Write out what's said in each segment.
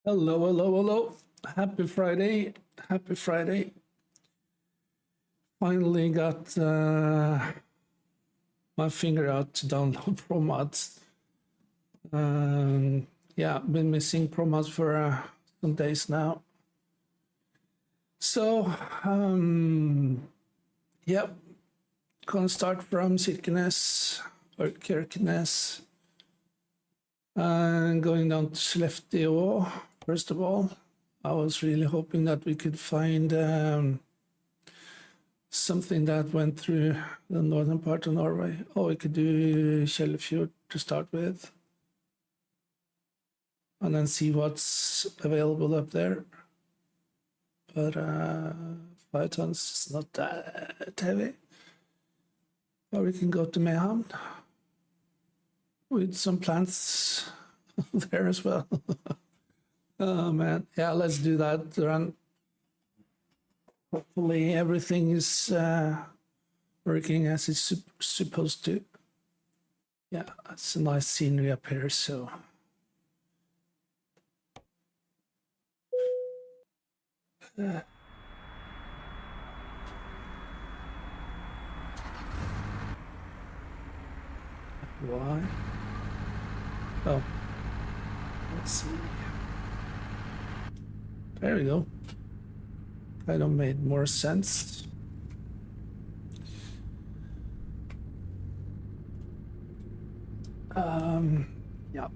Hello, hello, hello. Happy Friday. Happy Friday. Finally got my finger out to download promods. Yeah, been missing promods for some days now. So, yep, gonna start from Kirkenes or Kirkenes and going down to Skellefteå. First of all, I was really hoping that we could find something that went through the northern part of Norway. Oh, we could do Skellefteå to start with. And then see what's available up there. But 5 tons is not that heavy. Or we can go to Mehamn with some plants there as well. Oh man, yeah, let's do that. Run. Hopefully everything is working as it's supposed to. Yeah, it's a nice scenery up here, so. Why? Oh, let's see. There we go. Kind of made more sense. Yeah,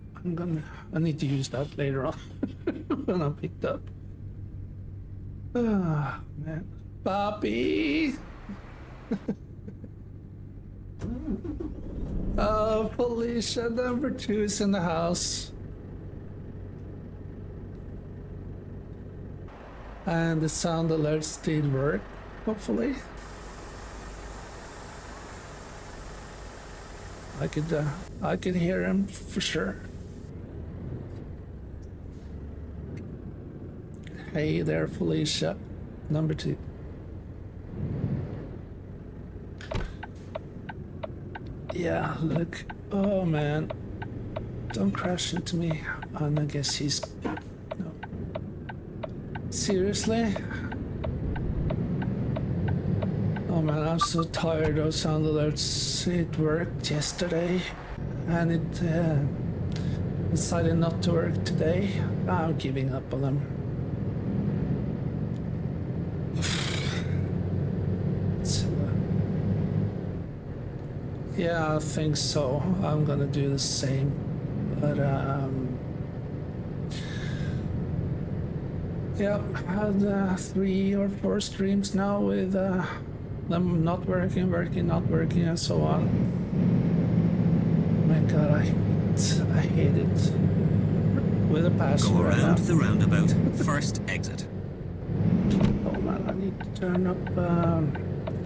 I need to use that later on when I'm picked up. Ah, man. Bobby! Oh, Felicia, number 2 is in the house. And the sound alerts did work, hopefully. I could hear him for sure. Hey there, Felicia, number 2. Yeah, look. Oh man, don't crash into me. And I guess he's no. Seriously? Oh man, I'm so tired of sound alerts. It worked yesterday and it decided not to work today. I'm giving up on them. Yeah, I think so. I'm gonna do the same. But yeah, I've had 3 or 4 streams now with them not working, not working, and so on. My God, I hate it. With a passion. Go around the roundabout. First exit. Oh man, I need to turn up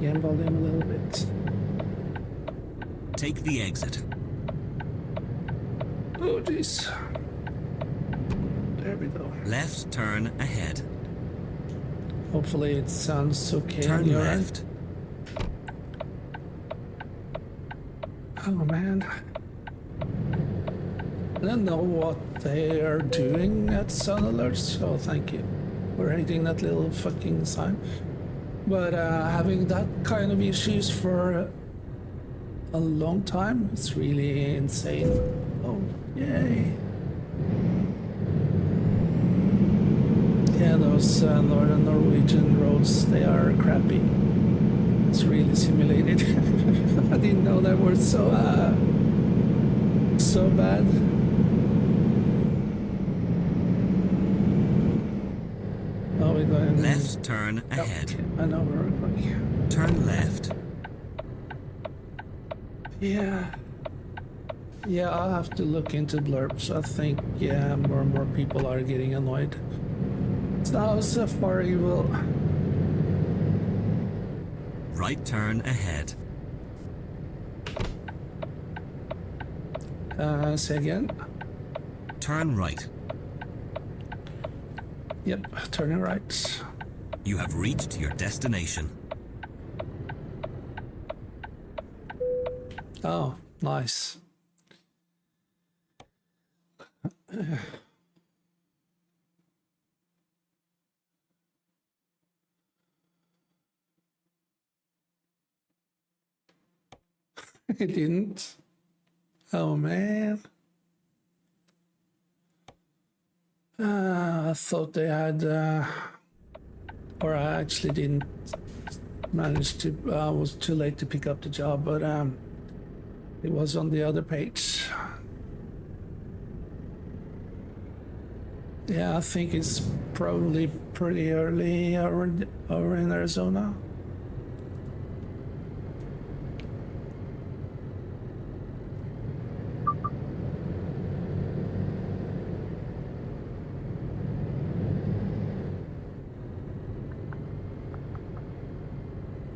game volume a little bit. Take the exit. Oh jeez. There we go. Left turn ahead. Hopefully it sounds okay. Turn left. Oh man. I don't know what they are doing at Sun Alerts, so thank you for hitting that little fucking sign. But having that kind of issues for a long time, it's really insane. Oh, yay. Yeah, those northern Norwegian roads, they are crappy. It's really simulated. I didn't know they were so bad. Oh, we're going left turn ahead. Okay, I know where we're going. Turn left. Yeah. Yeah, I'll have to look into blurbs. I think, yeah, more and more people are getting annoyed. So how far you will... Right turn ahead. Say again? Turn right. Yep, turning right. You have reached your destination. Oh, nice. It didn't. Oh man. I thought they had, or I actually didn't manage to. I was too late to pick up the job, but it was on the other page. Yeah, I think it's probably pretty early over in Arizona.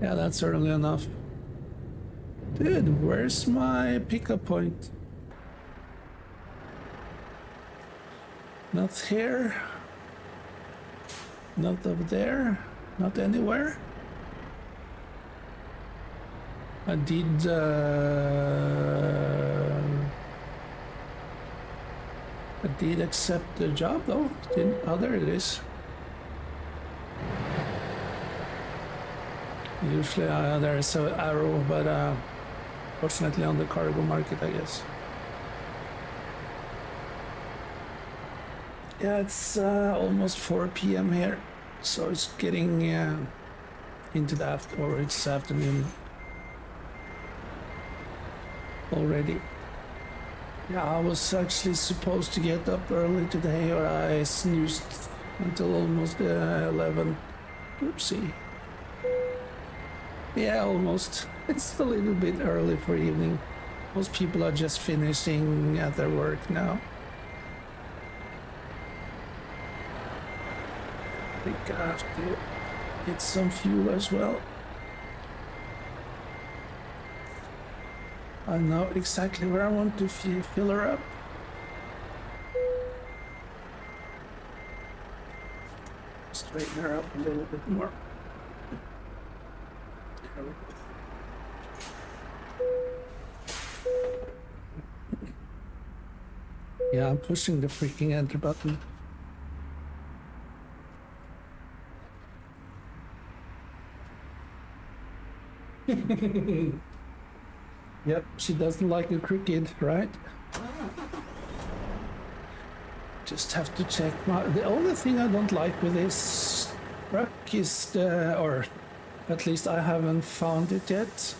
Yeah, that's early enough. Dude, where's my pickup point? Not here. Not over there. Not anywhere. I did. I did accept the job though. Didn't? Oh, there it is. Usually there's an arrow, but fortunately on the cargo market, I guess. Yeah, it's almost 4 p.m. here, so it's getting into the it's afternoon already. Yeah, I was actually supposed to get up early today, or I snoozed until almost 11. Oopsie. Yeah, almost. It's a little bit early for evening. Most people are just finishing at their work now. I think I have to get some fuel as well. I know exactly where I want to fill her up. Straighten her up a little bit more. There we go. Yeah, I'm pushing the freaking enter button. Yep, she doesn't like it crooked, right? Just have to check the only thing I don't like with this truck is or at least I haven't found it yet.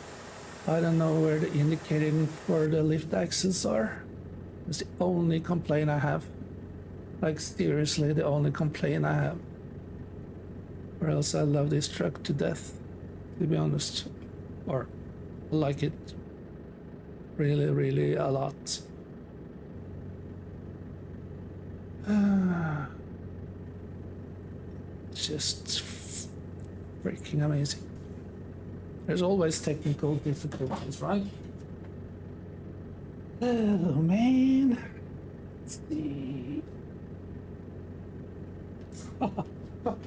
I don't know where the indicating for the lift axles are. It's the only complaint I have. Like seriously, the only complaint I have. Or else I love this truck to death, to be honest. Or like it really, really a lot. Just freaking amazing. There's always technical difficulties, right? Oh man. Let's see.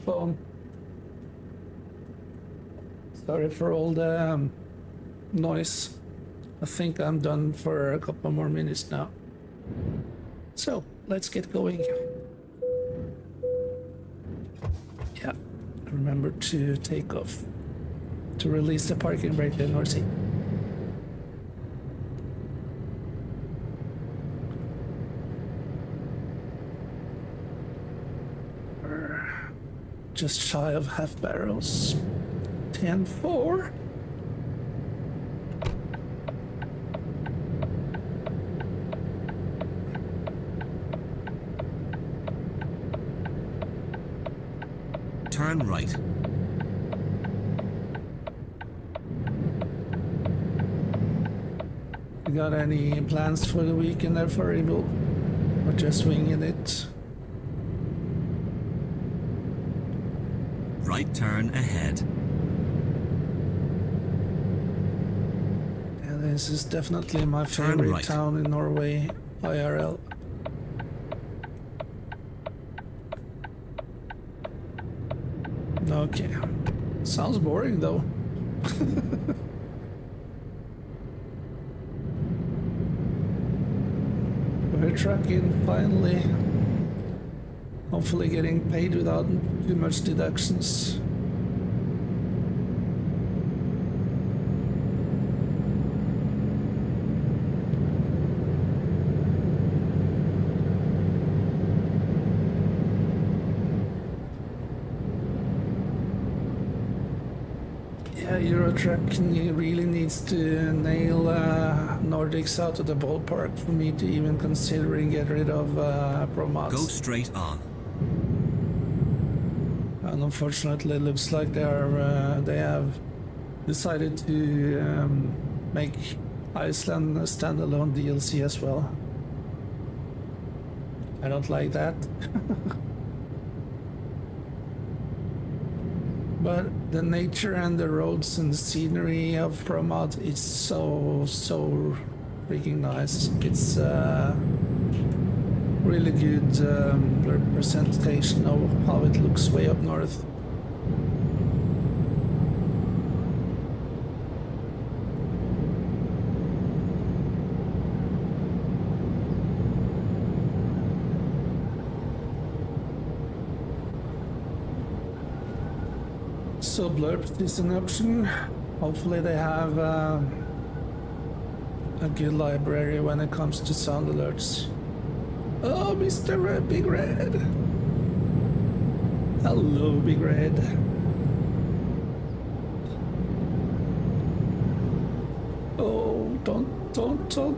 Phone. Sorry for all the noise. I think I'm done for a couple more minutes now. So, let's get going. Yeah, remember to take off. To release the parking brake in North Sea. We're just shy of half barrels. 10-4. Turn right. You got any plans for the weekend there for Evil? Or just winging it? Right turn ahead. Yeah, this is definitely my favorite right. town in Norway, IRL. Okay. Sounds boring though. We're trucking finally. Hopefully getting paid without too much deductions. Yeah, Eurotruck really needs to nail Nordics out of the ballpark for me to even considering get rid of promods. Go straight on. And unfortunately, it looks like they have decided to make Iceland a standalone DLC as well. I don't like that. But the nature and the roads and the scenery of Promod is so freaking nice. It's really good representation of how it looks way up north. So blurb is an option. Hopefully they have a good library when it comes to sound alerts. Oh, Mr. Big Red. Hello, Big Red. Oh, don't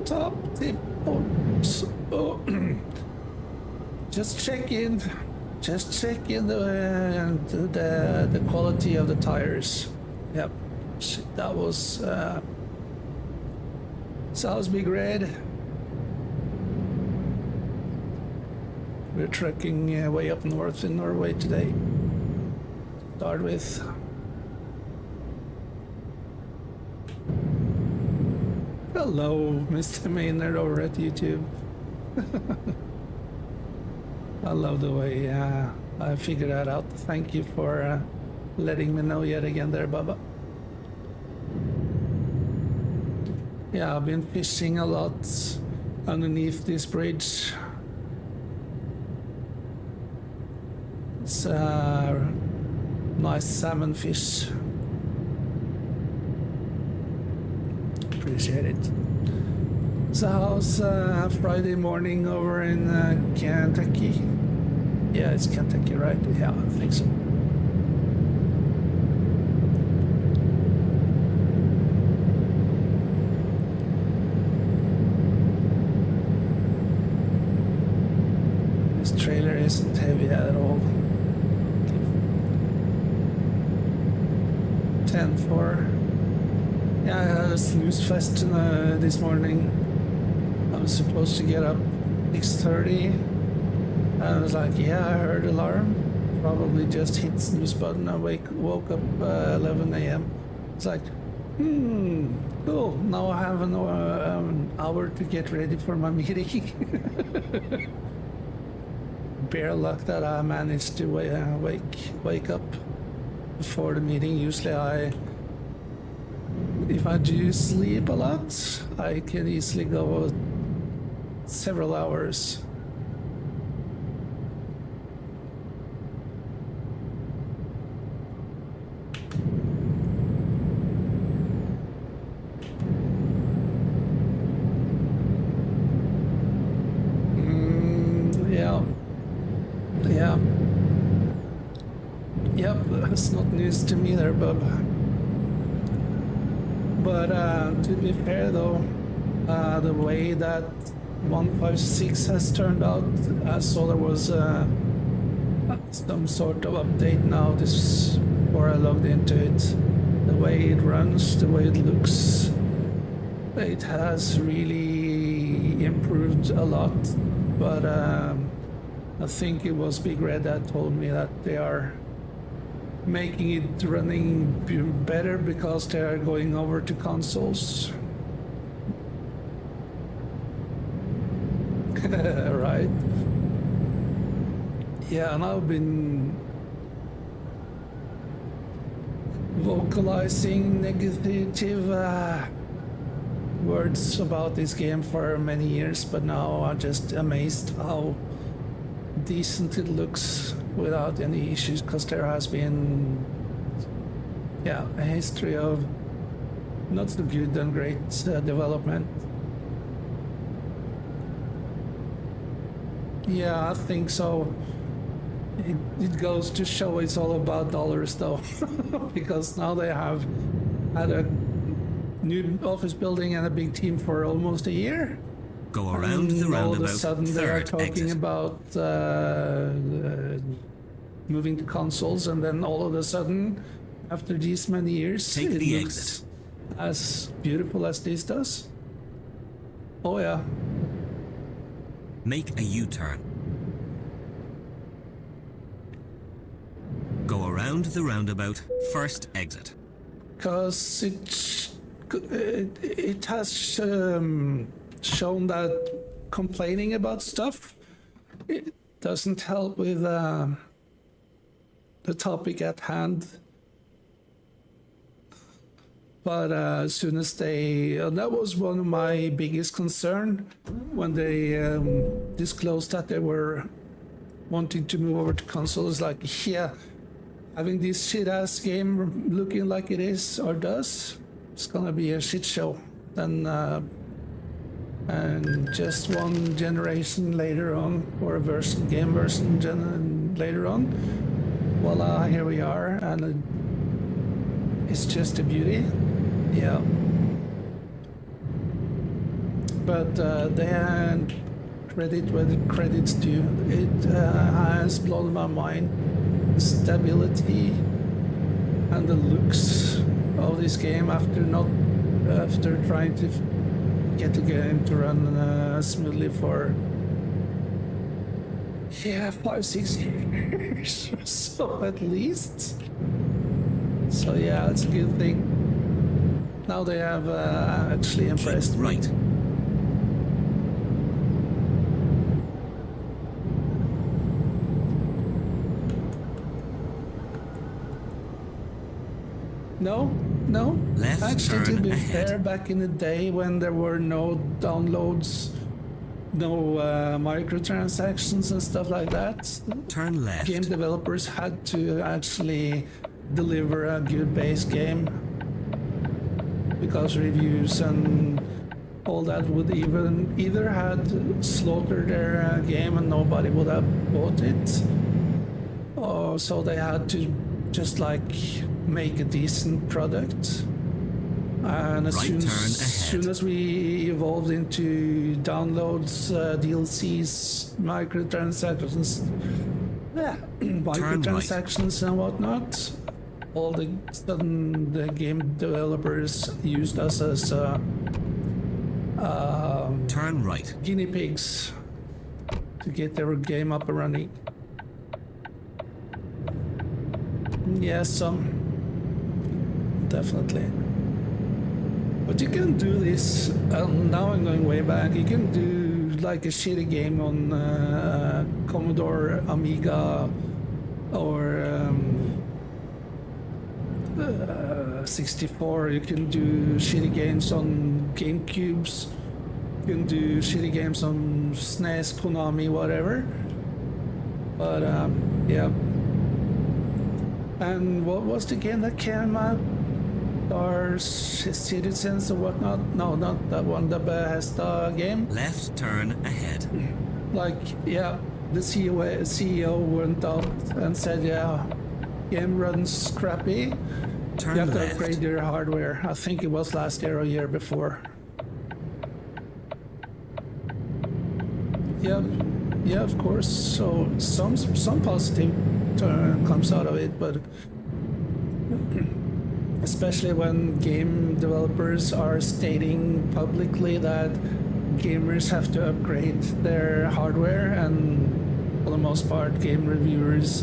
top tip. Oh, just check in. Just check in the quality of the tires. Yep, that was sounds Big Red. We're trekking way up north in Norway today. Start with. Hello, Mr. Maynard over at YouTube. I love the way I figured that out. Thank you for letting me know yet again there, Bubba. Yeah, I've been fishing a lot underneath this bridge. It's nice salmon fish. Appreciate it. So how's Friday morning over in Kentucky? Yeah, it's Kentucky, right? Yeah, I think so. This trailer isn't heavy at all. 10-4. Yeah, I had a snooze fest this morning. I was supposed to get up 6:30. I was like, yeah, I heard alarm. Probably just hit snooze button. I woke up 11 a.m. It's like, cool. Now I have an hour to get ready for my meeting. Bare luck that I managed to wake up before the meeting. Usually if I do sleep a lot, I can easily go several hours. Yeah. Yep, it's not news to me there, bub. But to be fair though, the way that 156 has turned out, I saw there was some sort of update now this before I logged into it. The way it runs, the way it looks, it has really improved a lot. But I think it was Big Red that told me that they are making it running better because they are going over to consoles. Right? Yeah, and I've been vocalizing negative words about this game for many years, but now I'm just amazed how decent it looks without any issues, because there has been a history of not so good and great development. Yeah, I think so. It goes to show it's all about dollars though, because now they have had a new office building and a big team for almost a year. Go around And the all roundabout. of a sudden they are Third talking exit. about moving to consoles, and then all of a sudden, after these many years, Take it the looks exit. as beautiful as this does. Oh yeah. Make a U-turn. Go around the roundabout. First exit. Because it has shown that complaining about stuff, it doesn't help with the topic at hand. But as soon as that was one of my biggest concern when they disclosed that they were wanting to move over to consoles. Like, yeah, having this shit ass game looking like it is or does, it's gonna be a shit show. Then and just one generation later on, or a game version later on, voila, here we are, and it's just a beauty. Yeah. But then credit where the credit's due. It has blown my mind. The stability and the looks of this game after trying to get the game to run smoothly for 5-6 years or so at least. So yeah, it's a good thing. Now they have actually impressed Keep me. right. No. Left Actually, to turn be ahead. fair, back in the day when there were no downloads, no microtransactions and stuff like that, Turn left. game developers had to actually deliver a good base game, because reviews and all that would either had slaughtered their game and nobody would have bought it, or so they had to just like make a decent product. And as Right soon, turn ahead. soon as we evolved into downloads, DLCs, microtransactions, microtransactions and whatnot, all the sudden the game developers used us as Turn right. guinea pigs to get their game up and running. Yes, some definitely. But you can do this. Now I'm going way back. You can do like a shitty game on Commodore Amiga or 64. You can do shitty games on GameCubes. You can do shitty games on SNES, Konami, whatever. But yeah. And what was the game that came out? Or Citizens or whatnot? No, not that one. The Bethesda game. Left turn ahead. Like, yeah, the CEO went out and said, yeah, game runs crappy. Turn You have to left. upgrade your hardware. I think it was last year or year before. Yeah, of course. So some positive turn comes out of it, but especially when game developers are stating publicly that gamers have to upgrade their hardware, and for the most part, game reviewers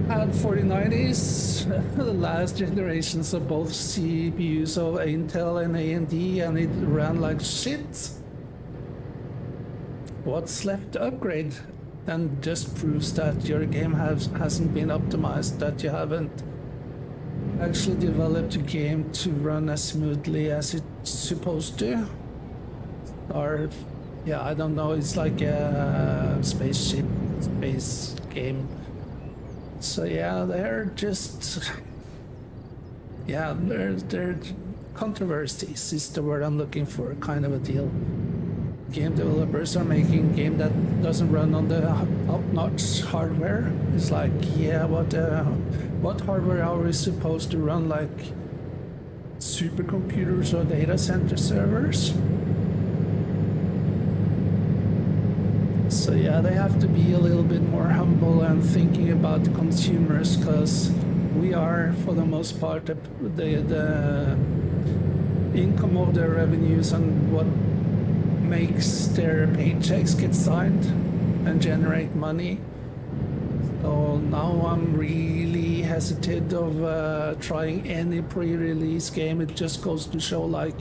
had 4090s, the last generations of both CPUs of Intel and AMD, and it ran like shit. What's left to upgrade? Then just proves that your game hasn't been optimized, that you haven't actually developed a game to run as smoothly as it's supposed to. Or, yeah, I don't know, it's like a space game. So yeah, they're just, yeah, they're controversies is the word I'm looking for, kind of a deal. Game developers are making game that doesn't run on the top-notch hardware. It's like, yeah, what hardware are we supposed to run like supercomputers or data center servers. So yeah, they have to be a little bit more humble and thinking about the consumers, because we are, for the most part, the income of their revenues and what makes their paychecks get signed and generate money. So now I'm really hesitant of trying any pre-release game. It just goes to show, like,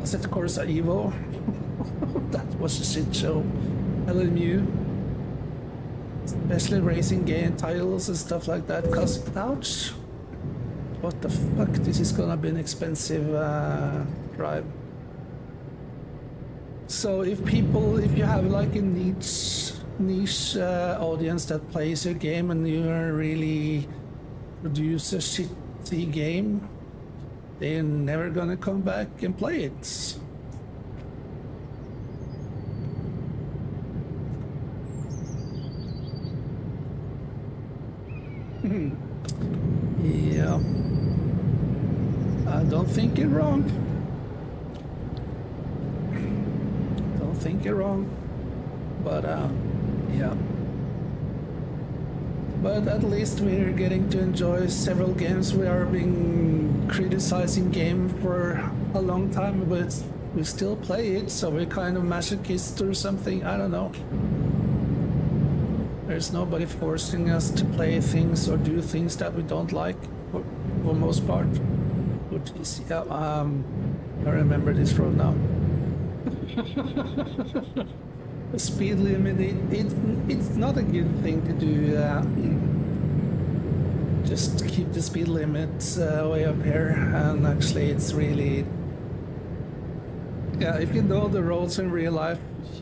Asset Corsa Evo. That was a shit show. LMU. Especially racing game titles and stuff like that. Cause, ouch. What the fuck? This is gonna be an expensive drive. So if you have like a niche audience that plays your game and you really produce a shitty game, they're never gonna come back and play it. Yeah. I don't think you're wrong. Don't think you're wrong. But yeah. But at least we're getting to enjoy several games. We are being criticizing game for a long time, but we still play it, so we're kind of masochists or something. I don't know. There's nobody forcing us to play things or do things that we don't like, for most part. Which is, yeah, I remember this road now. The speed limit, it's not a good thing to do. Just keep the speed limit way up here, and actually it's really, yeah, if you know the roads in real life,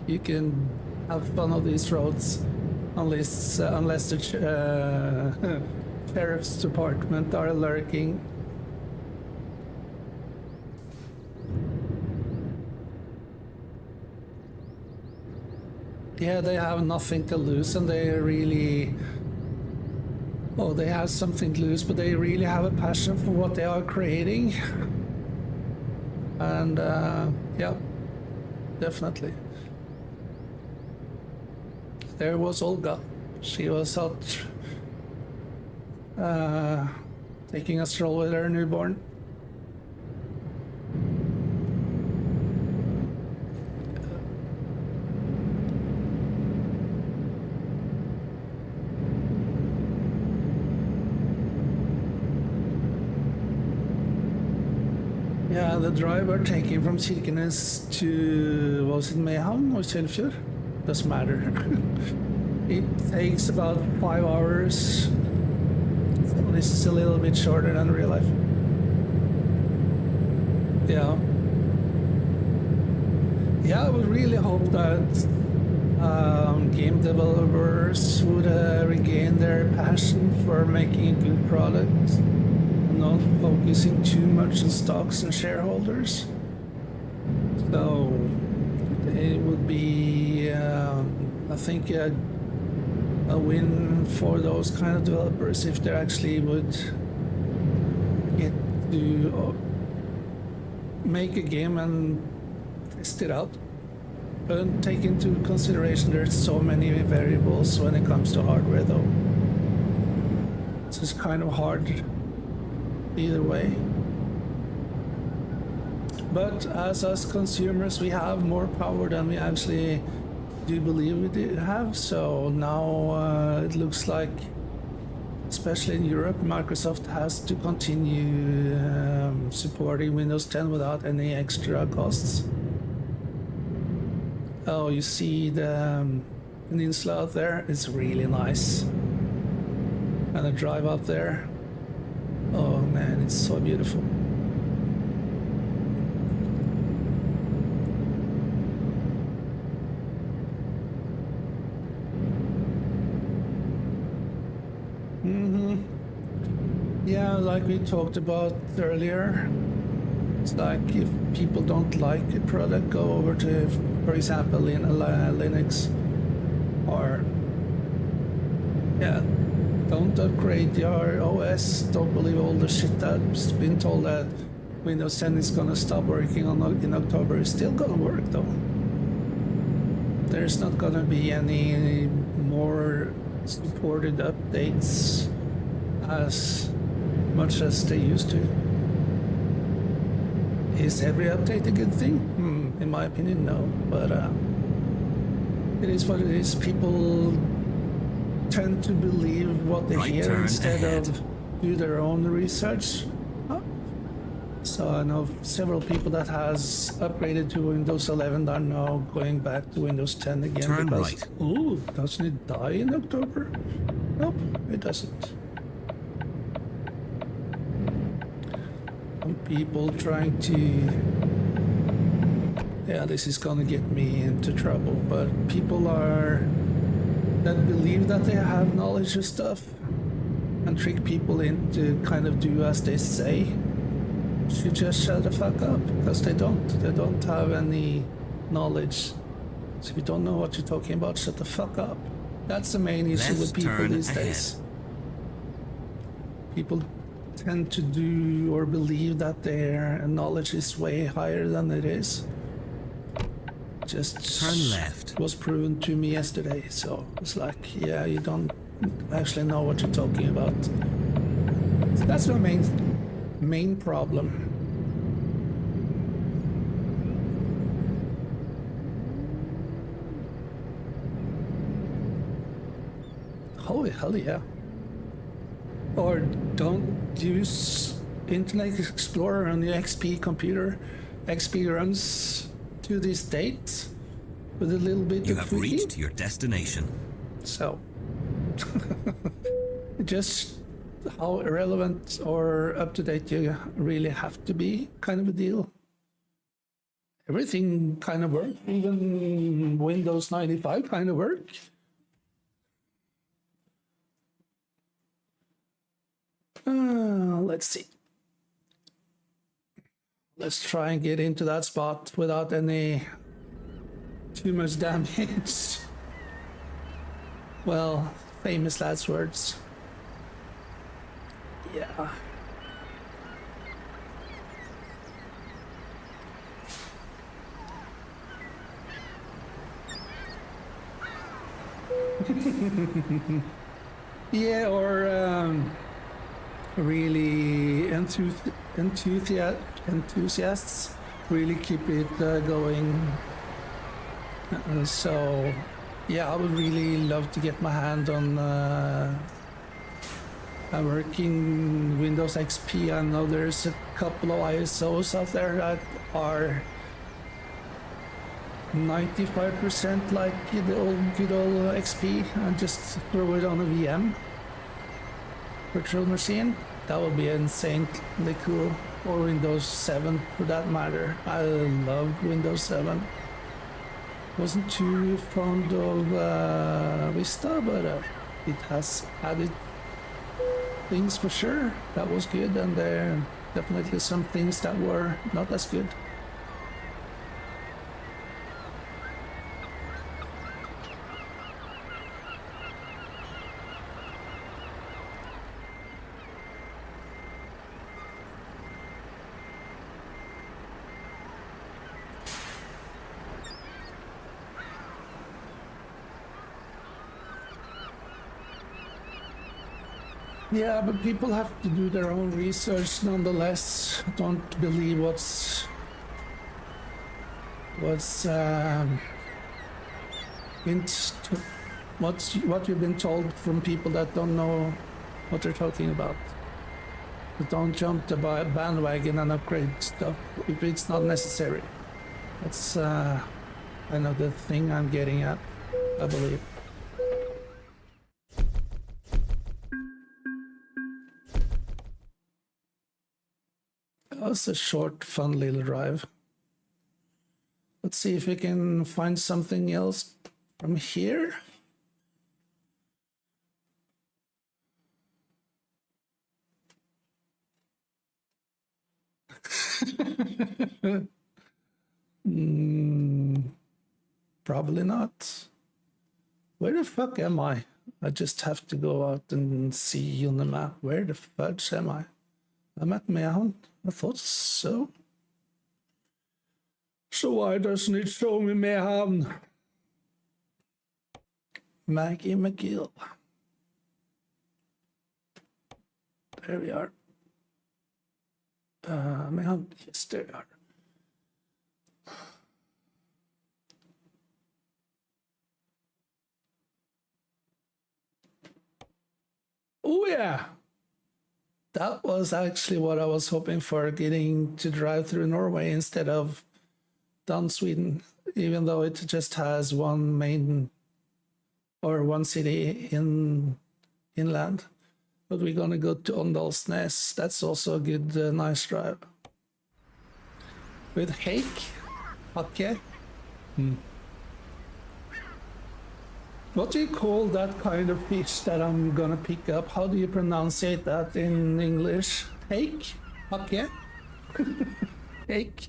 you can have fun on these roads, unless the sheriff's department are lurking. Yeah, they have nothing to lose, and they really, oh, they have something to lose, but they really have a passion for what they are creating. And yeah, definitely. There was Olga. She was out taking a stroll with her newborn. Yeah, the driver taking from Kirkenes to, was it Mehamn or Kjellfjord? Doesn't matter. It takes about 5 hours. So this is a little bit shorter than real life. Yeah. Yeah, I would really hope that game developers would regain their passion for making a good product, not focusing too much on stocks and shareholders. So it would be, I think, a win for those kind of developers if they actually would get to make a game and test it out. But take into consideration there's so many variables when it comes to hardware, though. So it's kind of hard either way. But as us consumers, we have more power than we actually do believe we do have. So now it looks like, especially in Europe, Microsoft has to continue supporting Windows 10 without any extra costs. Oh, you see the peninsula out there? It's really nice. And the drive up there, oh man, it's so beautiful. Yeah, like we talked about earlier, it's like if people don't like a product, go over to, for example, Linux, or yeah, don't upgrade your OS. Don't believe all the shit that's been told that Windows 10 is gonna stop working in October. It's still gonna work though. There's not gonna be any more supported updates as much as they used to. Is every update a good thing? In my opinion, no. But it is what it is. People tend to believe what they hear instead of do their own research. So I know several people that has upgraded to Windows 11 are now going back to Windows 10 again. Turn because, right. Oh, doesn't it die in October? Nope, it doesn't. Some people trying to... Yeah, this is gonna get me into trouble, but people are... that believe that they have knowledge of stuff and trick people into kind of do as they say. Should just shut the fuck up, because they don't have any knowledge. So if you don't know what you're talking about, shut the fuck up. That's the main issue with people these days. People tend to do or believe that their knowledge is way higher than it is. Just turn left. Was proven to me yesterday, so it's like, yeah, you don't actually know what you're talking about. So that's my main problem. Holy hell yeah. Or don't use Internet Explorer on the XP computer. XP runs to this date with a little bit you of have tweaking. reached your destination. So just how irrelevant or up to date you really have to be, kind of a deal. Everything kind of works, even Windows 95 kind of works. Let's see. Let's try and get into that spot without any too much damage. Well, famous last words. Yeah. Yeah, or really enthusiasts really keep it going. So yeah, I would really love to get my hand on a working Windows XP. I know there's a couple of ISOs out there that are 95% like the old good old XP and just throw it on a VM virtual machine. That would be insanely cool. Or Windows 7 for that matter. I love Windows 7. Wasn't too fond of Vista, but it has added things for sure. That was good, and there are definitely some things that were not as good. Yeah, but people have to do their own research nonetheless. Don't believe what's what you've been told from people that don't know what they're talking about. But don't jump the bandwagon and upgrade stuff if it's not necessary. That's kind of the thing I'm getting at, I believe. That was a short, fun little drive. Let's see if we can find something else from here. Probably not. Where the fuck am I? I just have to go out and see on the map. Where the fudge am I? I'm at Mehamn. I thought so. So why doesn't it show me Mehamn? Maggie McGill. There we are. Mehamn. Yes, there we are. Oh yeah, that was actually what I was hoping for, getting to drive through Norway instead of down Sweden, even though it just has one main or one city inland. But we're gonna go to Åndalsnes. That's also a good, nice drive. With hake, okay. What do you call that kind of fish that I'm gonna pick up? How do you pronounce that in English? Hake? Okay. Hake.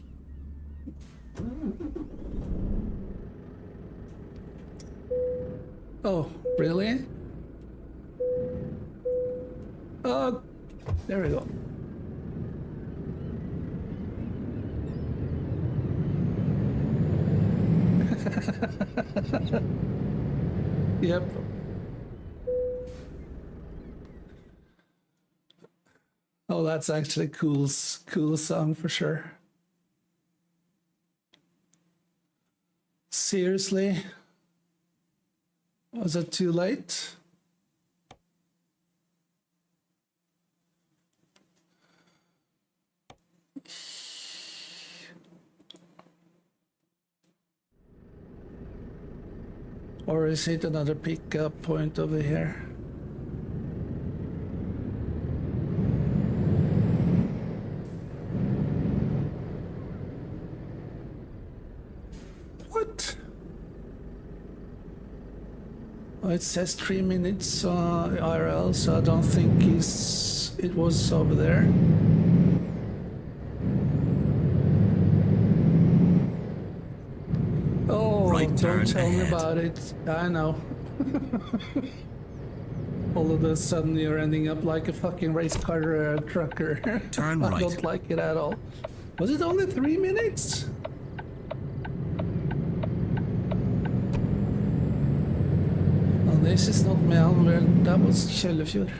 Oh, really? Oh, there we go. Yep. Oh, that's actually cool song for sure. Seriously? Was it too late? Or is it another pickup point over here? What? Oh, it says 3 minutes IRL, so I don't think it was over there. Oh, Right turn don't tell me ahead. about it. I know. All of a sudden you're ending up like a fucking race car trucker. Turn I right. don't like it at all. Was it only 3 minutes? Oh, this is not Mehamn, that was Kjellefjord.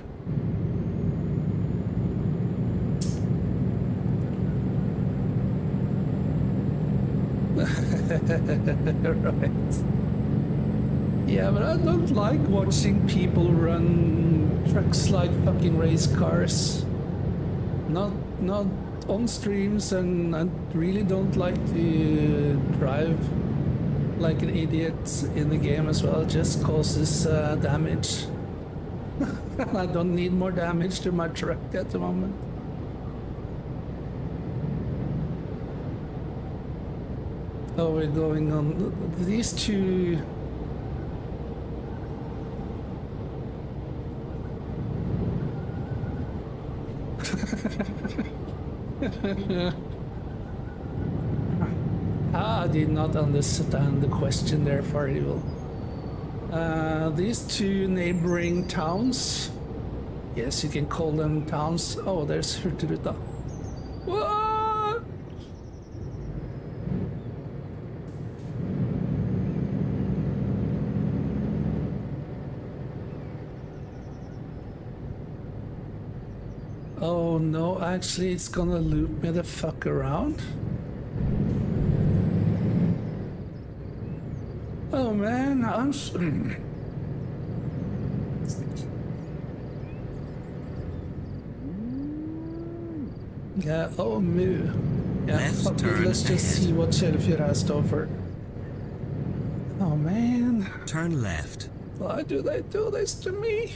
Right. Yeah, but I don't like watching people run trucks like fucking race cars. Not on streams, and I really don't like to drive like an idiot in the game as well. It just causes damage. I don't need more damage to my truck at the moment. Oh, we're going on these two. I did not understand the question there, for evil. These two neighboring towns. Yes, you can call them towns. Oh, there's Hurtigruten. What? Oh no, actually it's gonna loop me the fuck around. Oh man, yeah, oh moo. Yeah, Left fuck it, turn let's just ahead. see what Kjellefjord has to offer. Oh man, Turn left. why do they do this to me?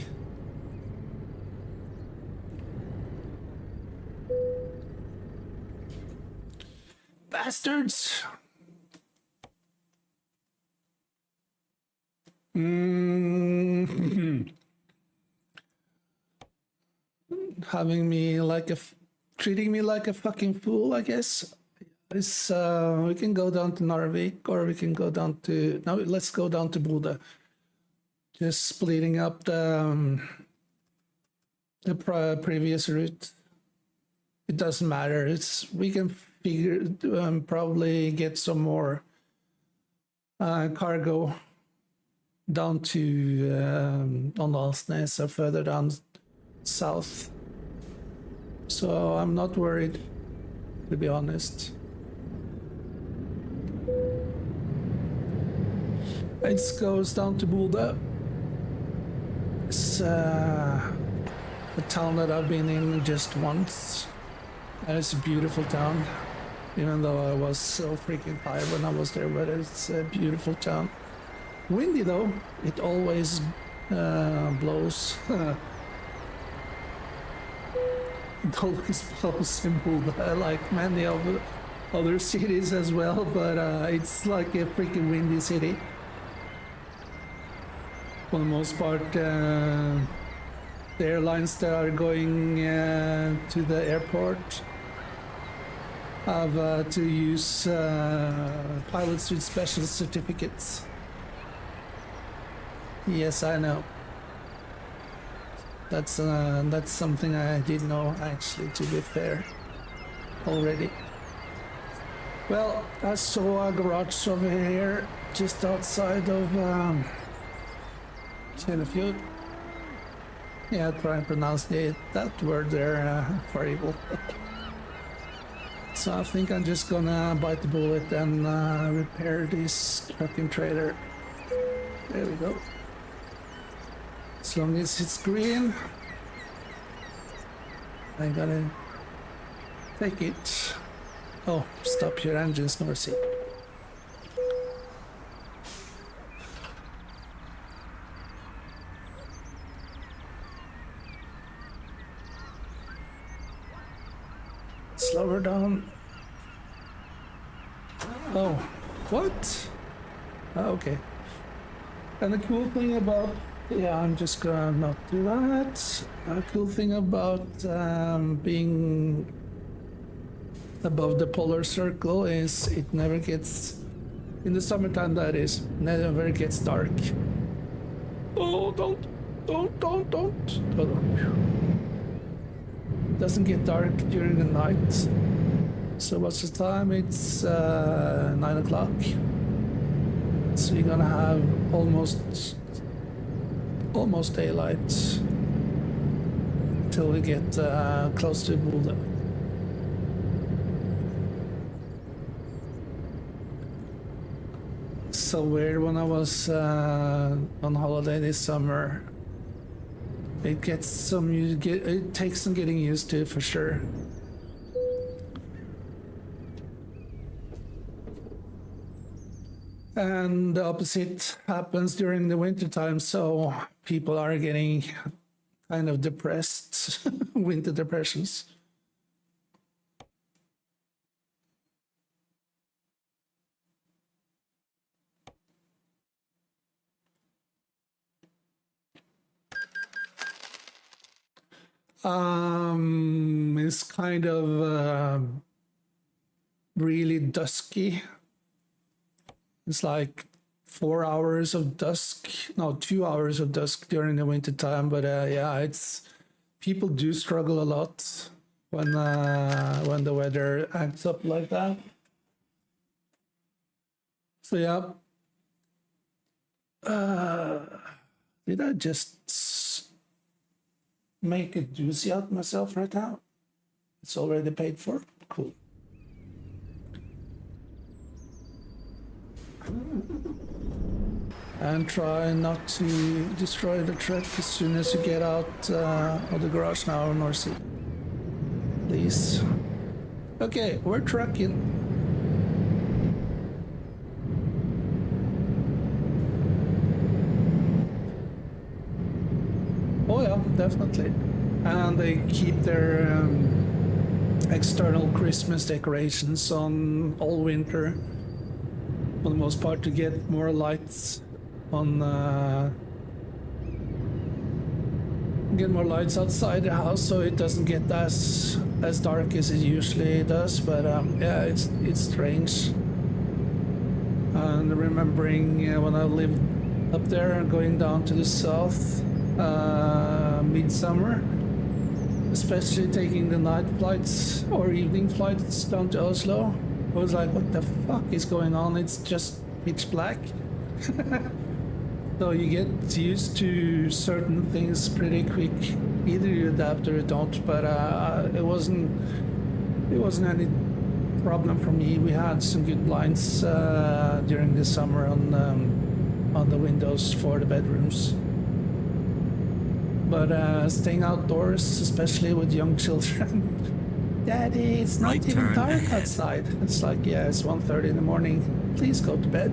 Bastards! Having me like treating me like a fucking fool, I guess. Is we can go down to Narvik, or we can go down to, no, let's go down to Bodø. just splitting up the previous route. It doesn't matter. We can figure probably get some more cargo down to Åndalsnes or further down south. So I'm not worried, to be honest. It goes down to Bodø. It's a town that I've been in just once. And it's a beautiful town, even though I was so freaking tired when I was there, but it's a beautiful town. Windy though, it always blows. It always blows in Bodø, like many of the other cities as well, but it's like a freaking windy city. For the most part, the airlines that are going to the airport have to use pilots with special certificates. Yes, I know. That's something I did know, actually, to be fair, already. Well, I saw a garage over here, just outside of Kjellefjord. Yeah, try and pronounce that word there for evil. So I think I'm just gonna bite the bullet and repair this trucking trailer. There we go. As long as it's green, I gotta take it. Oh, stop your engines, Norcy. Slow her down. Oh, what? Oh, okay. And the cool thing about, yeah, I'm just gonna not do that. A cool thing about being above the polar circle is it never gets, in the summertime that is, never gets dark. Oh, don't. Oh, doesn't get dark during the night. So what's the time? It's 9 o'clock. So you're gonna have almost daylight till we get close to Bodø. So weird. When I was on holiday this summer, it takes some getting used to, for sure. And the opposite happens during the winter time, so people are getting kind of depressed, winter depressions. It's kind of really dusky. It's like 4 hours of dusk, no, 2 hours of dusk during the winter time. But yeah, people do struggle a lot when the weather acts up like that. So yeah, did I just make a doozy out myself right now? It's already paid for. Cool. And try not to destroy the truck as soon as you get out of the garage now, Norcy. Please. Okay, we're trucking. Oh yeah, definitely. And they keep their external Christmas decorations on all winter, for the most part, to get more lights on get more lights outside the house, so it doesn't get as dark as it usually does. But yeah, it's strange. And remembering when I lived up there and going down to the south midsummer, especially taking the night flights or evening flights down to Oslo. I was like, what the fuck is going on? It's just pitch black. So you get used to certain things pretty quick. Either you adapt or you don't, but it wasn't any problem for me. We had some good blinds during the summer on the windows for the bedrooms. But staying outdoors, especially with young children, Daddy, it's not Right even turn dark ahead. outside. It's like, yeah, it's 1:30 in the morning. Please go to bed.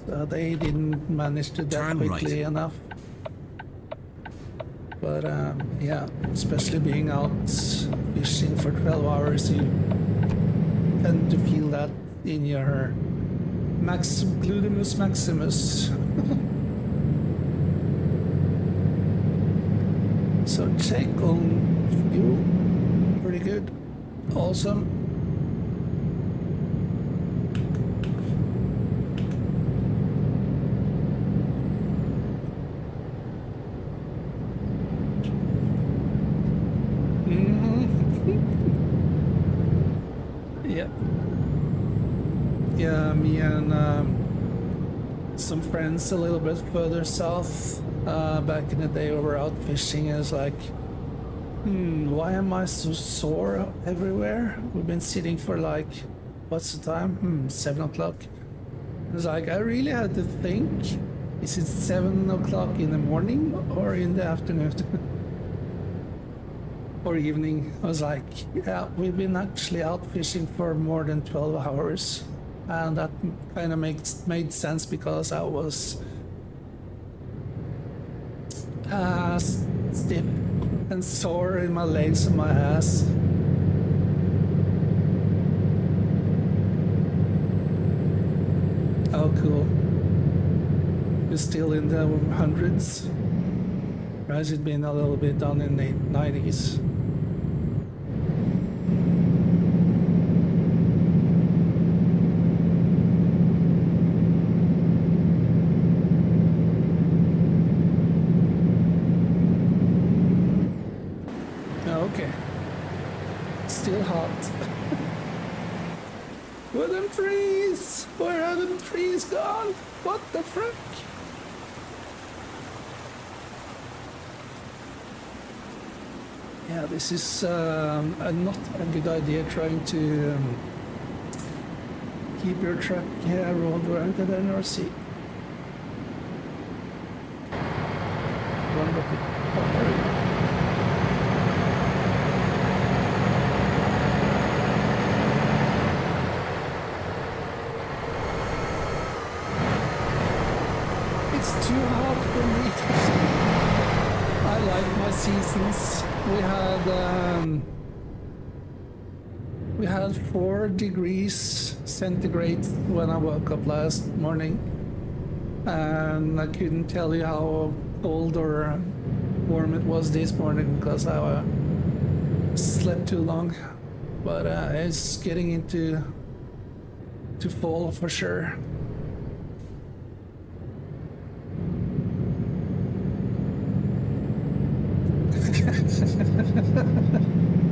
So they didn't manage to that Turn quickly right. enough. But yeah, especially being out fishing for 12 hours, you tend to feel that in your gluteus maximus. So check on fuel, pretty good, awesome. Yeah. Yeah, me and some friends a little bit further south back in the day we were out fishing. It's like, why am I so sore everywhere? We've been sitting for like, what's the time? 7 o'clock. It's like, I really had to think, is it 7 o'clock in the morning or in the afternoon? Or evening. I was like, yeah, we've been actually out fishing for more than 12 hours. And that kind of made sense because I was stiff and sore in my legs and my ass. Oh, cool. You're still in the hundreds? Or has it been a little bit down in the 90s? Okay. Still hot. Where are them trees? Where are them trees gone? What the frick? Yeah, this is not a good idea trying to keep your truck road oriented NRC. It's too hot for me. I like my seasons. We had 4 degrees centigrade when I woke up last morning, and I couldn't tell you how cold or warm it was this morning because I slept too long. But it's getting into fall for sure.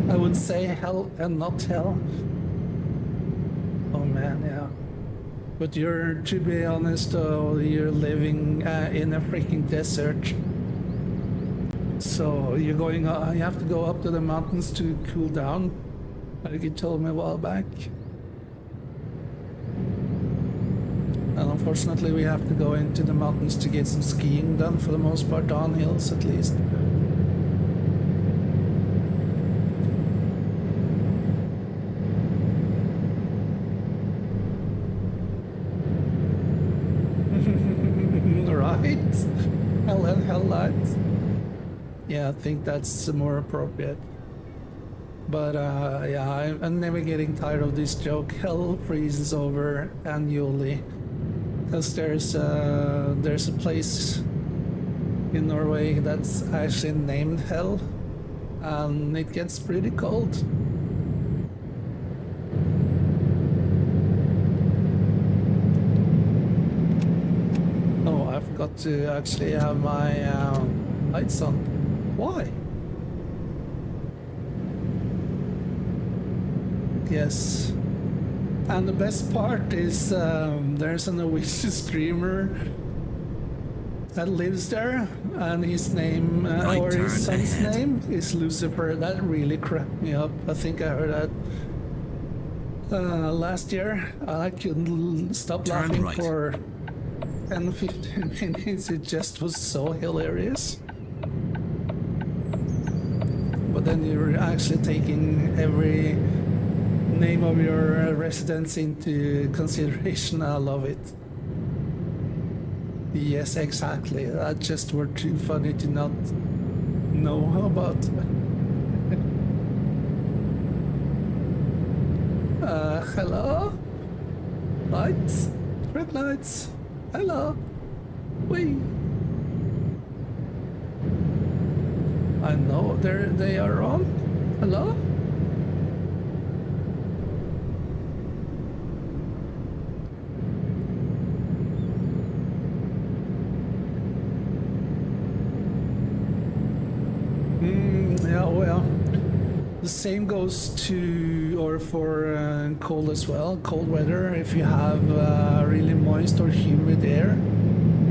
I would say hell and not hell. Oh man, yeah. But to be honest, you're living in a freaking desert. So you have to go up to the mountains to cool down, like you told me a while back. And unfortunately, we have to go into the mountains to get some skiing done, for the most part, down hills at least. Right? Hell and hell lights. Yeah, I think that's more appropriate. But yeah, I'm never getting tired of this joke. Hell freezes over annually. Because there's a place in Norway that's actually named Hell, and it gets pretty cold. forgot to actually have my lights on. Why? Yes. And the best part is there's a Norwegian streamer that lives there, and his name Right or his turn son's ahead. name is Lucifer. That really cracked me up. I think I heard that last year. I couldn't stop Turn laughing right. for 10 15 minutes. It just was so hilarious. But then you're actually taking every name of your residence into consideration. I love it. Yes, exactly. That just were too funny to not know about. Hello? Lights? Red lights? Hello? Wait. I know they are on. Hello? Yeah, well, the same goes to, or for cold as well, cold weather. If you have really moist or humid air,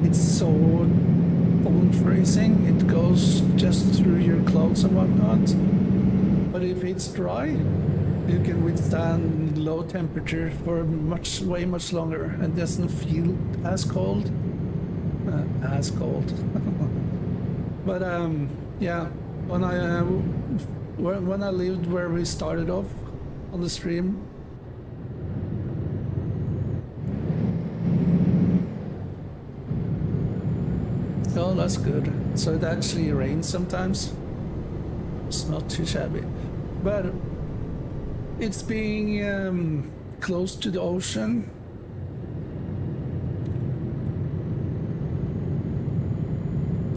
it's so bone freezing, it goes just through your clothes and whatnot. But if it's dry, you can withstand low temperature for way much longer and doesn't feel as cold. As cold. But yeah, when I lived where we started off on the stream, oh, that's good. So it actually rains sometimes. It's not too shabby, but it's being close to the ocean.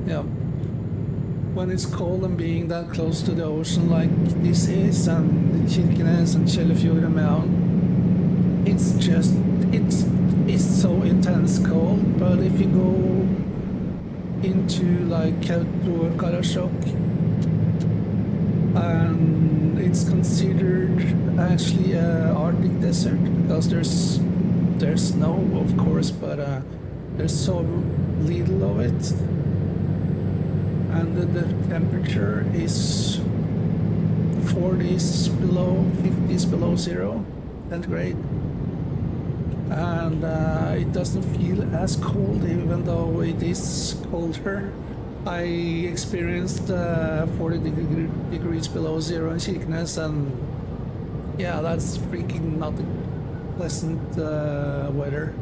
Yeah. When it's cold and being that close to the ocean like this is, and Kirkenes and Kjellefjord and Mehamn, it's so intense cold. But if you go into like Kautokeino or Karasjok, and it's considered actually a Arctic desert because there's snow, of course, but there's so little of it. And the temperature is 40s below, 50s below 0 centigrade. And it doesn't feel as cold, even though it is colder. I experienced 40 degrees below 0 in Kirkenes, and yeah, that's freaking not a pleasant weather.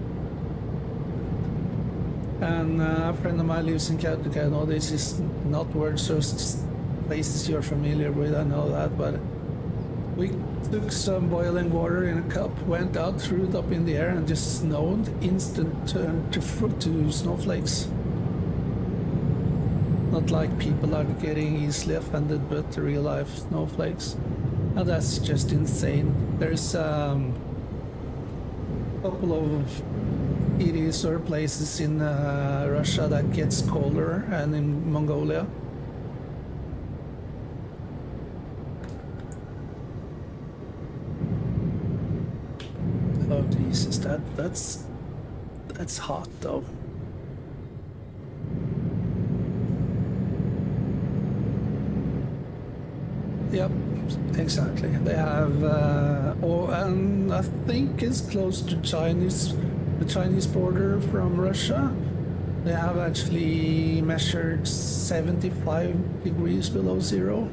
And a friend of mine lives in Kautokeino. This is not words or places you're familiar with, I know that, but we took some boiling water in a cup, went out, threw it up in the air, and just snowed. Instant turn to snowflakes. Not like people are getting easily offended, but real life snowflakes. And that's just insane. There's couple of cities or places in Russia that gets colder, and in Mongolia. Oh Jesus, that's hot though. Yep, exactly. They have, and I think it's close to the Chinese border from Russia. They have actually measured 75 degrees below 0.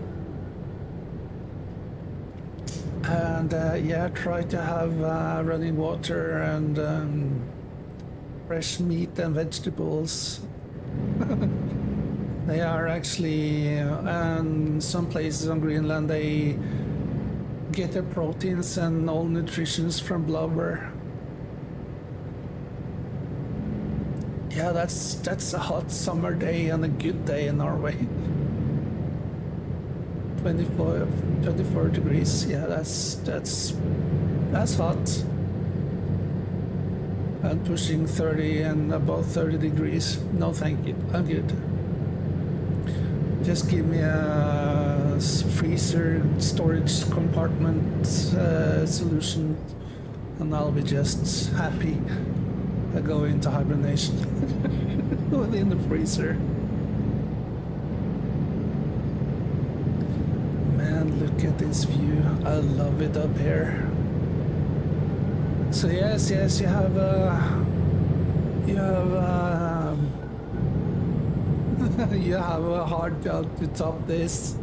And yeah, try to have running water and fresh meat and vegetables. They are actually, and some places on Greenland, they get their proteins and all nutritions from blubber. Yeah, that's a hot summer day and a good day in Norway. 24 degrees. Yeah, that's hot. and pushing 30 and above 30 degrees. No, thank you. I'm good. Just give me a freezer storage compartment solution, and I'll be just happy. I go into hibernation within the freezer. Man, look at this view. I love it up here. So yes, you have you have a hard job to top this.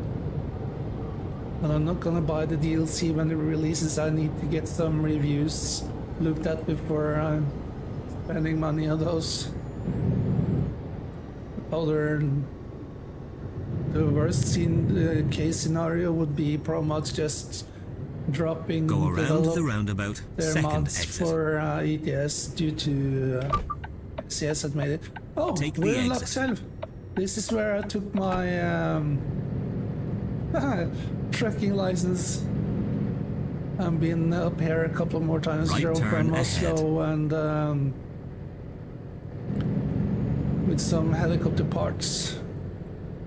And I'm not gonna buy the DLC when it releases. I need to get some reviews looked at before spending money on those. The worst case scenario would be promods just dropping Go around the roundabout. their Second mods exit. for ETS due to CS had made it. Oh, Take the we're in exit. Lakselv. This is where I took my trekking license. I've been up here a couple more times. Right Drove turn from ahead. Oslo and with some helicopter parts.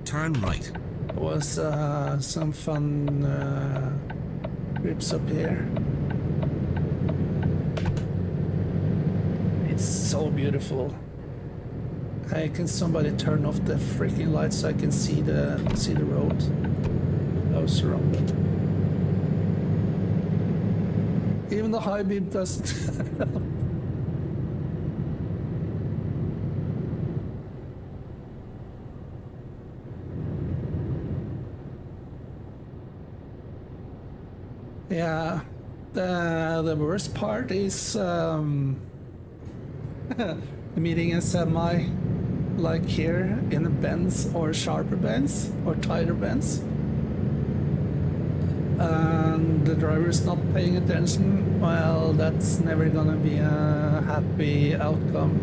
Turn right. Was some fun trips up here. It's so beautiful. Hey, can somebody turn off the freaking lights so I can see the road? I was surrounded. Even the high beam doesn't. Yeah, the worst part is meeting a semi like here in a bends or sharper bends or tighter bends, and the driver is not paying attention. Well, that's never gonna be a happy outcome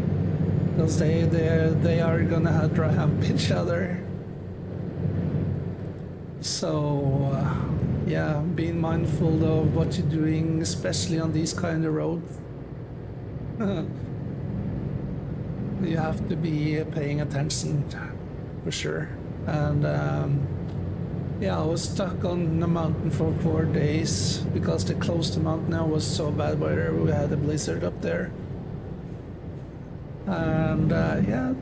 because they are gonna ramp each other. So yeah, being mindful of what you're doing, especially on these kind of roads. You have to be paying attention for sure. And yeah, I was stuck on the mountain for 4 days because they closed the mountain. Now was so bad weather. We had a blizzard up there. And yeah,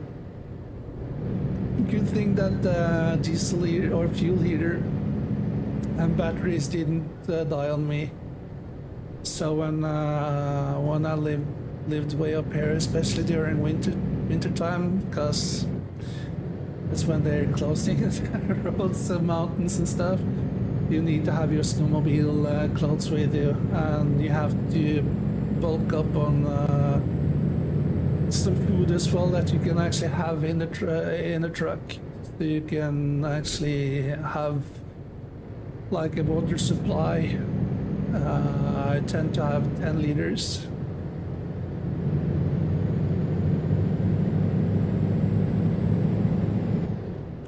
good thing that diesel heater or fuel heater and batteries didn't die on me. So when I lived way up here, especially during winter time, because it's when they're closing roads and mountains and stuff, you need to have your snowmobile clothes with you, and you have to bulk up on some food as well that you can actually have in the truck, so you can actually have like a water supply. I tend to have 10 liters.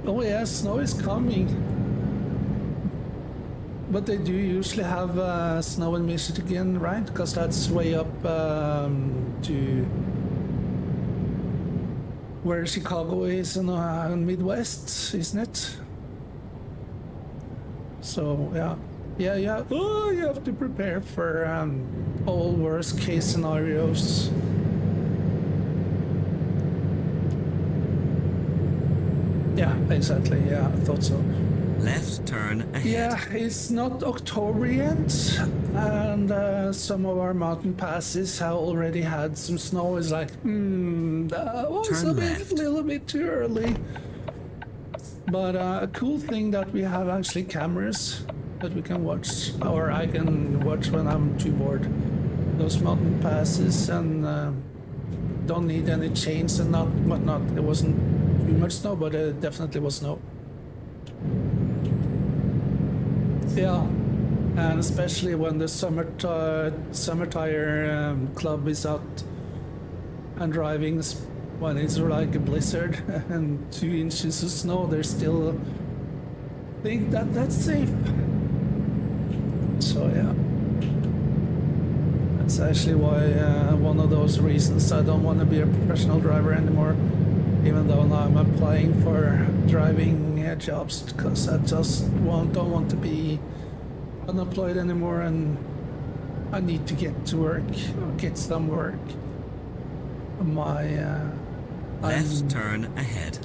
Oh yeah, snow is coming. But they do usually have snow in Michigan, right? Because that's way up to where Chicago is in Midwest, isn't it? So yeah. Oh, you have to prepare for all worst case scenarios. Yeah, exactly. Yeah, I thought so. Left turn ahead. Yeah, it's not October yet, and some of our mountain passes have already had some snow. It's like, that was Turn a left. little bit too early. But a cool thing that we have actually cameras that we can watch, or I can watch when I'm too bored. Those mountain passes, and don't need any chains and whatnot. It wasn't too much snow, but it definitely was snow. Yeah, and especially when the summer tire club is out and driving when it's like a blizzard and 2 inches of snow, they still think that that's safe. So yeah, It's actually why one of those reasons I don't want to be a professional driver anymore, even though now I'm applying for driving jobs, because I just don't want to be unemployed anymore, and I need to get to work, get some work. Left turn ahead.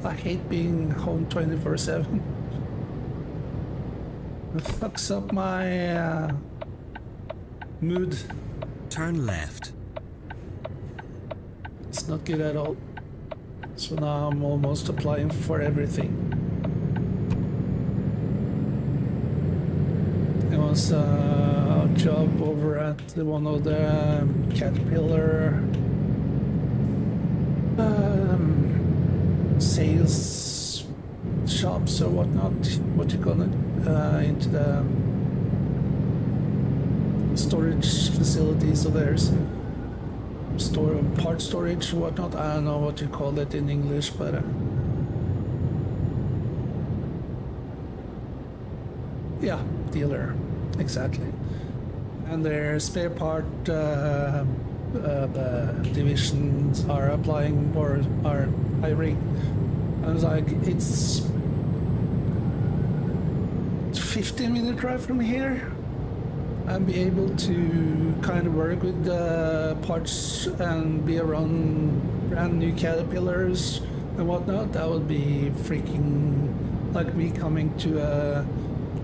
I hate being home 24/7. It fucks up my mood. Turn left. It's not good at all. So now I'm almost applying for everything. It was a job over at one of the Caterpillar sales shops or whatnot. What you call it? Into the storage facilities of theirs. Part storage, whatnot. I don't know what you call it in English, but yeah, dealer, exactly. And their spare part divisions are applying or are hiring. I was like, it's 15-minute drive from here. And be able to kind of work with the parts and be around brand new Caterpillars and whatnot. That would be freaking like me coming to a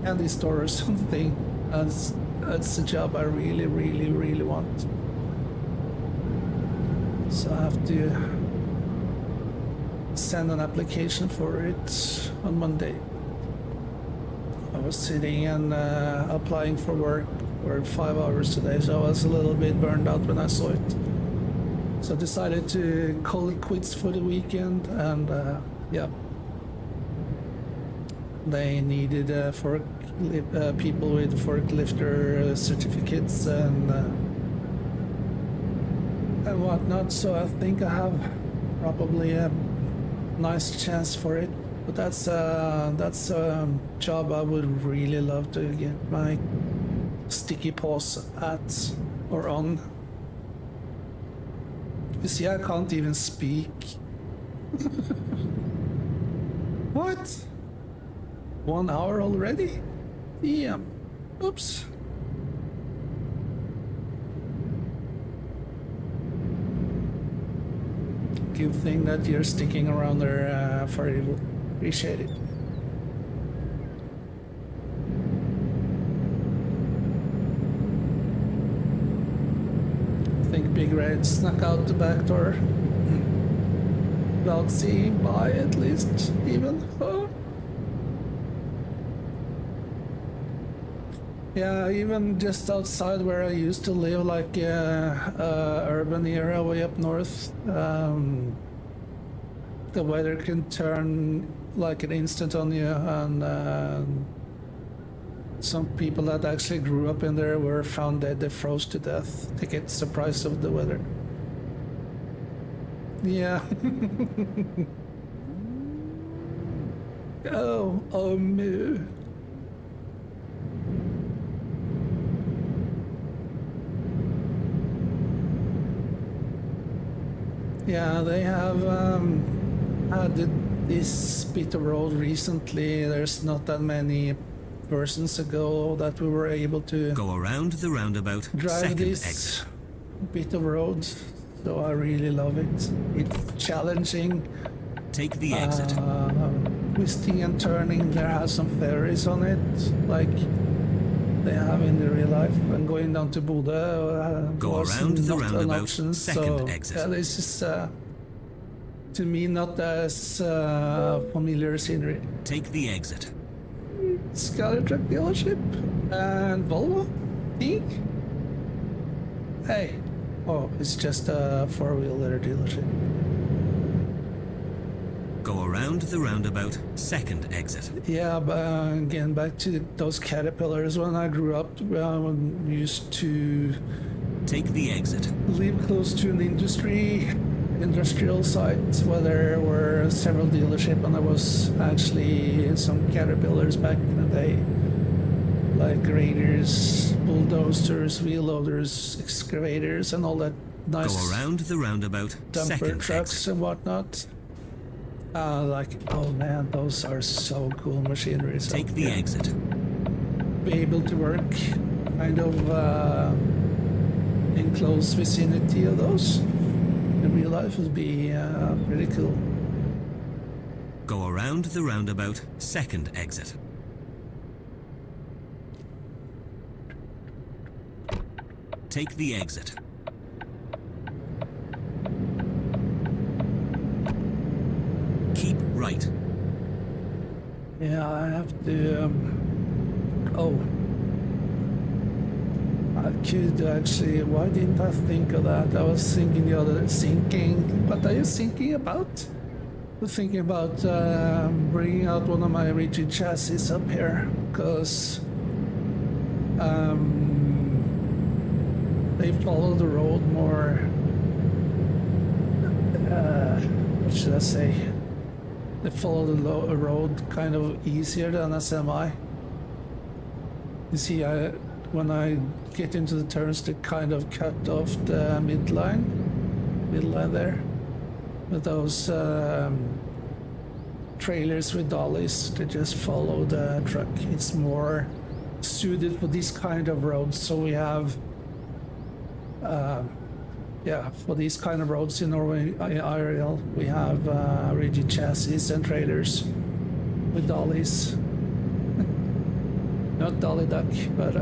candy store or something. That's a job I really, really, really want. So I have to send an application for it on Monday. I was sitting and applying for work for 5 hours today, so I was a little bit burned out when I saw it. So I decided to call it quits for the weekend, and yeah. They needed people with forklifter certificates and whatnot, so I think I have probably a nice chance for it. But that's a job I would really love to get my sticky paws at or on. You see, I can't even speak. What? 1 hour already? Yeah. Oops. Good thing that you're sticking around there for it. Appreciate it. I think Big Red snuck out the back door without seeing by, at least, even. Oh. Yeah, even just outside where I used to live, like urban area way up north, the weather can turn like an instant on you, and some people that actually grew up in there were found dead. They froze to death. They get surprised of the weather. Yeah. Oh, moo. Yeah, they have added this bit of road recently. There's not that many versions ago that we were able to Go around the roundabout. drive Second this exit. bit of road. So I really love it. It's challenging. Take the exit. Twisting and turning. There has some ferries on it, like they have in the real life. And going down to Bodø Go was around the not an roundabout. option. Second So exit. yeah, this is to me not as familiar scenery. Take the exit. Skyler truck dealership and Volvo thing. Hey, oh, it's just a four-wheeler dealership. Go around the roundabout. Second exit. Yeah, but again, back to those Caterpillars. When I grew up, I used to Take the exit. live close to an industrial site where there were several dealerships, and there was actually some Caterpillars back in the day, like Raiders, bulldozers, wheel loaders, excavators, and all that nice Go around the roundabout, dumper second trucks exit. and whatnot. Like, oh man, those are so cool machineries. Take the exit. Be able to work kind of in close vicinity of those in real life would be pretty cool. Go around the roundabout, second exit. Take the exit. Keep right. Yeah, I have to. Oh, I could actually. Why didn't I think of that? I was thinking the other thinking. What are you thinking about? I'm thinking about bringing out one of my rigid chassis up here because they follow the road more. What should I say? They follow the road kind of easier than a semi. You see, when I get into the turns, they kind of cut off the midline there. With those trailers with dollies, they just follow the truck. It's more suited for these kind of roads. So we have, for these kind of roads in Norway, IRL, we have rigid chassis and trailers with dollies. Not dolly duck, but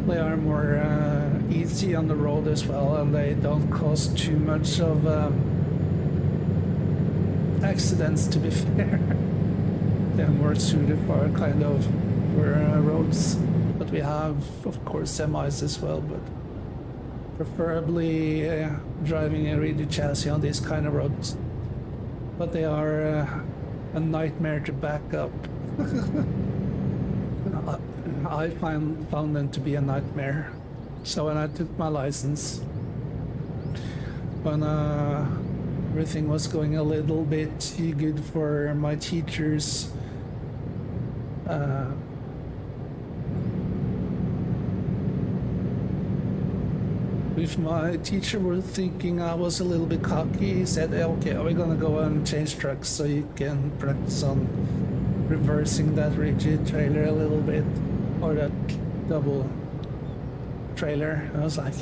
they are more easy on the road as well, and they don't cause too much of accidents, to be fair. They're more suited for kind of roads, but we have, of course, semis as well, but preferably driving a rigid chassis on these kind of roads. But they are a nightmare to back up. I found them to be a nightmare. So when I took my license, when everything was going a little bit good for my teachers, if my teacher were thinking I was a little bit cocky, he said, okay, we're gonna go and change trucks so you can practice on reversing that rigid trailer a little bit, or that double trailer. I was like,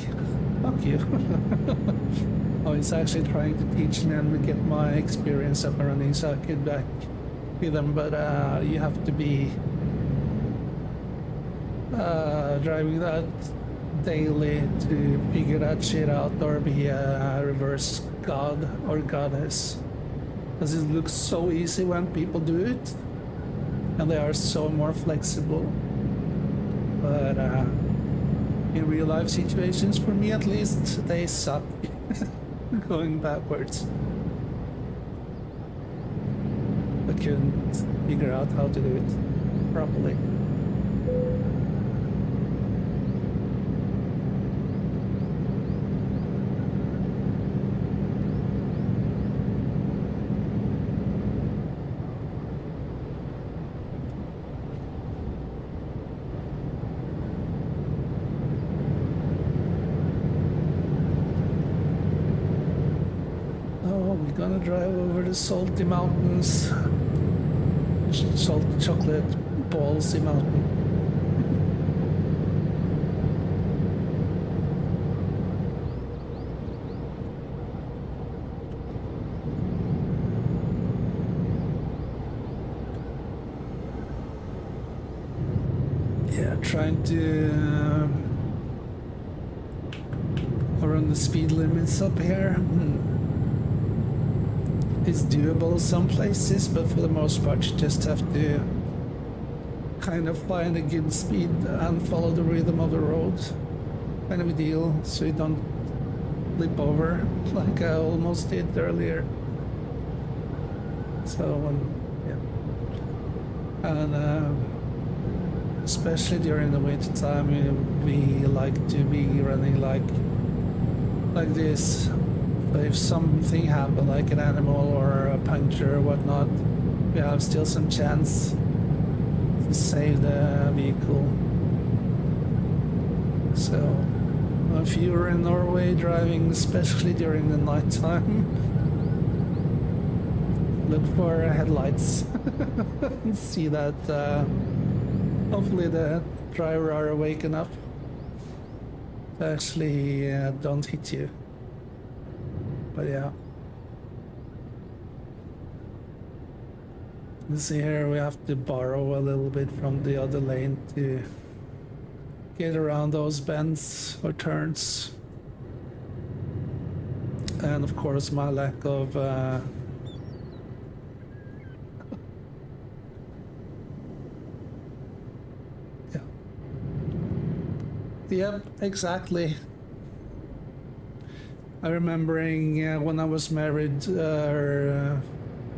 fuck you. Oh, he's actually trying to teach me and get my experience up and running so I could back with them, but you have to be driving that daily to figure that shit out, or be a reverse god or goddess, because it looks so easy when people do it, and they are so more flexible. But in real life situations, for me at least, they suck. Going backwards. I couldn't figure out how to do it properly. We're gonna drive over the salty mountains. Salty chocolate ballsy mountain. Yeah, trying to run the speed limits up here. It's doable some places, but for the most part you just have to kind of find a good speed and follow the rhythm of the road. Kind of a deal, so you don't flip over like I almost did earlier. So, yeah. And especially during the winter time, we like to be running like this. But if something happened, like an animal or a puncture or whatnot, we have still some chance to save the vehicle. So if you're in Norway driving, especially during the nighttime, look for headlights and see that hopefully the driver are awake enough to actually don't hit you. But yeah. You see here we have to borrow a little bit from the other lane to get around those bends or turns. And of course my lack of yeah. Yep, exactly. I remembering when I was married, our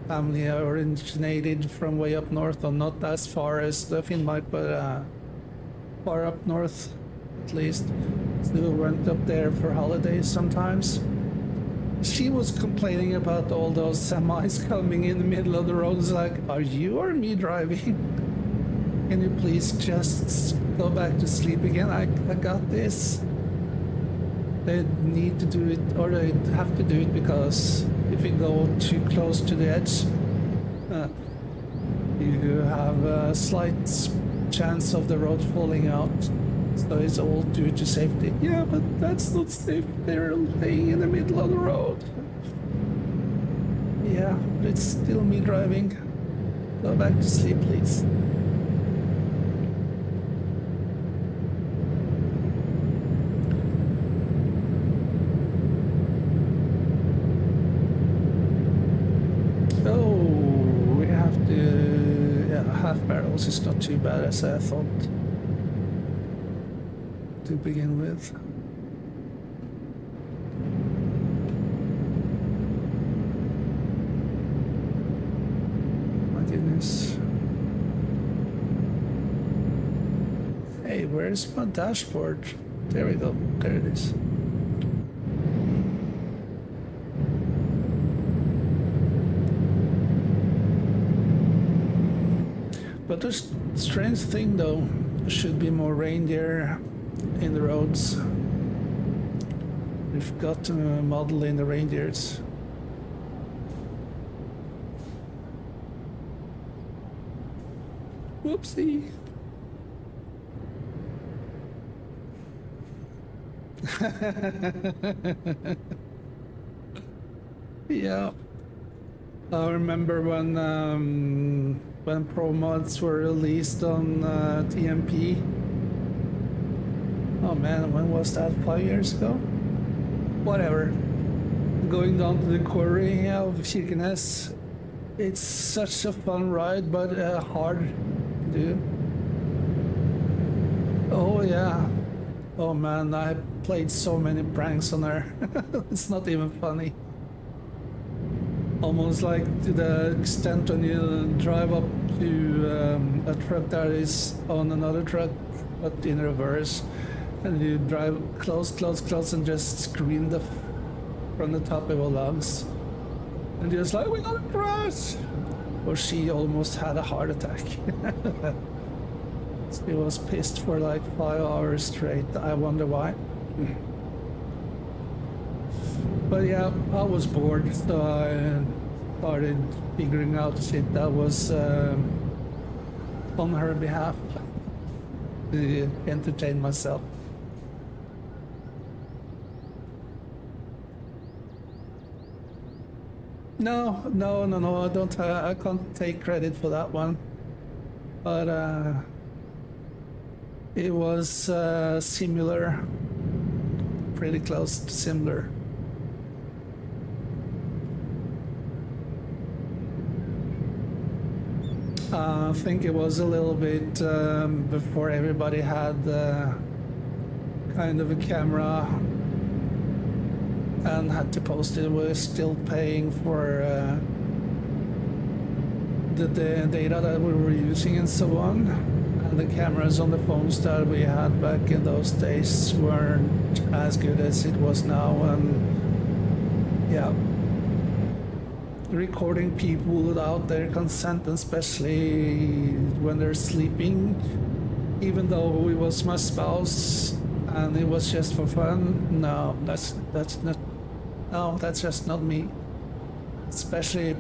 family originated from way up north, or not as far as the Finnmark, but far up north at least. So we went up there for holidays sometimes. She was complaining about all those semis coming in the middle of the road. It's like, are you or me driving? Can you please just go back to sleep again? I got this. They need to do it, or they have to do it, because if you go too close to the edge, you have a slight chance of the road falling out. So it's all due to safety. Yeah, but that's not safe. They're laying in the middle of the road. Yeah, but it's still me driving. Go back to sleep, please. Barrels is not too bad as I thought to begin with. My goodness. Hey, where's my dashboard? There we go. There it is. But the strange thing though, there should be more reindeer in the roads. We've got to model in the reindeers. Whoopsie. Yeah. I remember when promods were released on TMP. Oh man, when was that? 5 years ago? Whatever. Going down to the quarry of Kirkenes. It's such a fun ride, but hard to do. Oh yeah. Oh man, I played so many pranks on her. It's not even funny. Almost like to the extent when you drive up to a truck that is on another truck, but in reverse, and you drive close, and just scream from the top of your lungs, and you're just like, we're gonna crash! Or she almost had a heart attack. She was pissed for like 5 hours straight. I wonder why. But yeah, I was bored, so I started figuring out shit that was on her behalf to entertain myself. No, I don't. I can't take credit for that one. But it was similar, pretty close to similar. I think it was a little bit before everybody had kind of a camera and had to post it. We're still paying for the data that we were using and so on. And the cameras on the phones that we had back in those days weren't as good as it was now. And yeah, recording people without their consent, especially when they're sleeping, even though it was my spouse and it was just for fun. No, that's not. No, that's just not me. Especially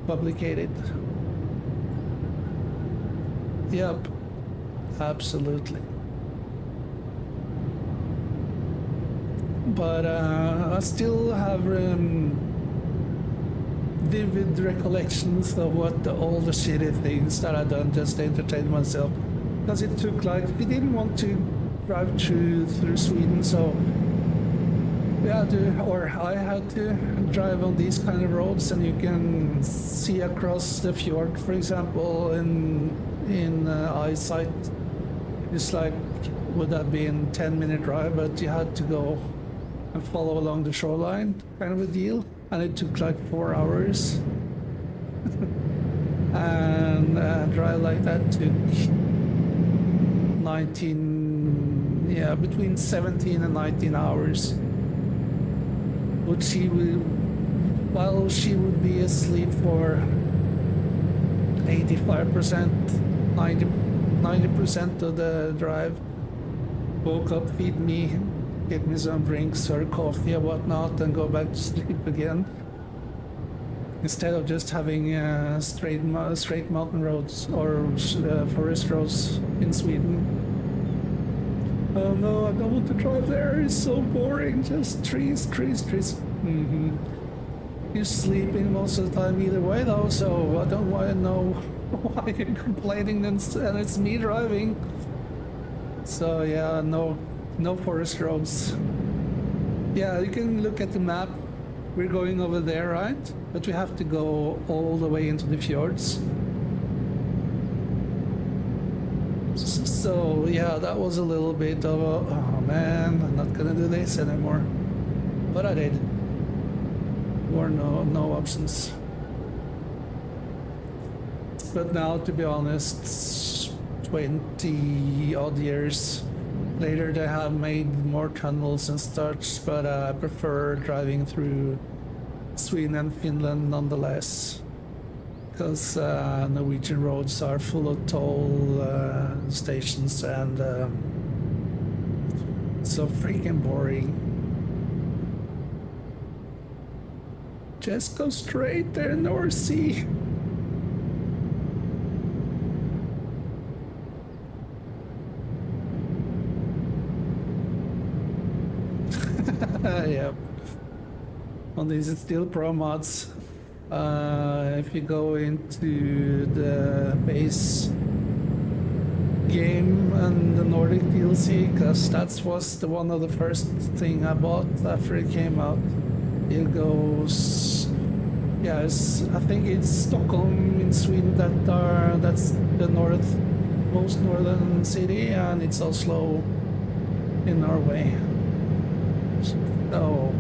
publicated. Yep, absolutely. But I still have vivid recollections of all the shitty things that I done just to entertain myself. Because it took like, we didn't want to drive through Sweden, so I had to drive on these kind of roads, and you can see across the fjord, for example, in eyesight. It's like, would that be in 10-minute drive, but you had to go and follow along the shoreline, kind of a deal, and it took like 4 hours. And drive like that took between 17 and 19 hours. While she would be asleep for 85%, 90% of the drive, woke up, feed me, get me some drinks or coffee or whatnot, and go back to sleep again. Instead of just having straight mountain roads or forest roads in Sweden. Oh no, I don't want to drive there. It's so boring. Just trees. Mm-hmm. You're sleeping most of the time either way though, so I don't want to know why you're complaining and it's me driving. So yeah, no forest roads. Yeah, you can look at the map. We're going over there, right? But we have to go all the way into the fjords. So yeah, that was a little bit of a, oh man, I'm not gonna do this anymore. But I did. There were no options. But now, to be honest, 20 odd years later, they have made more tunnels and such, but I prefer driving through Sweden and Finland nonetheless. Because Norwegian roads are full of toll stations and so freaking boring. Just go straight there, North Sea. Yep. On these steel promods. If you go into the base game and the Nordic DLC, because that was one of the first thing I bought after it came out. It goes, yeah, I think it's Stockholm in Sweden that's the most northern city, and it's Oslo in Norway. So.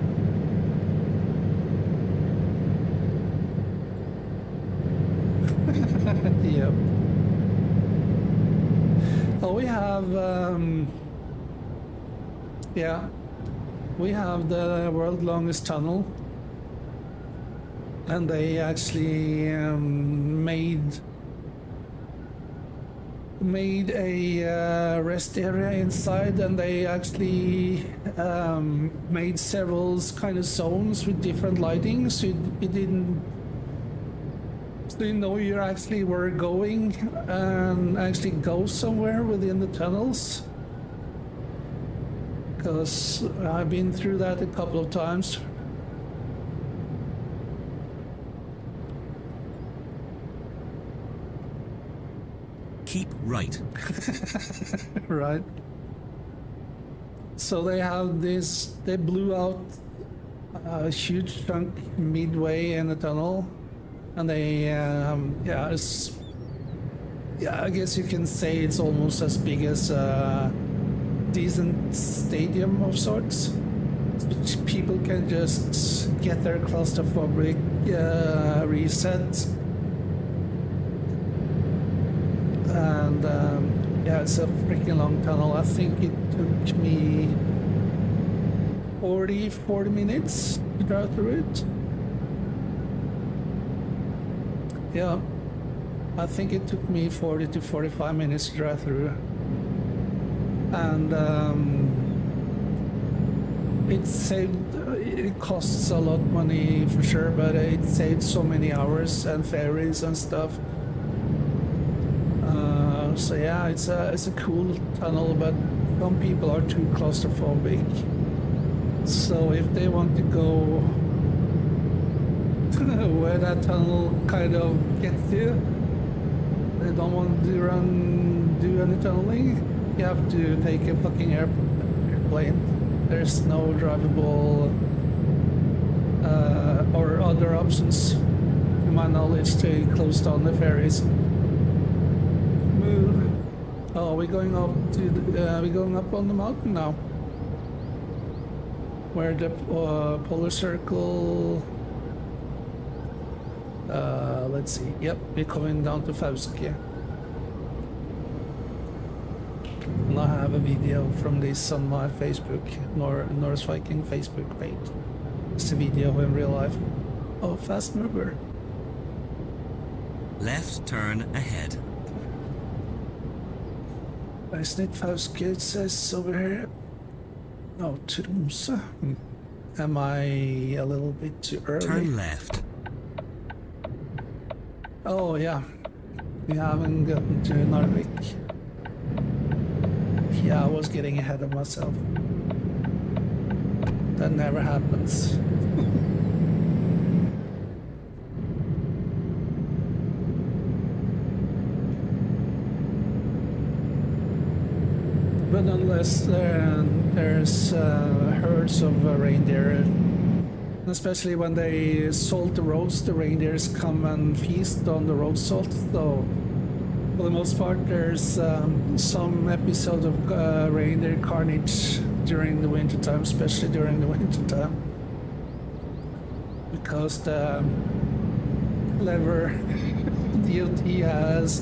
Yep. Oh, we have, we have the world's longest tunnel, and they actually made a rest area inside, and they actually made several kind of zones with different lighting, so it didn't. So you know you actually were going and actually go somewhere within the tunnels. Because I've been through that a couple of times. Keep right. Right. So they have this, they blew out a huge chunk midway in the tunnel. And they, I guess you can say it's almost as big as a decent stadium of sorts. Which people can just get their claustrophobic reset. And it's a freaking long tunnel. I think it took me 40 minutes to drive through it. Yeah, I think it took me 40 to 45 minutes to drive through. and it costs a lot of money for sure, but it saved so many hours and ferries and stuff. So yeah, it's a cool tunnel, but some people are too claustrophobic. So if they want to go where that tunnel kind of gets to, they don't want to do any tunneling, you have to take a fucking airplane. There's no drivable or other options, to my knowledge, to close down the ferries. Move. Oh, we're going up to we're going up on the mountain now, where the polar circle. Let's see. Yep, we're coming down to Fauske. And I have a video from this on my Facebook, Norse Viking Facebook page. It's a video in real life. Oh, fast mover. Left turn ahead. Isn't it Fauske? It says over here. No, Tromsø. Am I a little bit too early? Turn left. Oh yeah, we haven't gotten to Narvik. Yeah, I was getting ahead of myself. That never happens. But unless there's herds of reindeer, especially when they salt the roads, the reindeers come and feast on the road salt. So for the most part, there's some episode of reindeer carnage during the winter time, especially during the winter time, because the clever DOT has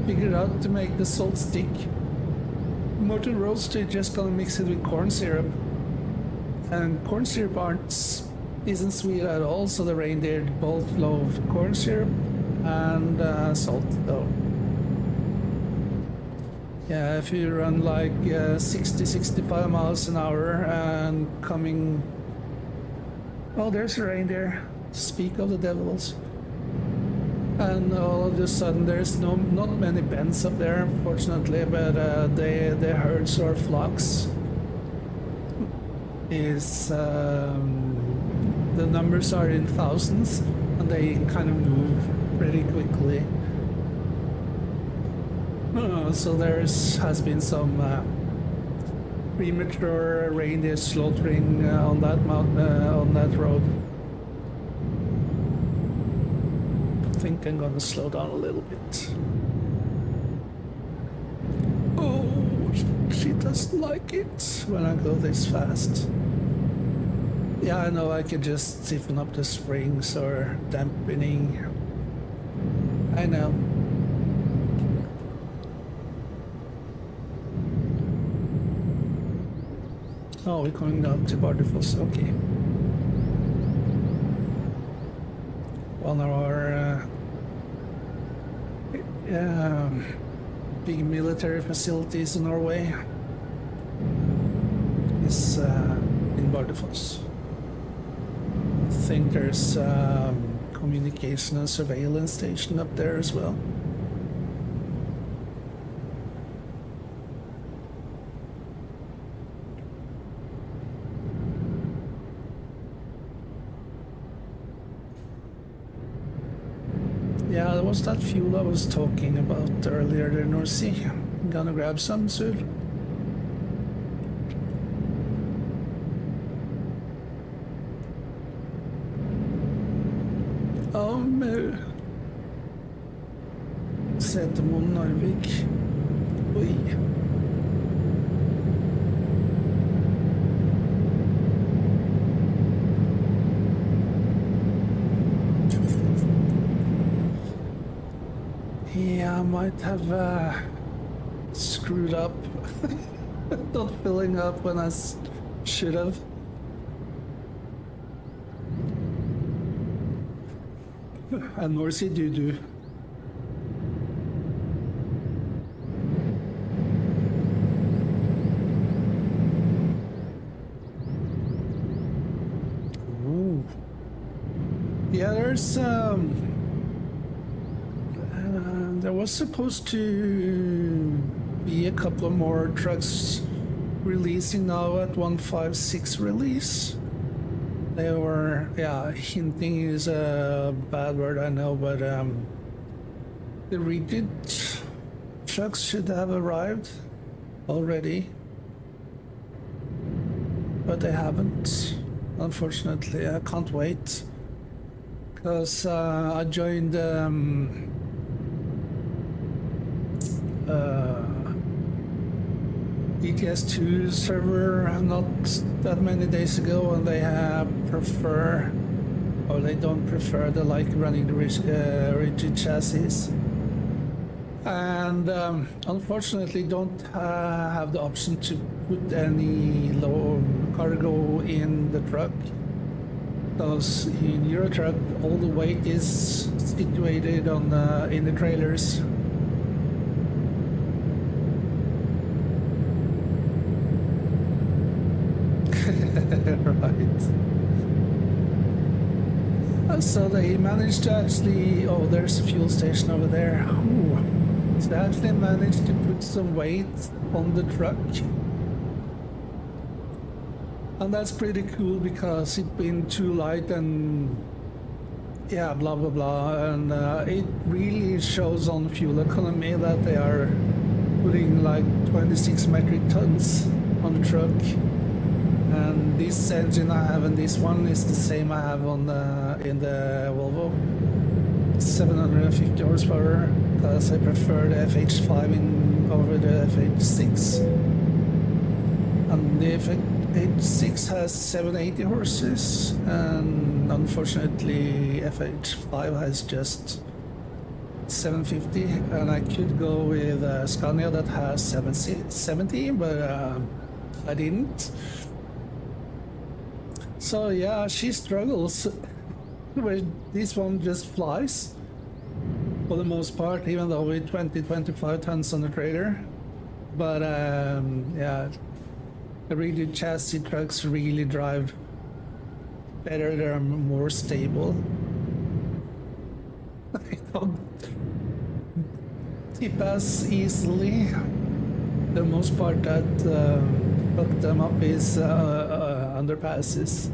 figured out to make the salt stick. Mortar roads, they're just gonna mix it with corn syrup, and corn syrup isn't sweet at all, so the reindeer both love corn syrup and salt though. Yeah, if you run like 60-65 miles an hour and coming... Oh, there's a reindeer. Speak of the devils. And all of a sudden there's not many bends up there, unfortunately, but the herds or flocks is... the numbers are in thousands, and they kind of move pretty quickly. So has been some premature reindeer slaughtering on that on that road. I think I'm gonna slow down a little bit. Oh, she doesn't like it when I go this fast. Yeah, I know I could just siphon up the springs or dampening. I know. Oh, we're coming down to Bardufoss, okay. One of our big military facilities in Norway is in Bardufoss. I think there's communication and surveillance station up there as well. Yeah, there was that fuel I was talking about earlier there, North Sea. I'm gonna grab some soon. Setermoen, Narvik. Oi. Yeah, I might have screwed up. Not filling up when I should have. And North Sea do. there was supposed to be a couple of more trucks releasing now at 156 release. They were, yeah, hinting is a bad word, I know, but the rigid trucks should have arrived already, but they haven't. Unfortunately, I can't wait because I joined ETS2 server not that many days ago, and they they don't prefer, they like running the rigid chassis, and unfortunately don't have the option to put any low cargo in the truck, because in your truck all the weight is situated on in the trailers. Right. So they managed to actually, oh, there's a fuel station over there. Ooh. So they actually managed to put some weight on the truck. And that's pretty cool because it's been too light and yeah, blah blah blah, and it really shows on fuel economy that they are putting like 26 metric tons on the truck. And this engine I have and this one is the same I have on in the Volvo. 750 horsepower, because I prefer the FH5 over the FH6. And the FH6 has 780 horses, and unfortunately FH5 has just 750. And I could go with Scania that has 770, but I didn't. So yeah, she struggles, where this one just flies for the most part, even though with 20-25 tons on the trailer. But yeah, the rigid chassis trucks really drive better, they're more stable. They don't tip as easily. The most part that fuck them up is underpasses.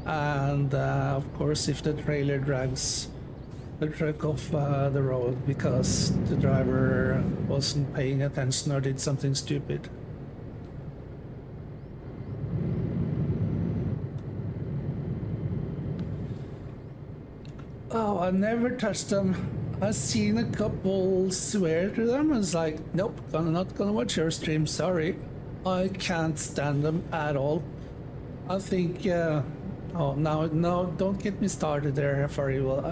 And of course, if the trailer drags the truck off the road because the driver wasn't paying attention or did something stupid. Oh, I never touched them. I've seen a couple swear to them. It's like, nope, I'm not gonna watch your stream, sorry. I can't stand them at all. I think, oh, no, don't get me started there, for evil.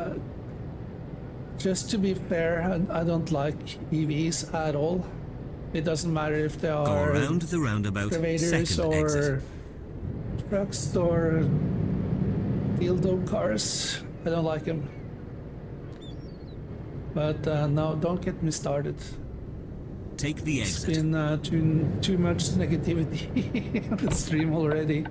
Just to be fair, I don't like EVs at all. It doesn't matter if they are Go around the roundabout, excavators second or exit. trucks or dildo cars. I don't like them. But no, don't get me started. Take the It's exit. been too much negativity on the stream already.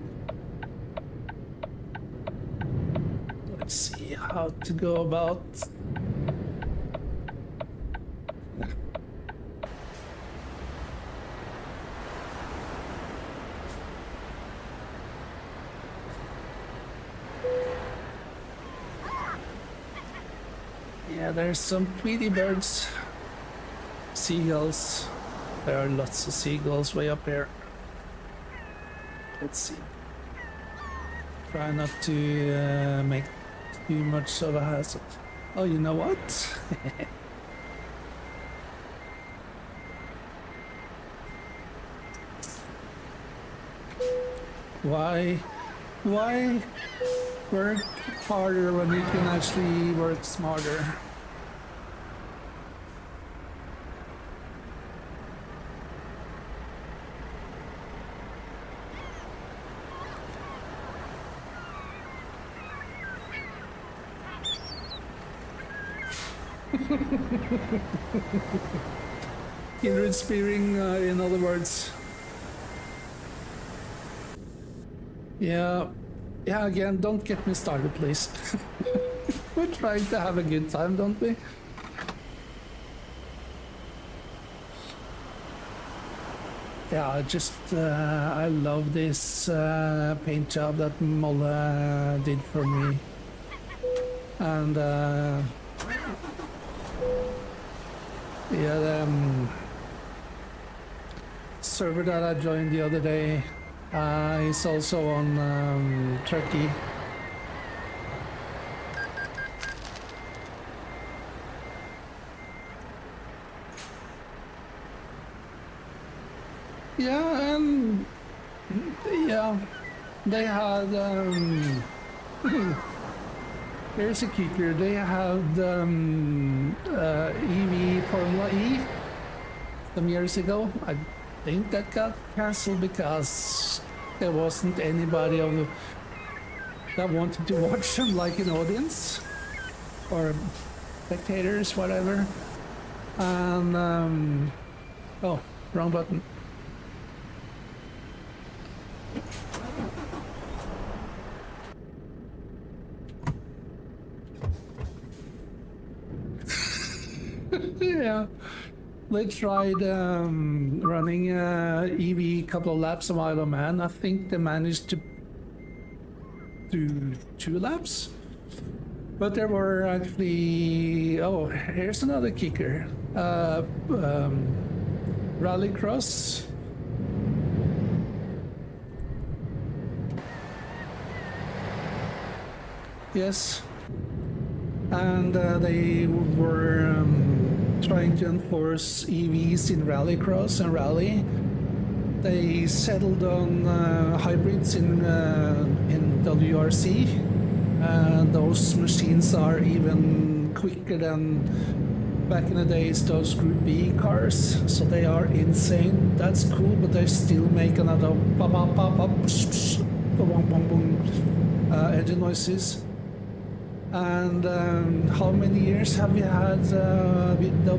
Let's see how to go about. Yeah, there's some Tweety birds. Seagulls. There are lots of seagulls way up here. Let's see. Try not to make too much of a hazard. Oh, you know what? Why work harder when you can actually work smarter? Kindred spearing, in other words. Yeah, Yeah, again, don't get me started, please. We're trying to have a good time, don't we? Yeah, I love this paint job that Molle did for me. And yeah, the server that I joined the other day is also on Turkey. Yeah, and yeah, they had here's a kicker. They had EV Formula E some years ago. I think that got cancelled because there wasn't anybody that wanted to watch them, like an audience or spectators, whatever. And oh, wrong button. Yeah, they tried running EV couple of laps of Isle of Man. I think they managed to do 2 laps, but there were actually, oh, here's another kicker. Rallycross. Yes, and they were trying to enforce EVs in Rallycross and Rally. They settled on hybrids in WRC, and those machines are even quicker than back in the days those Group B cars. So they are insane. That's cool, but they still make another pop pop pop pop, boom boom boom engine noises. And how many years have we had with the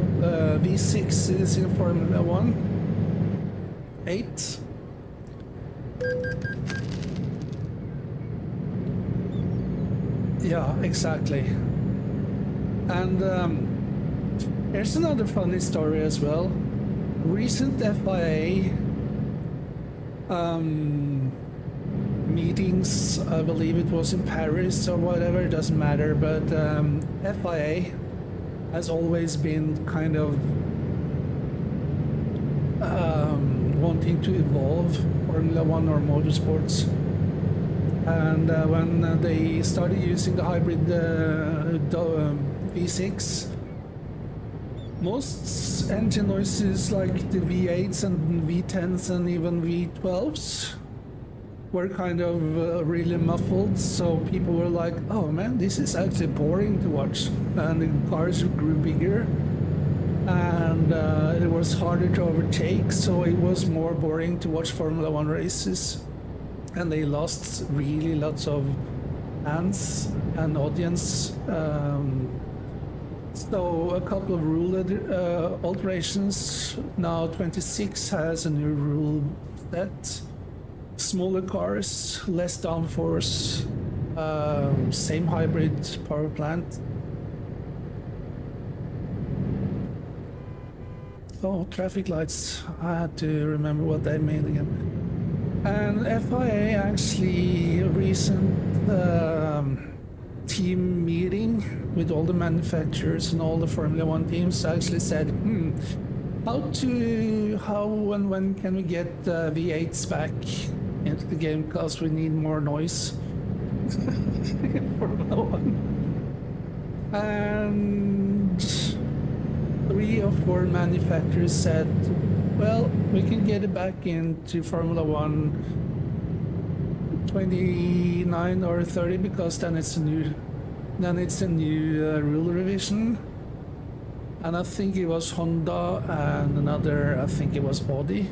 V6s in Formula 1? 8? Yeah, exactly. And here's another funny story as well. Recent FIA meetings, I believe it was in Paris or whatever, it doesn't matter, but FIA has always been kind of wanting to evolve Formula 1 or motorsports. And when they started using the hybrid V6, most engine noises like the V8s and V10s and even V12s were kind of really muffled, so people were like, oh man, this is actually boring to watch. And the cars grew bigger, and it was harder to overtake, so it was more boring to watch Formula 1 races. And they lost really lots of fans and audience. So a couple of rule alterations. Now 26 has a new rule set. Smaller cars, less downforce, same hybrid power plant. Oh, traffic lights. I had to remember what they mean again. And FIA actually recent team meeting with all the manufacturers and all the Formula 1 teams actually said, how and when can we get V8s back into the game, because we need more noise in Formula 1. And 3 or 4 manufacturers said, well, we can get it back into Formula 1 29 or 30, because then it's a new rule revision. And I think it was Honda and another, I think it was Audi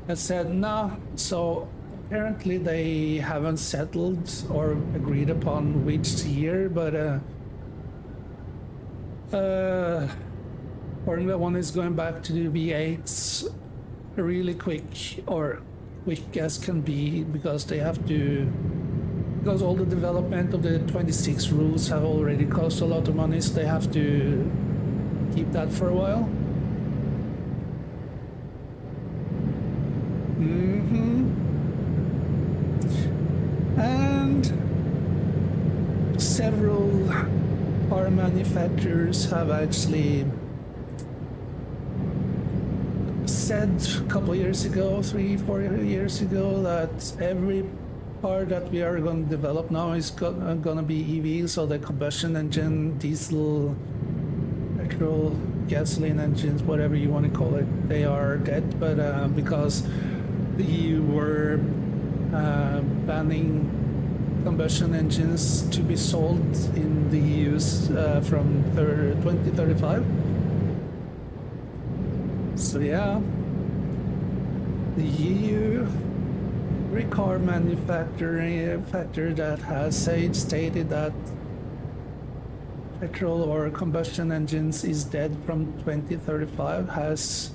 that said no. So apparently they haven't settled or agreed upon which year, but Formula 1 is going back to the V8s really quick, or quick as can be, because they have to, because all the development of the 26 rules have already cost a lot of money, so they have to keep that for a while. And several car manufacturers have actually said a couple years ago, 3-4 years ago, that every car that we are going to develop now is going to be EV, so the combustion engine, diesel, petrol, gasoline engines, whatever you want to call it, they are dead. But because the EU were banning combustion engines to be sold in the EU from 2035. So yeah, the EU, every car manufacturer that has stated that petrol or combustion engines is dead from 2035 has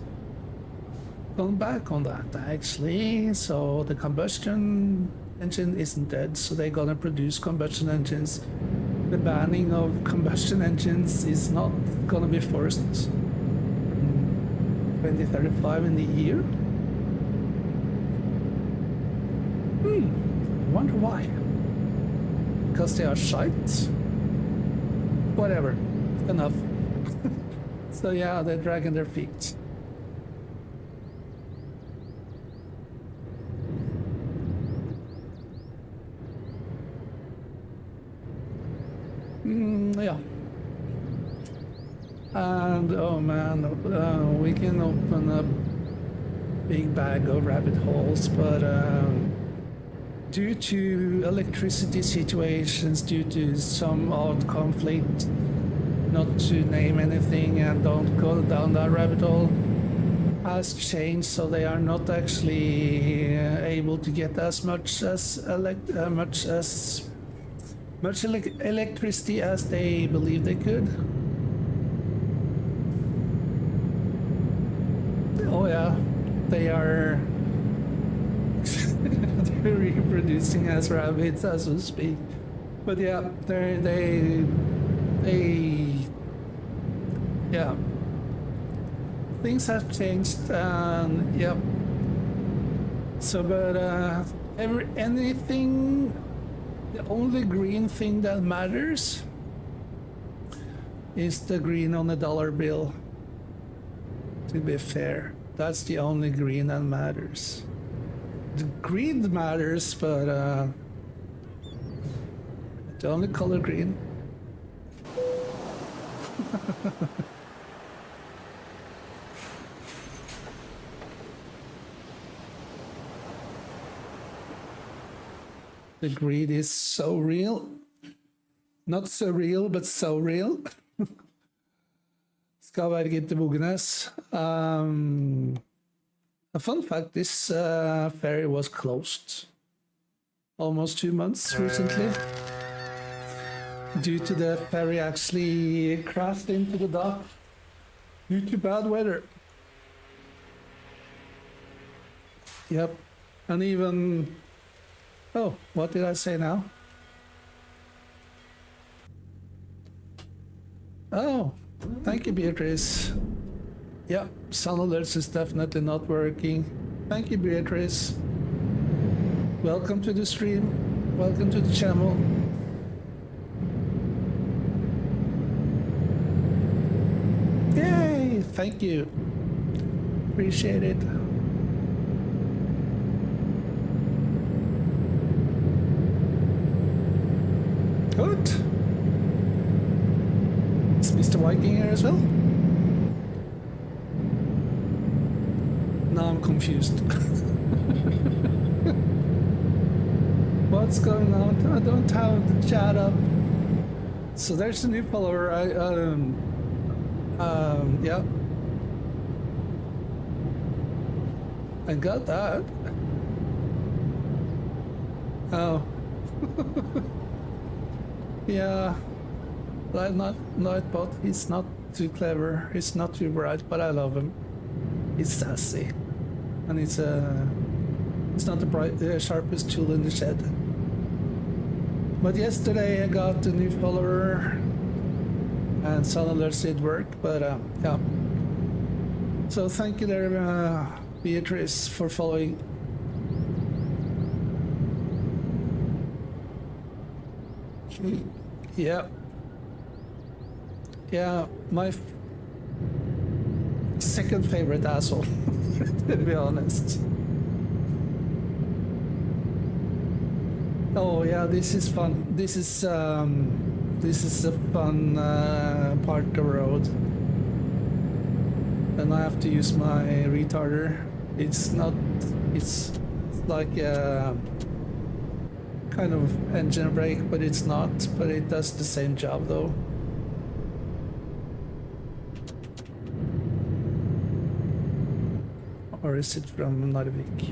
gone back on that actually. So the combustion engine isn't dead, so they're gonna produce combustion engines. The banning of combustion engines is not gonna be forced. 2035 in the year. I wonder why. Because they are shite? Whatever. Enough. So yeah, they're dragging their feet. Yeah. And oh man, we can open a big bag of rabbit holes, but due to electricity situations, due to some odd conflict, not to name anything and don't go down that rabbit hole, has changed, so they are not actually able to get as much electricity as they believe they could. Oh yeah, they are they're reproducing as rabbits as we speak. But yeah, they yeah, things have changed, and yeah. So, but anything, the only green thing that matters is the green on the dollar bill. To be fair, that's the only green that matters. The green matters, but the only color green. The greed is so real. Not so real, but so real. Skal være Gitte Bogenes. A fun fact, this ferry was closed almost 2 months recently due to the ferry actually crashed into the dock due to bad weather. Yep, and even... Oh, what did I say now? Oh, thank you, Beatrice. Yeah, Sun Alerts is definitely not working. Thank you, Beatrice. Welcome to the stream. Welcome to the channel. Yay! Thank you. Appreciate it. Good. Is Mr. Viking here as well? Now I'm confused. What's going on? I don't have the chat up. So there's a new follower. Yeah. I got that. Oh. Yeah. Nightbot, he's not too clever. He's not too bright, but I love him. He's sassy. And he's It's not the sharpest tool in the shed. But yesterday I got a new follower and Sun Alerts did work, but yeah. So thank you there, Beatrice, for following. Yeah. Yeah, my second favorite asshole, to be honest. Oh yeah, this is fun. This is a fun part of the road. And I have to use my retarder. It's like a kind of engine brake, but it's not. But it does the same job though. Or is it from Narvik?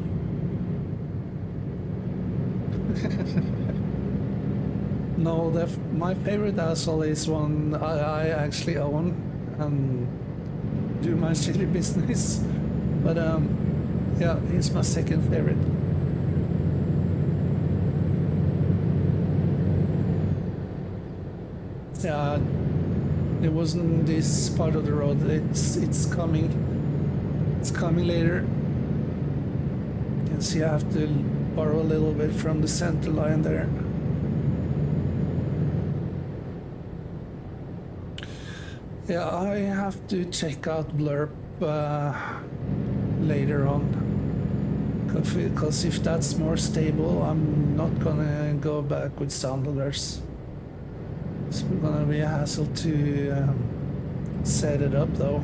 No, my favorite asshole is one I actually own and do my silly business. But yeah, he's my second favorite. Yeah, it wasn't this part of the road. It's coming. It's coming later. You see, I have to borrow a little bit from the center line there. Yeah, I have to check out Blurp later on. Because if that's more stable, I'm not gonna go back with sound alerts. It's gonna be a hassle to set it up though.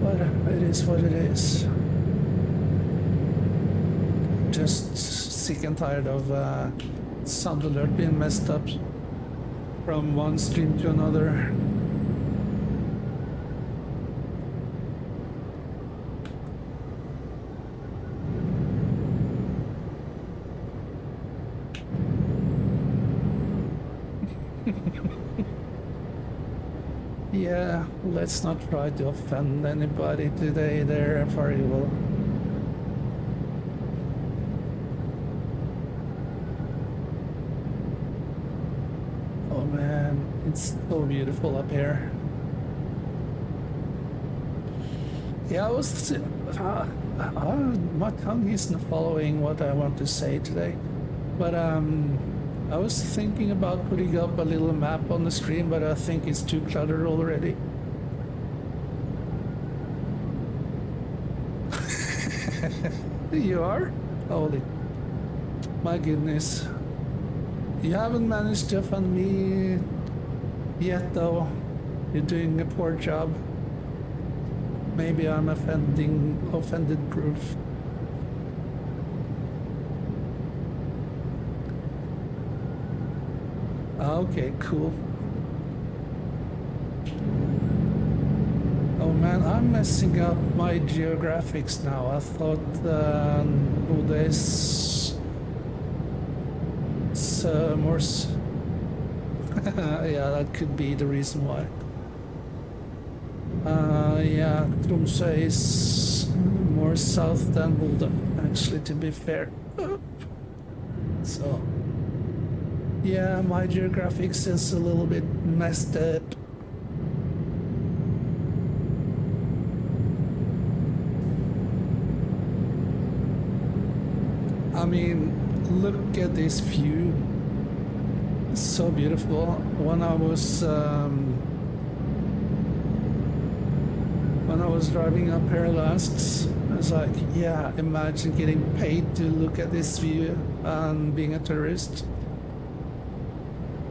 But it is what it is. Just sick and tired of sound alert being messed up from one stream to another. Yeah, let's not try to offend anybody today there, for evil. Oh man, it's so beautiful up here. Yeah, my tongue isn't following what I want to say today, but I was thinking about putting up a little map on the screen, but I think it's too cluttered already. You are? Holy, my goodness. You haven't managed to offend me yet, though. You're doing a poor job. Maybe I'm offended proof. Okay, cool. Oh man, I'm messing up my geographics now. I thought Buddha's more... yeah, that could be the reason why. Yeah, Tromsø is more south than Bodø, actually, to be fair. So, yeah, my geographics is a little bit messed up. I mean, look at this view. It's so beautiful. When I was driving up here last, I was like, yeah, imagine getting paid to look at this view and being a tourist.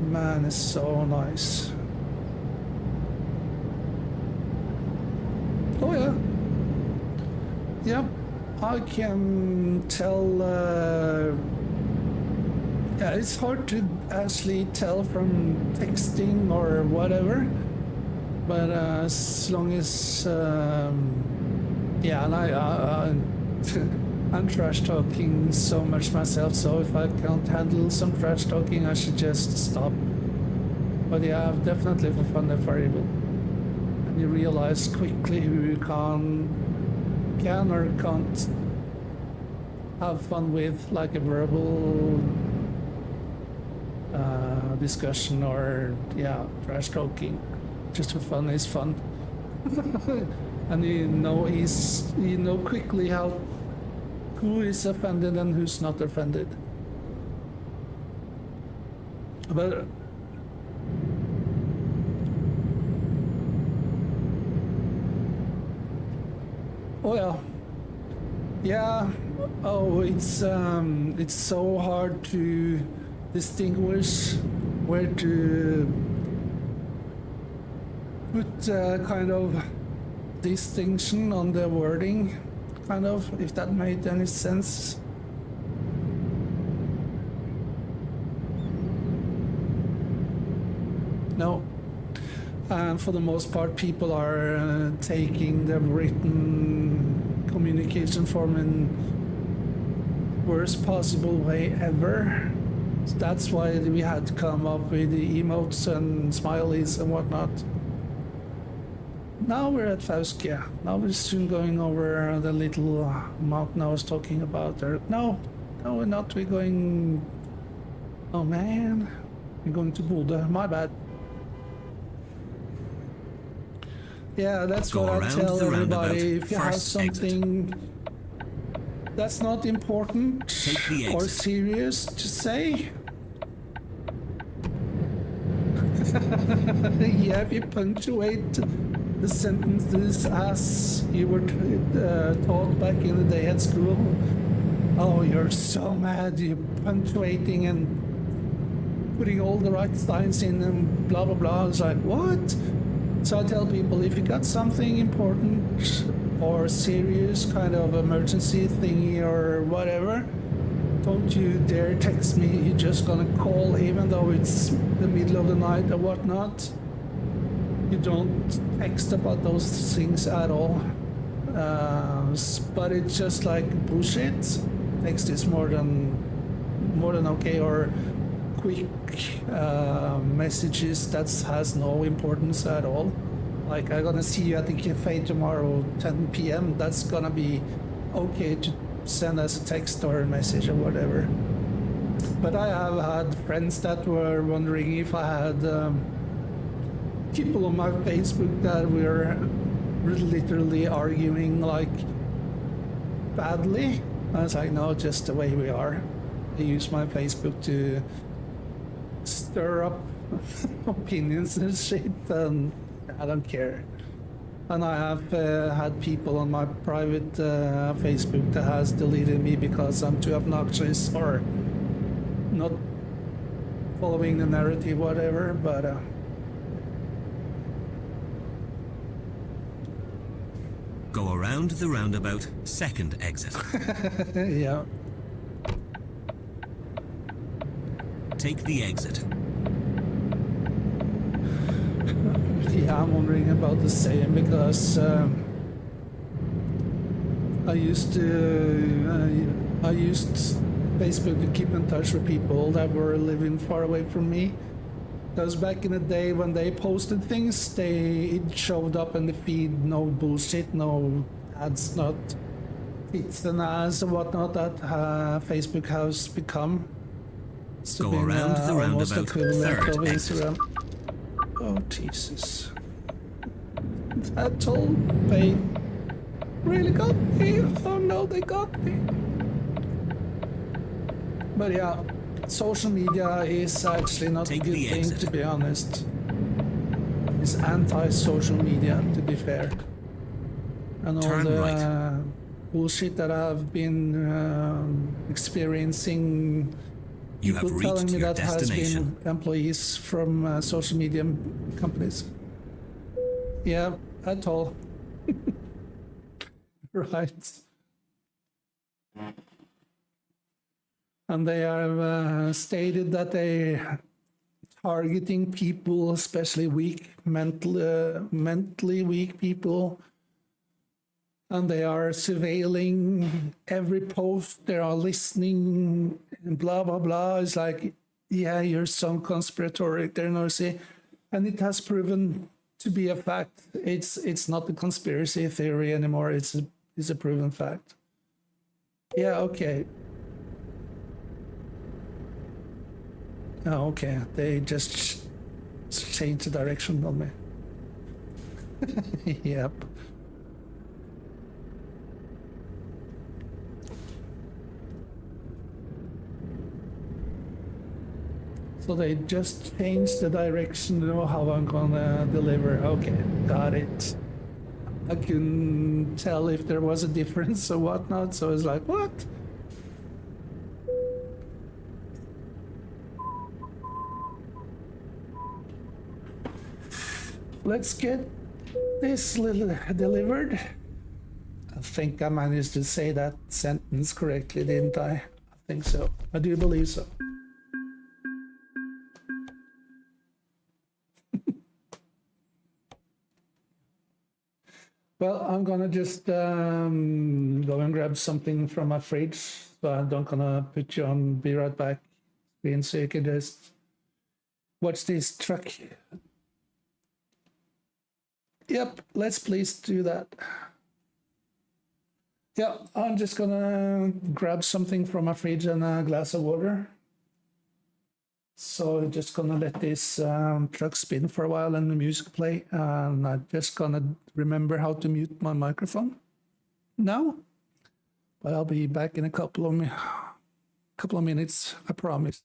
Man, it's so nice. Oh yeah. Yep, I can tell. Yeah, it's hard to actually tell from texting or whatever. But as long as, yeah, and I'm trash talking so much myself, so if I can't handle some trash talking, I should just stop. But yeah, I've definitely for fun and for evil. and you realize quickly who you can or can't have fun with, like a verbal discussion or trash talking. Just for fun is fun. And you know quickly who is offended and who's not offended. But it's so hard to distinguish where to put kind of distinction on the wording, kind of, if that made any sense. No. And for the most part, people are taking the written communication form in worst possible way ever. So that's why we had to come up with the emotes and smileys and whatnot. Now we're at Fauskia. Now we're soon going over the little mountain I was talking about there. No, we're not. We're going... Oh man, we're going to Bodø. My bad. Yeah, that's what I tell everybody. If you have something that's not important or serious to say, if you punctuate the sentences as you were taught back in the day at school, oh, you're so mad, you're punctuating and putting all the right signs in and blah, blah, blah. It's like, what? So I tell people, if you got something important or serious kind of emergency thingy or whatever, don't you dare text me. You're just gonna call, even though it's the middle of the night or whatnot. You don't text about those things at all. But it's just like bullshit. Text is more than okay, or quick messages that has no importance at all. Like, I'm gonna see you at the cafe tomorrow 10 p.m. That's gonna be okay to send us a text or a message or whatever. But I have had friends that were wondering if I had people on my Facebook that were literally arguing like badly. I was like, no, just the way we are. I use my Facebook to stir up opinions and shit, and I don't care. And I have had people on my private Facebook that has deleted me because I'm too obnoxious or not following the narrative, whatever, but go around the roundabout, second exit. yeah. Take the exit. Yeah, I'm wondering about the same because I used Facebook to keep in touch with people that were living far away from me. Because back in the day when they posted things, it showed up in the feed, no bullshit, no ads, not tits and ass and whatnot that Facebook has become. It's Go been, around the almost roundabout, equivalent third of exit. Instagram. Oh, Jesus. That toll paid really got me. Oh no, they got me. But yeah, social media is actually not Take a good the thing, exit. to be honest. It's anti-social media, to be fair. And all Turn the right. bullshit that I've been experiencing. You have People reached telling me your that has destination. been employees from social media companies. Yeah, at all. Right. And they have stated that they targeting people, especially mentally weak people, and they are surveilling every post. They are listening and blah blah blah. It's like, yeah, you're so conspiratoric, they're nosy, and it has proven to be a fact. It's not a conspiracy theory anymore. It's a proven fact. Yeah, okay. Oh, okay. They just changed the direction on me. Yep. So they just changed the direction of how I'm gonna deliver. Okay, got it. I couldn't tell if there was a difference or whatnot, so it's like, what? Let's get this little delivered. I think I managed to say that sentence correctly, didn't I? I think so. I do believe so. Well, I'm gonna just go and grab something from my fridge. So I'm not gonna put you on be right back screen so you can just watch this truck. Yep, let's please do that. Yeah, I'm just gonna grab something from my fridge and a glass of water. So just gonna let this truck spin for a while and the music play, and I'm just gonna remember how to mute my microphone now. But I'll be back in a couple of minutes, I promise.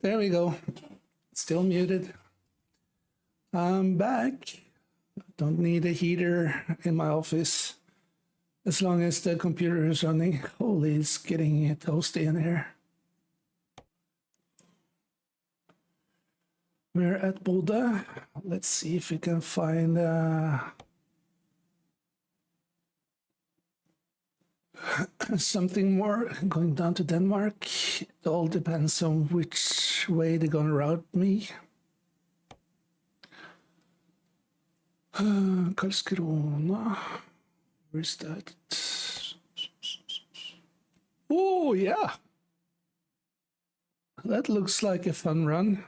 There we go. Still muted. I'm back. Don't need a heater in my office as long as the computer is running. Holy, it's getting toasty in here. We're at Boda. Let's see if we can find something more. Going down to Denmark. It all depends on which way they're gonna route me. Karlskrona. Where's that? Oh, yeah. That looks like a fun run.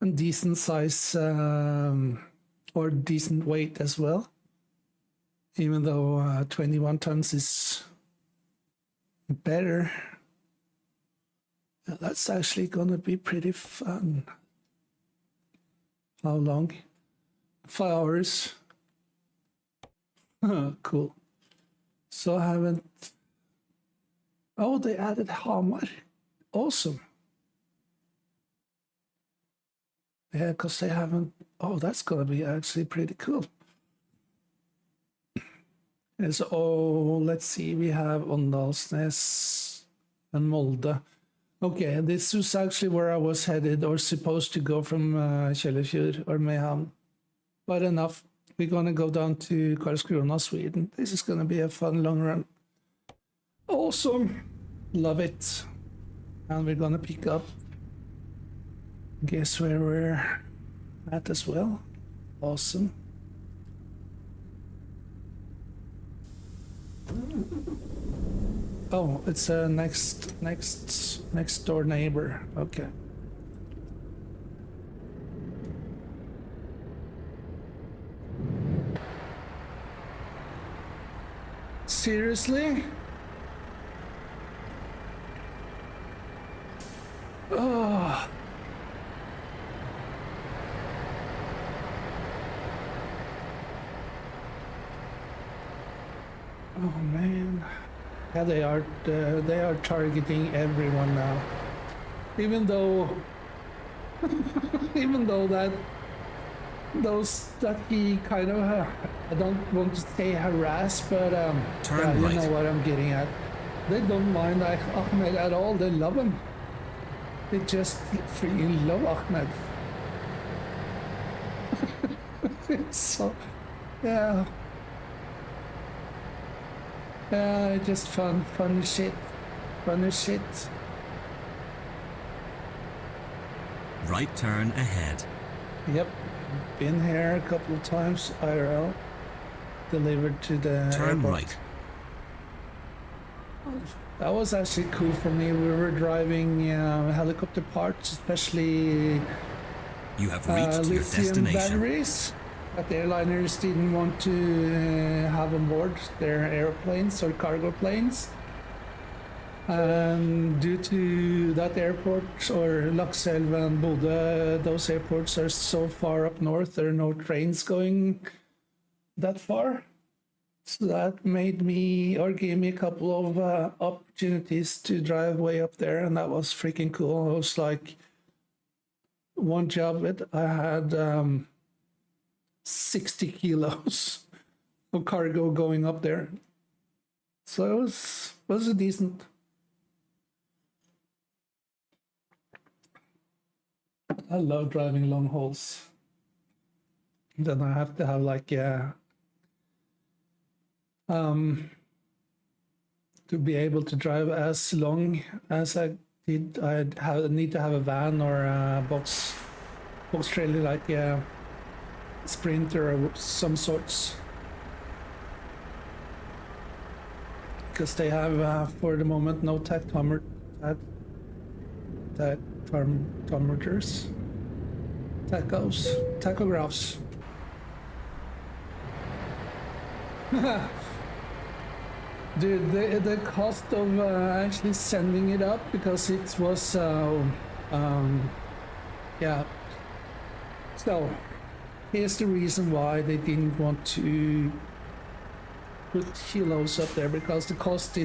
And decent size or decent weight as well. Even though 21 tons is better. That's actually gonna be pretty fun. How long? 5 hours. Cool. So I haven't. Oh, they added how much? Awesome. Yeah, because they haven't. Oh, that's gonna be actually pretty cool. And so, let's see, we have Åndalsnes and Molde. Okay, this was actually where I was headed or supposed to go from Kjellefjord or Mehamn. But enough. We're gonna go down to Karlskrona, Sweden. This is gonna be a fun long run. Awesome. Love it. And we're gonna pick up. Guess where we're at as well. Awesome. Oh, it's a next door neighbor. Okay. Seriously? Oh. Oh man. Yeah, they are targeting everyone now. Even though even though that he kind of I don't want to say harass, but Turn yeah, you right. know what I'm getting at. They don't mind Ahmed at all. They love him. They just freaking love Ahmed. It's so, yeah. Just funny shit. Right turn ahead. Yep, been here a couple of times, IRL. Delivered to the Turn airport. right. That was actually cool for me. We were driving helicopter parts, especially You have reached your lithium destination. batteries that the airliners didn't want to have on board their airplanes or cargo planes. Due to that airport, or Lakselv and Bodø, those airports are so far up north, there are no trains going that far. So that made me, or gave me a couple of opportunities to drive way up there, and that was freaking cool. It was like one job I had 60 kilos of cargo going up there. So it was a decent. I love driving long hauls. Then I have to have like to be able to drive as long as I did, I need to have a van or a box trailer, like a Sprinter or some sorts, because they have for the moment no tachographs. Dude, the cost of actually sending it up, because it was yeah. So here's the reason why they didn't want to put kilos up there, because the cost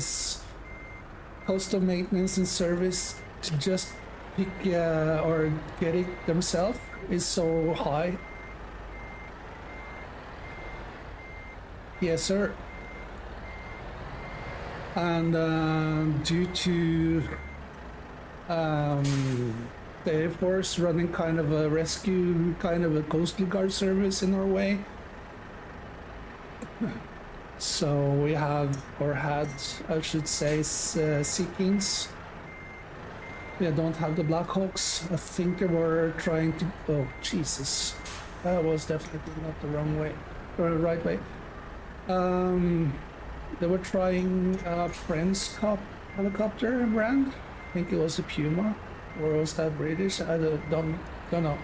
of maintenance and service to just pick or get it themselves is so high. Yes, sir. And due to the Air Force running kind of a rescue, kind of a coastal guard service in Norway, so we have, or had, I should say, Sea Kings. We don't have the Black Hawks. I think they were trying to. Oh Jesus, that was definitely not the wrong way, or the right way. They were trying a French helicopter brand. I think it was a Puma, or was that British? I don't know.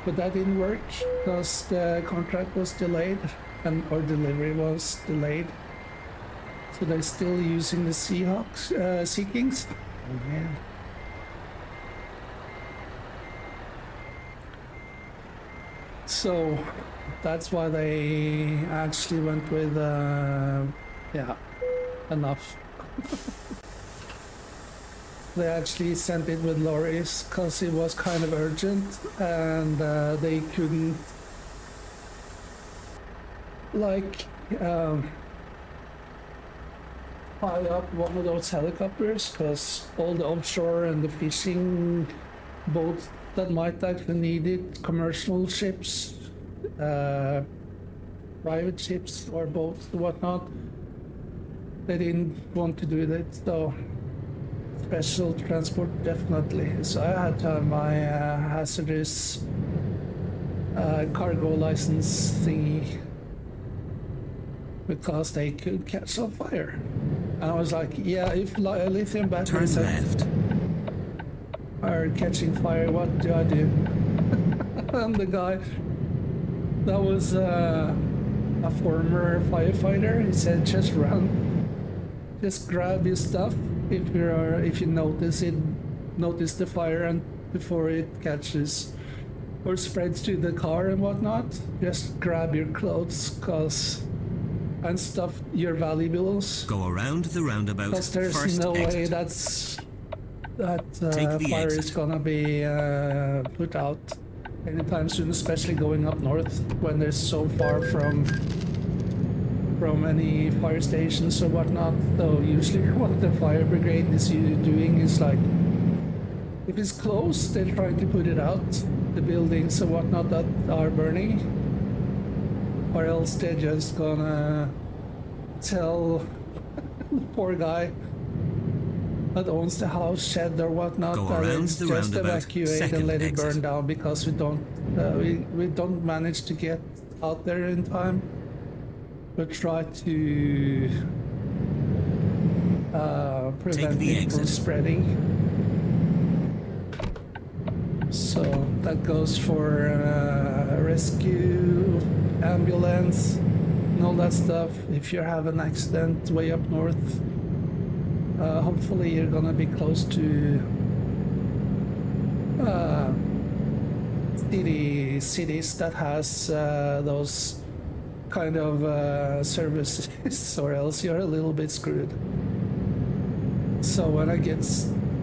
But that didn't work because the contract was delayed, or delivery was delayed. So they're still using the Sea Kings. Oh man. So that's why they actually went with yeah, enough. They actually sent it with lorries because it was kind of urgent, and they couldn't like fly up one of those helicopters because all the offshore and the fishing boats that might actually need it, commercial ships, private ships or boats, whatnot, they didn't want to do that. So special transport definitely. So I had to have my hazardous cargo license thingy because they could catch on fire. And I was like, yeah, if lithium Turn batteries left. are catching fire, what do I do? And the guy that was a former firefighter, he said, just run, just grab your stuff if you notice the fire and before it catches or spreads to the car and whatnot, just grab your clothes and stuff your valuables. Go around the roundabout. Because there's First no exit. way that fire exit. is gonna be put out anytime soon, especially going up north when they're so far from any fire stations or whatnot. So usually what the fire brigade is doing is like, if it's close, they're trying to put it out, the buildings and whatnot that are burning, or else they're just gonna tell the poor guy that owns the house, shed or whatnot, Go that around it's the just roundabout, evacuate and second let it exit. burn down because we don't manage to get out there in time. But try to prevent the it from exit. spreading. So that goes for rescue, ambulance, and all that stuff. If you have an accident way up north, hopefully you're gonna be close to cities that has those kind of services, or else you're a little bit screwed. So when I get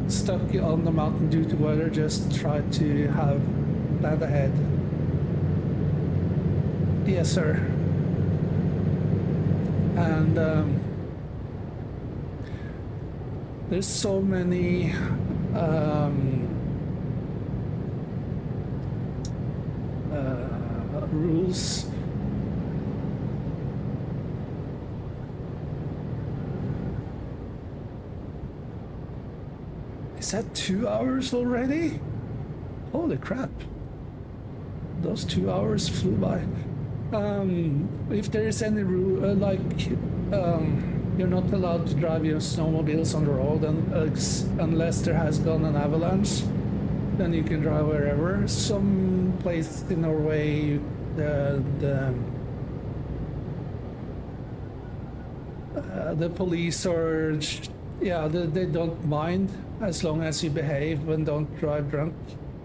stuck on the mountain due to weather, just try to have plan ahead. Yes, sir. And there's so many rules. Is that 2 hours already? Holy crap. Those 2 hours flew by. If there is any rule, you're not allowed to drive your snowmobiles on the road unless there has gone an avalanche, then you can drive wherever. Some place in Norway, the police they don't mind as long as you behave and don't drive drunk.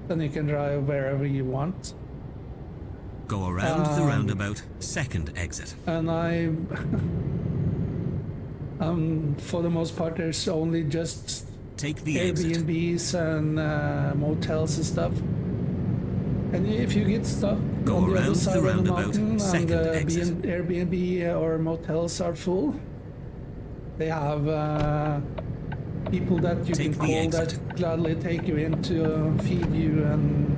Then you can drive wherever you want. Go around the roundabout, second exit. And for the most part, there's only just Take the exit. Airbnbs and motels and stuff. And if you get stuck Go on the other around side the of the roundabout, mountain and second the exit. Airbnb or motels are full, they have people that you Take can the call exit. that gladly take you in to feed you and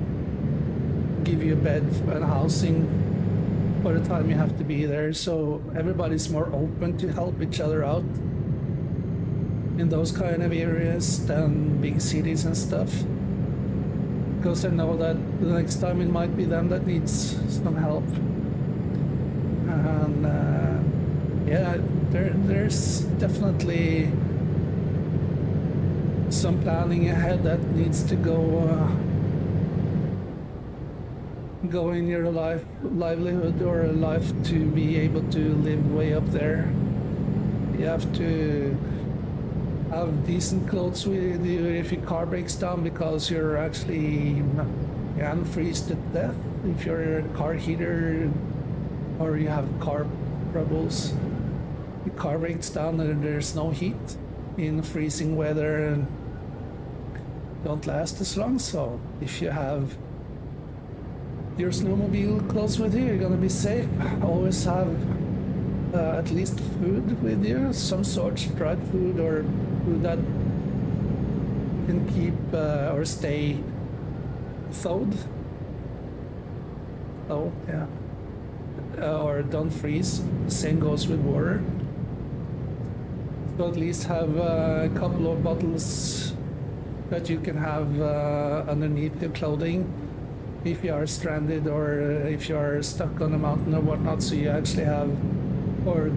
give you a bed and housing for the time you have to be there. So everybody's more open to help each other out in those kind of areas than big cities and stuff, because I know that the next time it might be them that needs some help. And there's definitely some planning ahead that needs to go in your livelihood or life to be able to live way up there. You have to have decent clothes with you if your car breaks down, because you're actually can freeze to death if your car heater or you have car troubles. Your car breaks down and there's no heat in freezing weather, and don't last as long. So if you have your snowmobile close with you, you're gonna be safe. Always have at least food with you, some sort of dried food or food that can keep or stay thawed. Oh, yeah. Or don't freeze. Same goes with water. So at least have a couple of bottles that you can have underneath your clothing if you are stranded or if you are stuck on a mountain or whatnot, so you actually have, or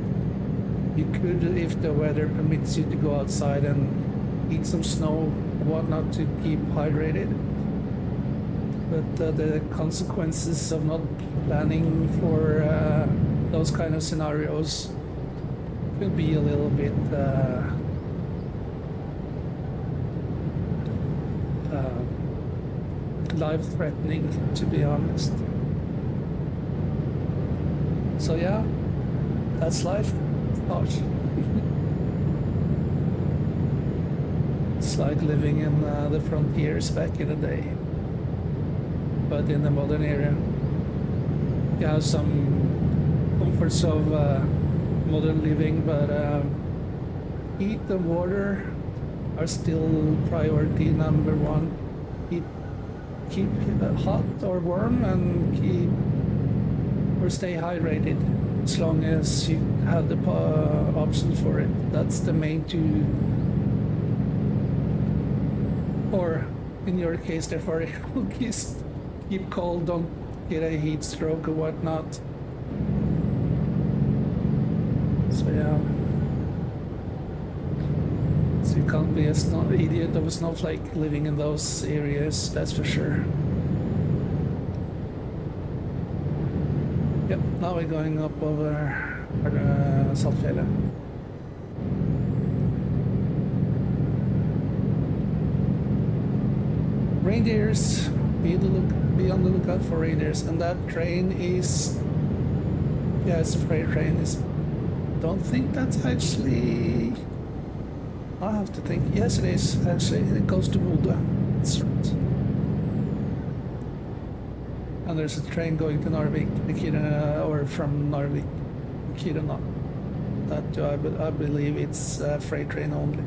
you could, if the weather permits you, to go outside and eat some snow or whatnot to keep hydrated. But the consequences of not planning for those kind of scenarios could be a little bit life-threatening, to be honest. So yeah, that's life. It's harsh. It's like living in the frontiers back in the day, but in the modern era. You have some comforts of modern living, but heat and water are still priority number one. Keep hot or warm and keep or stay hydrated as long as you have the option for it. That's the main two, or in your case therefore keep cold, don't get a heat stroke or whatnot. So yeah, so you can't be an idiot of a snowflake living in those areas, that's for sure. Yep, now we're going up over Saltfjellet. Reindeers, be on the lookout for reindeers. And that train is, yeah, it's a freight train. Don't think that's actually, I have to think. Yes, it is actually. It goes to Bodø. That's right. And there's a train going to Narvik, or from Narvik, Kiruna. That I believe it's a freight train only.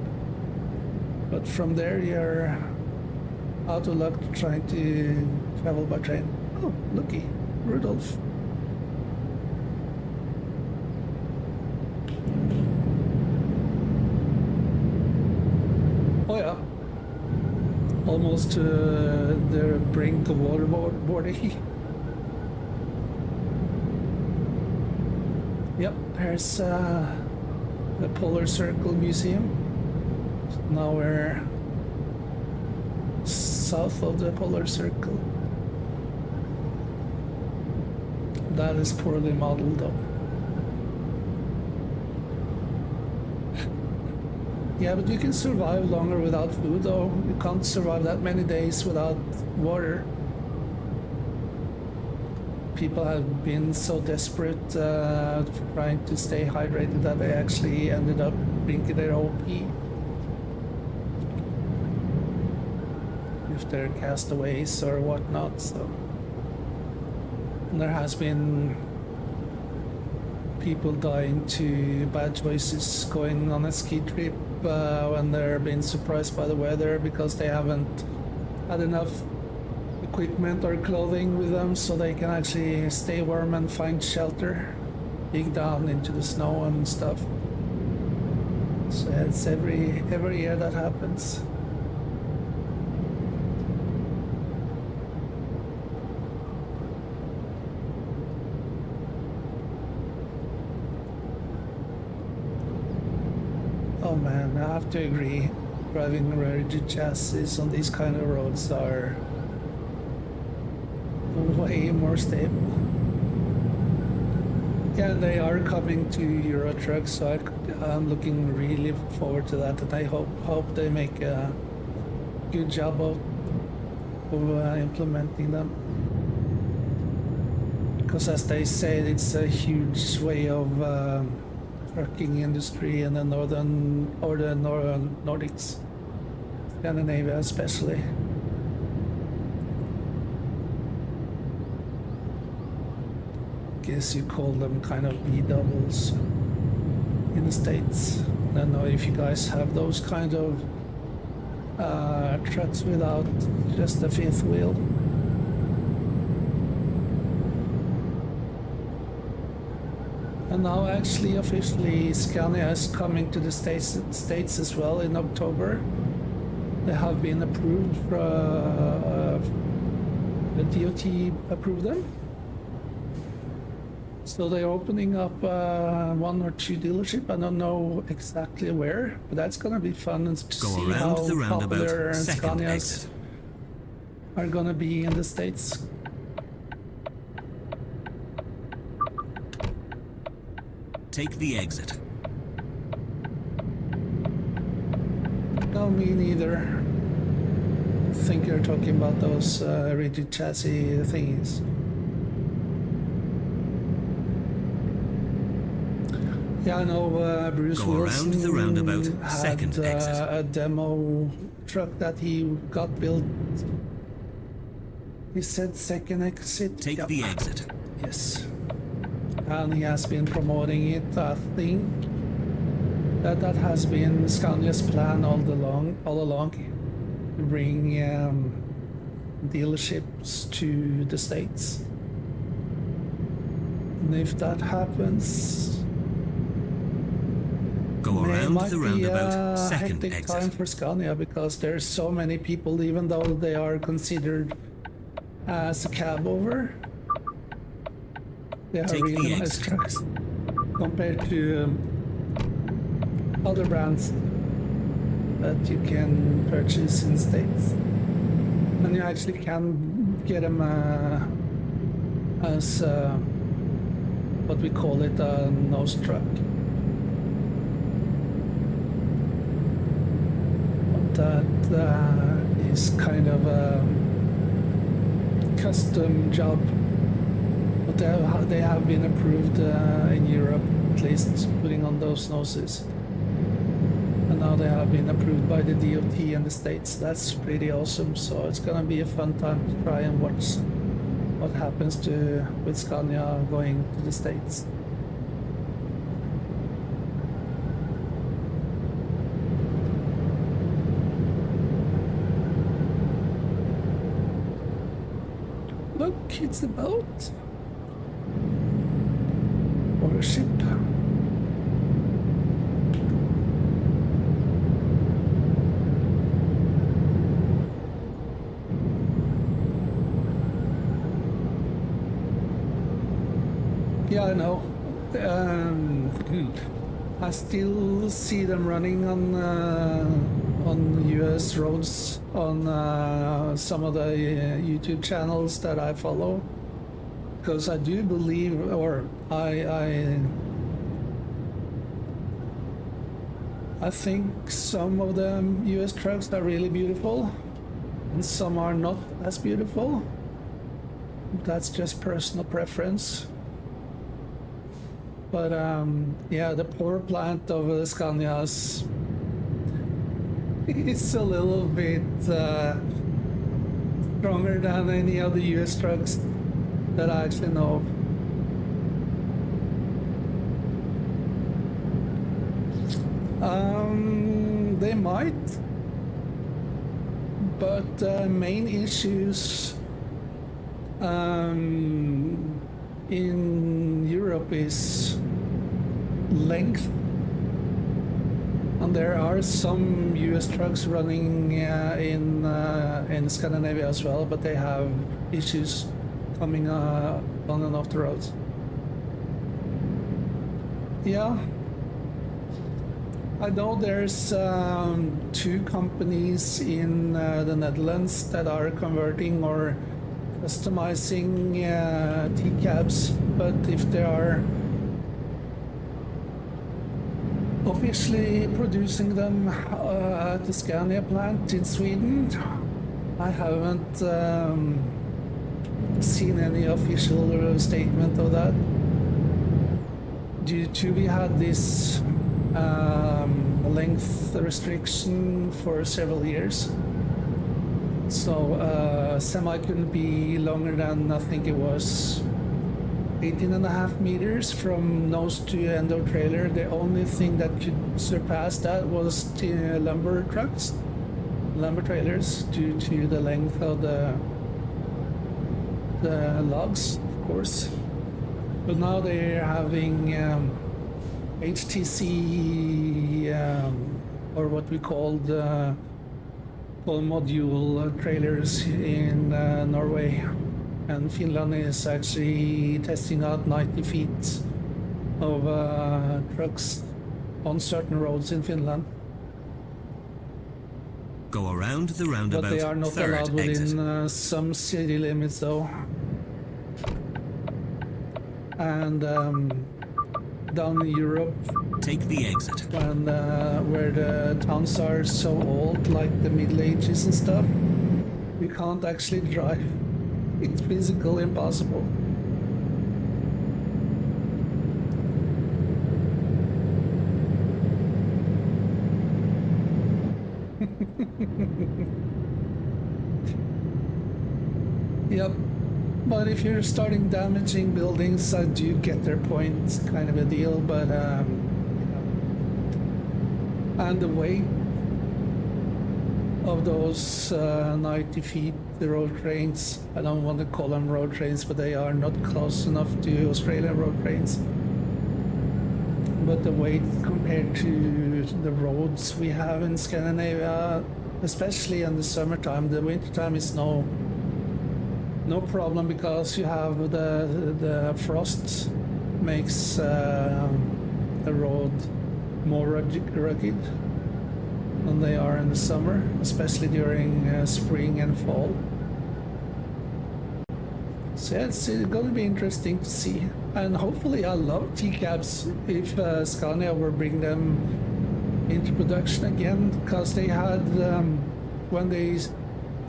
But from there you're out of luck trying to travel by train. Oh, looky, Rudolph. Oh yeah, almost to the brink of waterboarding. Yep, there's the Polar Circle Museum. Now we're south of the Polar Circle. That is poorly modeled though. Yeah, but you can survive longer without food though. You can't survive that many days without water. People have been so desperate trying to stay hydrated that they actually ended up drinking their own pee. If they're castaways or whatnot, so. And there has been people dying to bad choices going on a ski trip when they're being surprised by the weather because they haven't had enough equipment or clothing with them so they can actually stay warm and find shelter, dig down into the snow and stuff. So it's every year that happens. Oh man, I have to agree. Driving rigid chassis on these kind of roads are way more stable. Yeah, they are coming to Euro trucks, so I'm looking really forward to that, and I hope they make a good job of implementing them. Because as they say, it's a huge way of trucking industry in the northern Nordics. Scandinavia especially. Guess you call them kind of B doubles in the States. I don't know if you guys have those kind of trucks without just the fifth wheel. And now actually officially Scania is coming to the States as well in October. They have been approved for the DOT approved them. So they're opening up 1 or 2 dealerships. I don't know exactly where, but that's gonna be fun and to Go see around how the popular roundabout, second Scanias exit. are gonna be in the States. Take the exit. No, me neither. I think you're talking about those rigid chassis thingies. Yeah, I know Bruce Go around Wilson the roundabout, had second exit. a demo truck that he got built. He said second exit. Take Yep. the exit. Yes. And he has been promoting it. I think that has been Scania's plan all along to bring dealerships to the States. And if that happens, Go it around might the be roundabout, a second hectic time exit. for Scania because there's so many people, even though they are considered as a cab over. They are Take the really nice exit. trucks compared to other brands that you can purchase in States. And you actually can get them as what we call it, a nose truck. But that is kind of a custom job. But they have been approved in Europe, at least putting on those noses. And now they have been approved by the DOT in the States. That's pretty awesome. So it's gonna be a fun time to try and watch what happens with Scania going to the States. Look, it's a boat. Or a ship. Yeah, I know. I still see them running on US roads on some of the YouTube channels that I follow, because I do believe, or I think some of the US trucks are really beautiful, and some are not as beautiful. That's just personal preference. But yeah, the power plant of the Scanias is a little bit stronger than any of the US trucks that I actually know of. They might, but main issues in Europe is length, and there are some US trucks running in Scandinavia as well, but they have issues coming on and off the roads. Yeah, I know there's 2 companies in the Netherlands that are converting or customizing T-cabs, but if they are officially producing them at the Scania plant in Sweden, I haven't seen any official statement of that. Due to we had this a length restriction for several years. So semi couldn't be longer than, I think it was 18.5 meters from nose to end of trailer. The only thing that could surpass that was the lumber trucks, lumber trailers, due to the length of the logs, of course. But now they're having HTC, or what we called full module trailers in Norway. And Finland is actually testing out 90 feet of trucks on certain roads in Finland. Go around the roundabout. But they are not third allowed exit. within some city limits, though. And down in Europe, Take the exit. when where the towns are so old, like the Middle Ages and stuff, you can't actually drive. It's physically impossible. Yep. But if you're starting damaging buildings, I do get their point, kind of a deal. But and the weight of those 90 feet, the road trains, I don't want to call them road trains, but they are not close enough to Australian road trains. But the weight compared to the roads we have in Scandinavia, especially in the summertime, the wintertime is no problem, because you have the frost makes the road more rugged than they are in the summer, especially during spring and fall. So yeah, it's going to be interesting to see, and hopefully I love TCABs if Scania will bring them into production again, because they had when they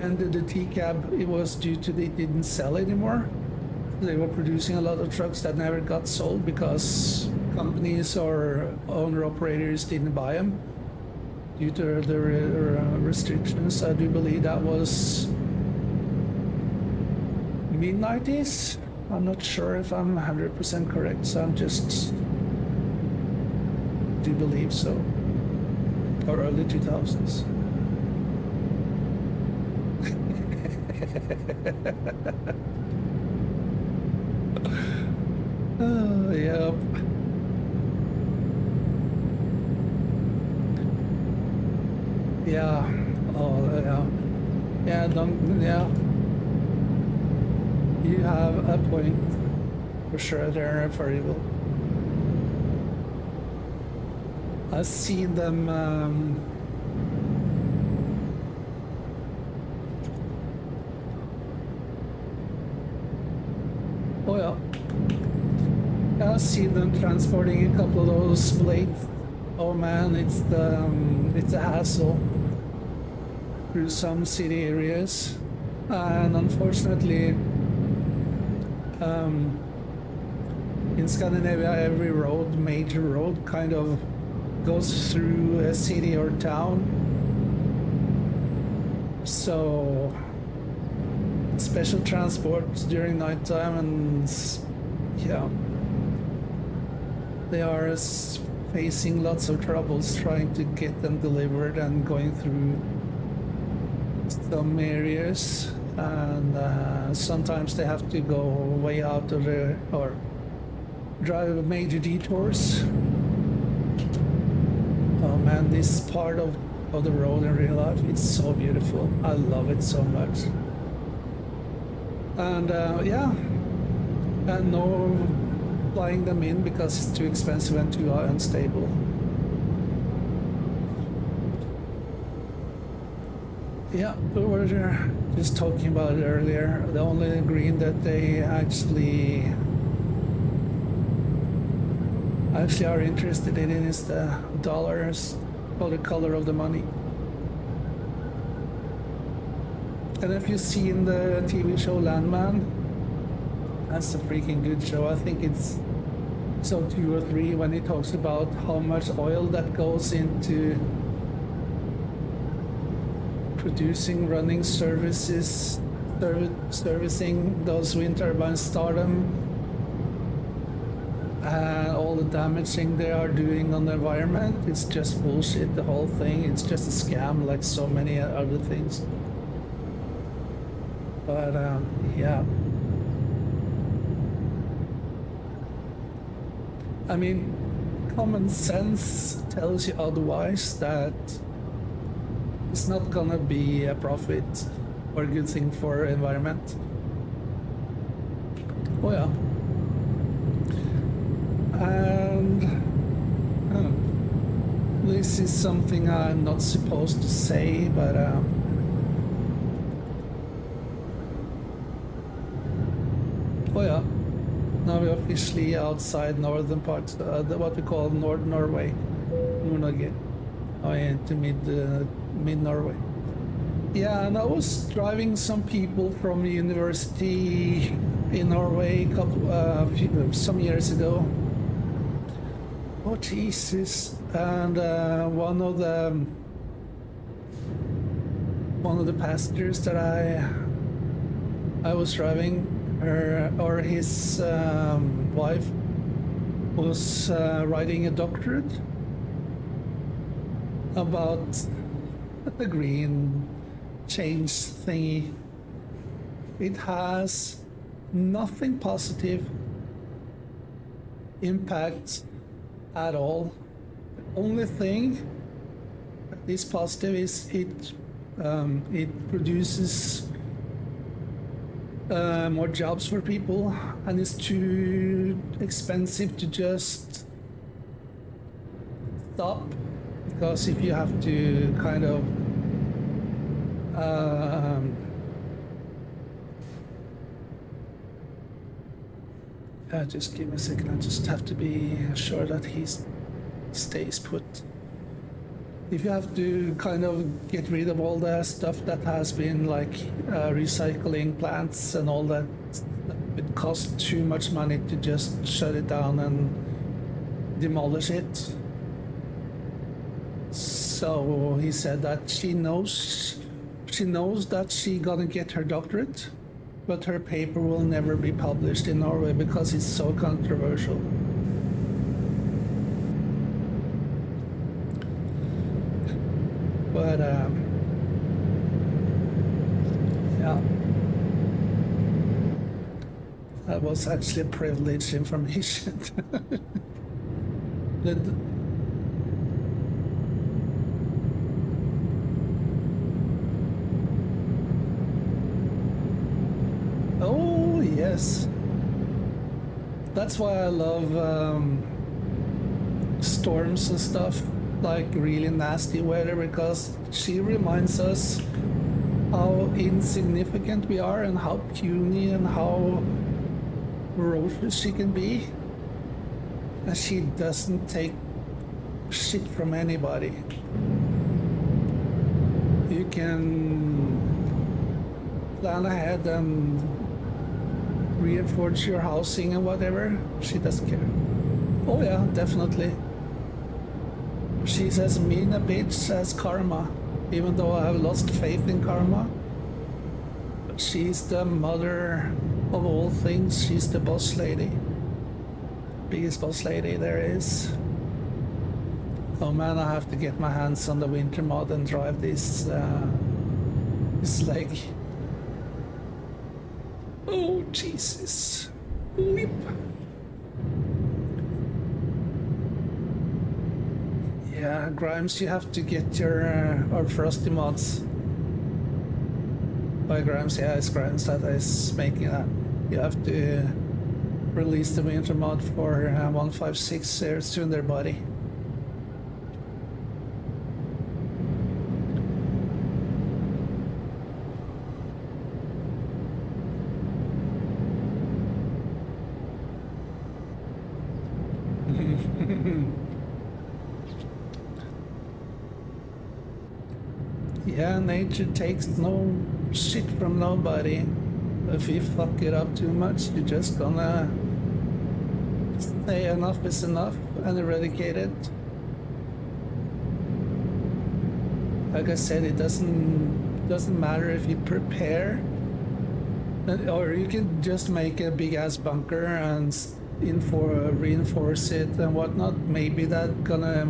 ended the TCAB, it was due to they didn't sell anymore. They were producing a lot of trucks that never got sold because companies or owner-operators didn't buy them due to the restrictions. I do believe that was mid-90s. I'm not sure if I'm 100% correct, so I'm just do believe so. Or early 2000s. Oh, yep. Yeah. Oh, yeah. Yeah, don't, yeah. You have a point for sure there, for evil. I've seen them oh yeah. I've seen them transporting a couple of those blades. Oh man, it's a hassle through some city areas, and unfortunately, in Scandinavia, every road, major road, kind of goes through a city or town. So special transport during nighttime, and yeah, they are facing lots of troubles trying to get them delivered and going through some areas, and sometimes they have to go way out of the, or drive major detours. Oh man, this part of the road in real life, it's so beautiful. I love it so much. And yeah, and no flying them in because it's too expensive and too unstable. Yeah, we were just talking about it earlier. The only green that they actually are interested in is the dollars, or the color of the money. And if you see in the TV show Landman, that's a freaking good show. I think it's episode 2 or 3 when he talks about how much oil that goes into producing running services, servicing those wind turbines, start them, and all the damaging they are doing on the environment. It's just bullshit, the whole thing. It's just a scam like so many other things. But yeah, I mean, common sense tells you otherwise, that it's not gonna be a profit or a good thing for environment. Oh yeah. And this is something I'm not supposed to say, but oh yeah, now we're officially outside northern parts, what we call North Norway, Nord-Norge, into mid Norway. Yeah, and I was driving some people from the university in Norway some years ago. Oh Jesus! And one of the pastors that I was driving, his wife was writing a doctorate about the green change thingy. It has nothing positive impact at all. The only thing that is positive is it produces more jobs for people, and it's too expensive to just stop, because if you have to kind of just give me a second, I just have to be sure that he stays put. If you have to kind of get rid of all the stuff that has been like recycling plants and all that, it costs too much money to just shut it down and demolish it. So he said that she knows that she gonna get her doctorate, but her paper will never be published in Norway because it's so controversial. But yeah, that was actually privileged information. Oh yes, that's why I love storms and stuff, like really nasty weather, because she reminds us how insignificant we are and how puny and how ferocious she can be, and she doesn't take shit from anybody. You can plan ahead and reinforce your housing and whatever. She doesn't care. Oh yeah, definitely. She's as mean a bitch as karma, even though I have lost faith in karma. But she's the mother of all things. She's the boss lady. Biggest boss lady there is. Oh man, I have to get my hands on the winter mod and drive this leg. Oh Jesus. Weep. Yeah, Grimes, you have to get your or Frosty mods. By Grimes, yeah, it's Grimes that is making that. You have to release the winter mod for 156 here soon there, buddy. Yeah, nature takes no shit from nobody. If you fuck it up too much, you're just gonna say enough is enough and eradicate it. Like I said, it doesn't matter if you prepare, or you can just make a big ass bunker and reinforce it and whatnot. Maybe that's gonna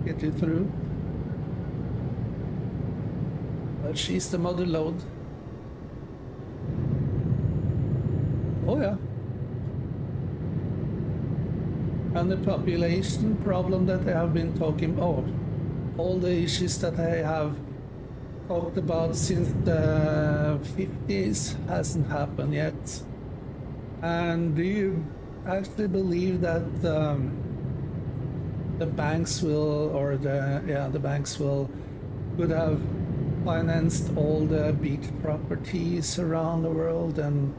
get you through. But she's the mother lode. Oh yeah. And the population problem that I have been talking, all the issues that I have talked about since the 50s hasn't happened yet. And do you actually believe that the banks will, the banks would have financed all the beach properties around the world and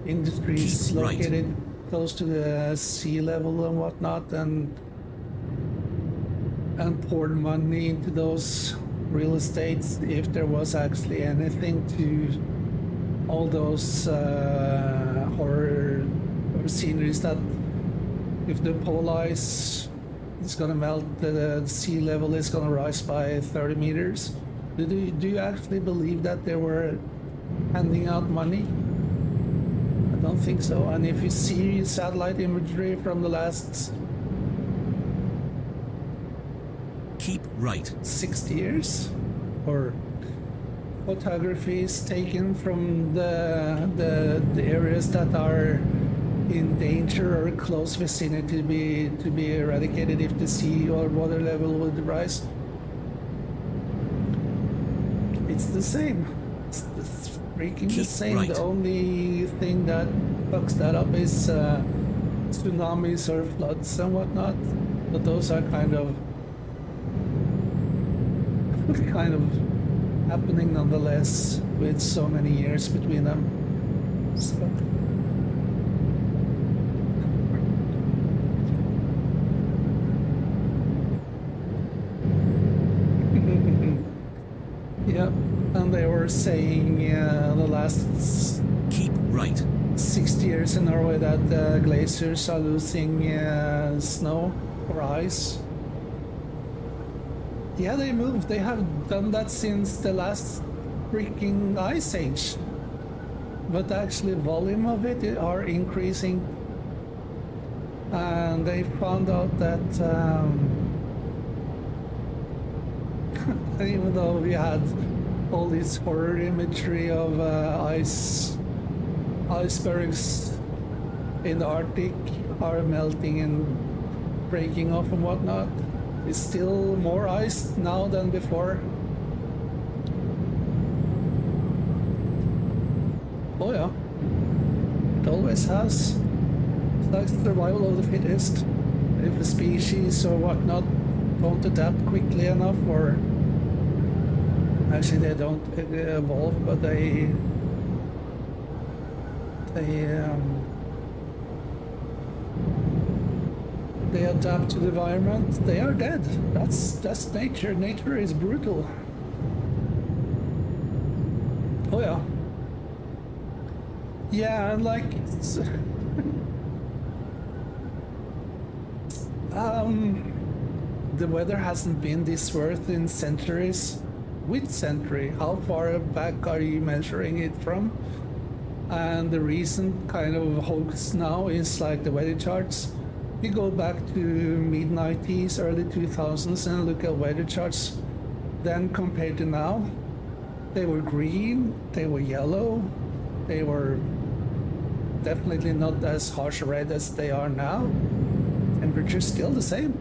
industries located close to the sea level and whatnot, and poured money into those real estates if there was actually anything to all those horror sceneries that if the polar ice is gonna melt, the sea level is gonna rise by 30 meters. Do you actually believe that they were handing out money? I don't think so. And if you see satellite imagery from the last keep right 60 years, or photographies taken from the areas that are in danger or close vicinity to be eradicated if the sea or water level would rise, it's the same. It's freaking the same. Right. The only thing that fucks that up is tsunamis or floods and whatnot, but those are kind of happening nonetheless with so many years between them. So. Yep, and they were saying the last keep right 60 years in Norway that the glaciers are losing snow or ice. Yeah, they moved. They have done that since the last freaking ice age. But actually volume of it are increasing. And they found out that even though we had all this horror imagery of icebergs in the Arctic are melting and breaking off and whatnot, it's still more ice now than before. Oh yeah, it always has. It's like survival of the fittest. If a species or whatnot don't adapt quickly enough, or actually they don't evolve, but they adapt to the environment, they are dead. That's nature. Nature is brutal. Oh yeah. Yeah, and like the weather hasn't been this worse in centuries. Which century? How far back are you measuring it from? And the recent kind of hoax now is like the weather charts. You go back to mid-90s, early 2000s and look at weather charts then compared to now. They were green, they were yellow, they were definitely not as harsh red as they are now. Temperature's still the same.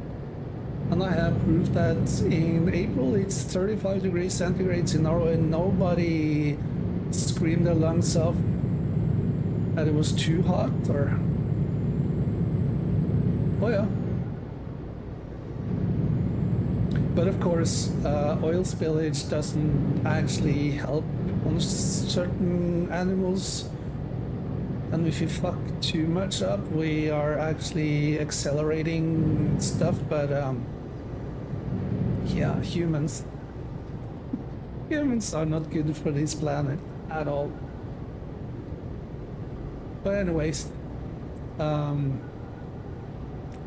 And I have proof that in April it's 35 degrees centigrade in Norway and nobody screamed their lungs off that it was too hot or... Oh yeah. But of course, oil spillage doesn't actually help on certain animals. And if you fuck too much up, we are actually accelerating stuff, but yeah, humans are not good for this planet at all. But anyways,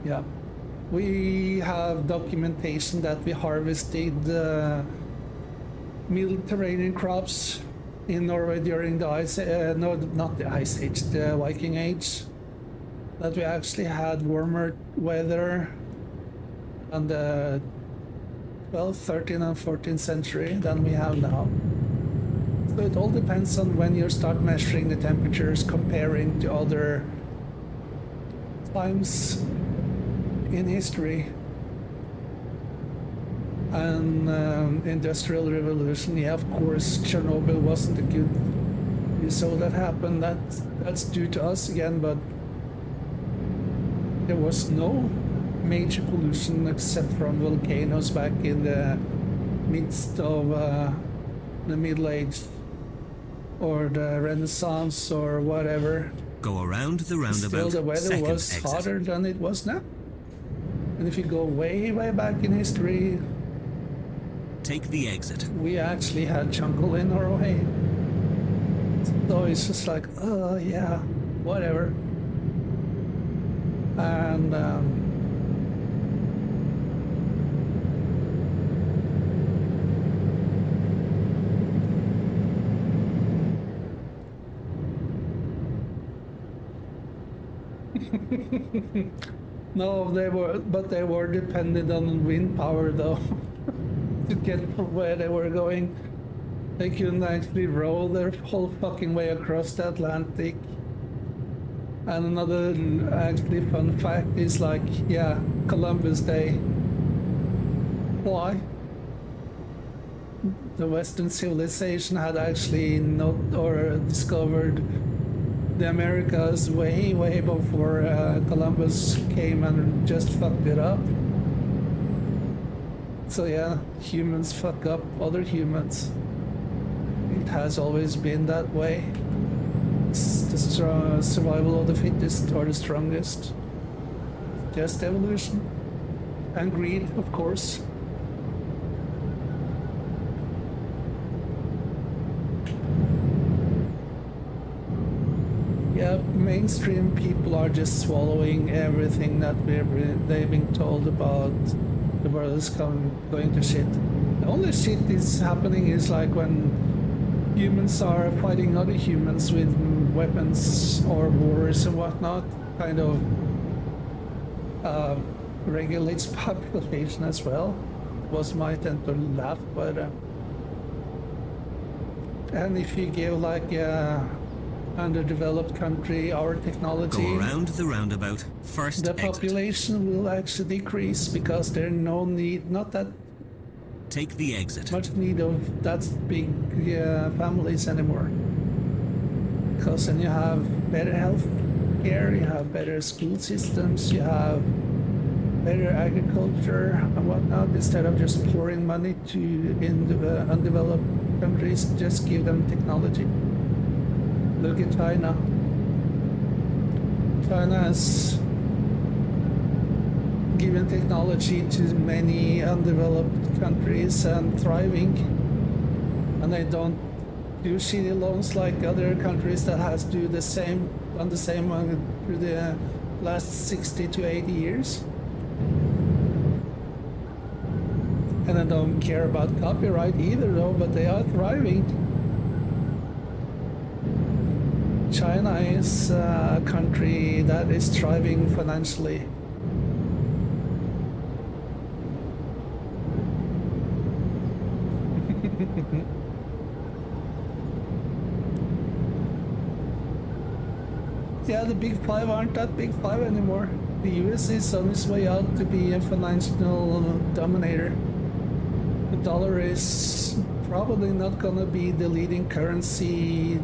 Yeah. We have documentation that we harvested Mediterranean crops in Norway during the no, not the Ice Age, the Viking Age. That we actually had warmer weather on the 12th, 13th, and 14th century than we have now. So it all depends on when you start measuring the temperatures, comparing to other times in history. And Industrial Revolution, yeah, of course, Chernobyl wasn't a good. We saw that happen. That's due to us again, but there was no major pollution except from volcanoes back in the midst of the Middle Age or the Renaissance or whatever. Go around the roundabout. Still, the weather Second was exit. hotter than it was now. And if you go way, way back in history, Take the exit. we actually had jungle in Norway. So it's just like, oh yeah, whatever. And no, they were dependent on wind power though to get from where they were going. They couldn't actually row their whole fucking way across the Atlantic. And another actually fun fact is like, yeah, Columbus Day. Why? The Western civilization had actually not or discovered the Americas way, way before Columbus came and just fucked it up. So yeah, humans fuck up other humans. It has always been that way. It's the survival of the fittest or the strongest. Just evolution. And greed, of course. Yeah, mainstream people are just swallowing everything that they've been told about the world is going to shit. The only shit is happening is like when humans are fighting other humans with weapons or wars and whatnot, kind of regulates population as well. Was my tend to laugh, but and if you give like underdeveloped country our technology, Go around the roundabout. First the exit. population will actually decrease because there's no need, not that Take the exit. much need of that big families anymore. Because then you have better health care, you have better school systems, you have better agriculture and whatnot. Instead of just pouring money to in the undeveloped countries, just give them technology. Look at China. China has given technology to many undeveloped countries and thriving, and they don't do shitty loans like other countries that has do the same on the same through the last 60 to 80 years. And I don't care about copyright either though, but they are thriving. China is a country that is thriving financially. Yeah, the big five aren't that big five anymore. The US is on its way out to be a financial dominator. The dollar is probably not gonna be the leading currency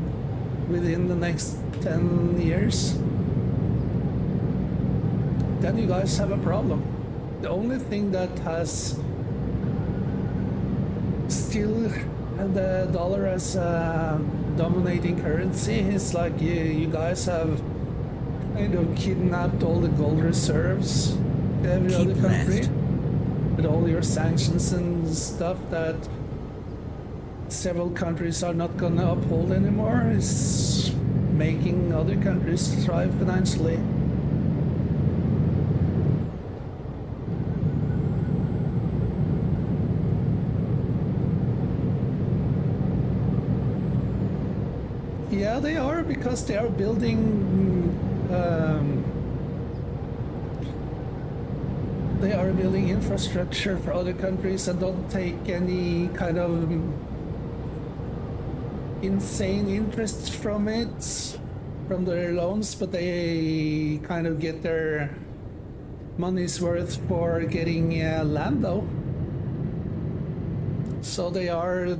within the next 10 years. Then you guys have a problem. The only thing that has still the dollar as a dominating currency is like you guys have kind of kidnapped all the gold reserves to every Keep other country left. with all your sanctions and stuff that several countries are not gonna uphold anymore. Is making other countries thrive financially. Yeah, they are, because they are building infrastructure for other countries and don't take any kind of insane interest from it, from their loans, but they kind of get their money's worth for getting land though. So they are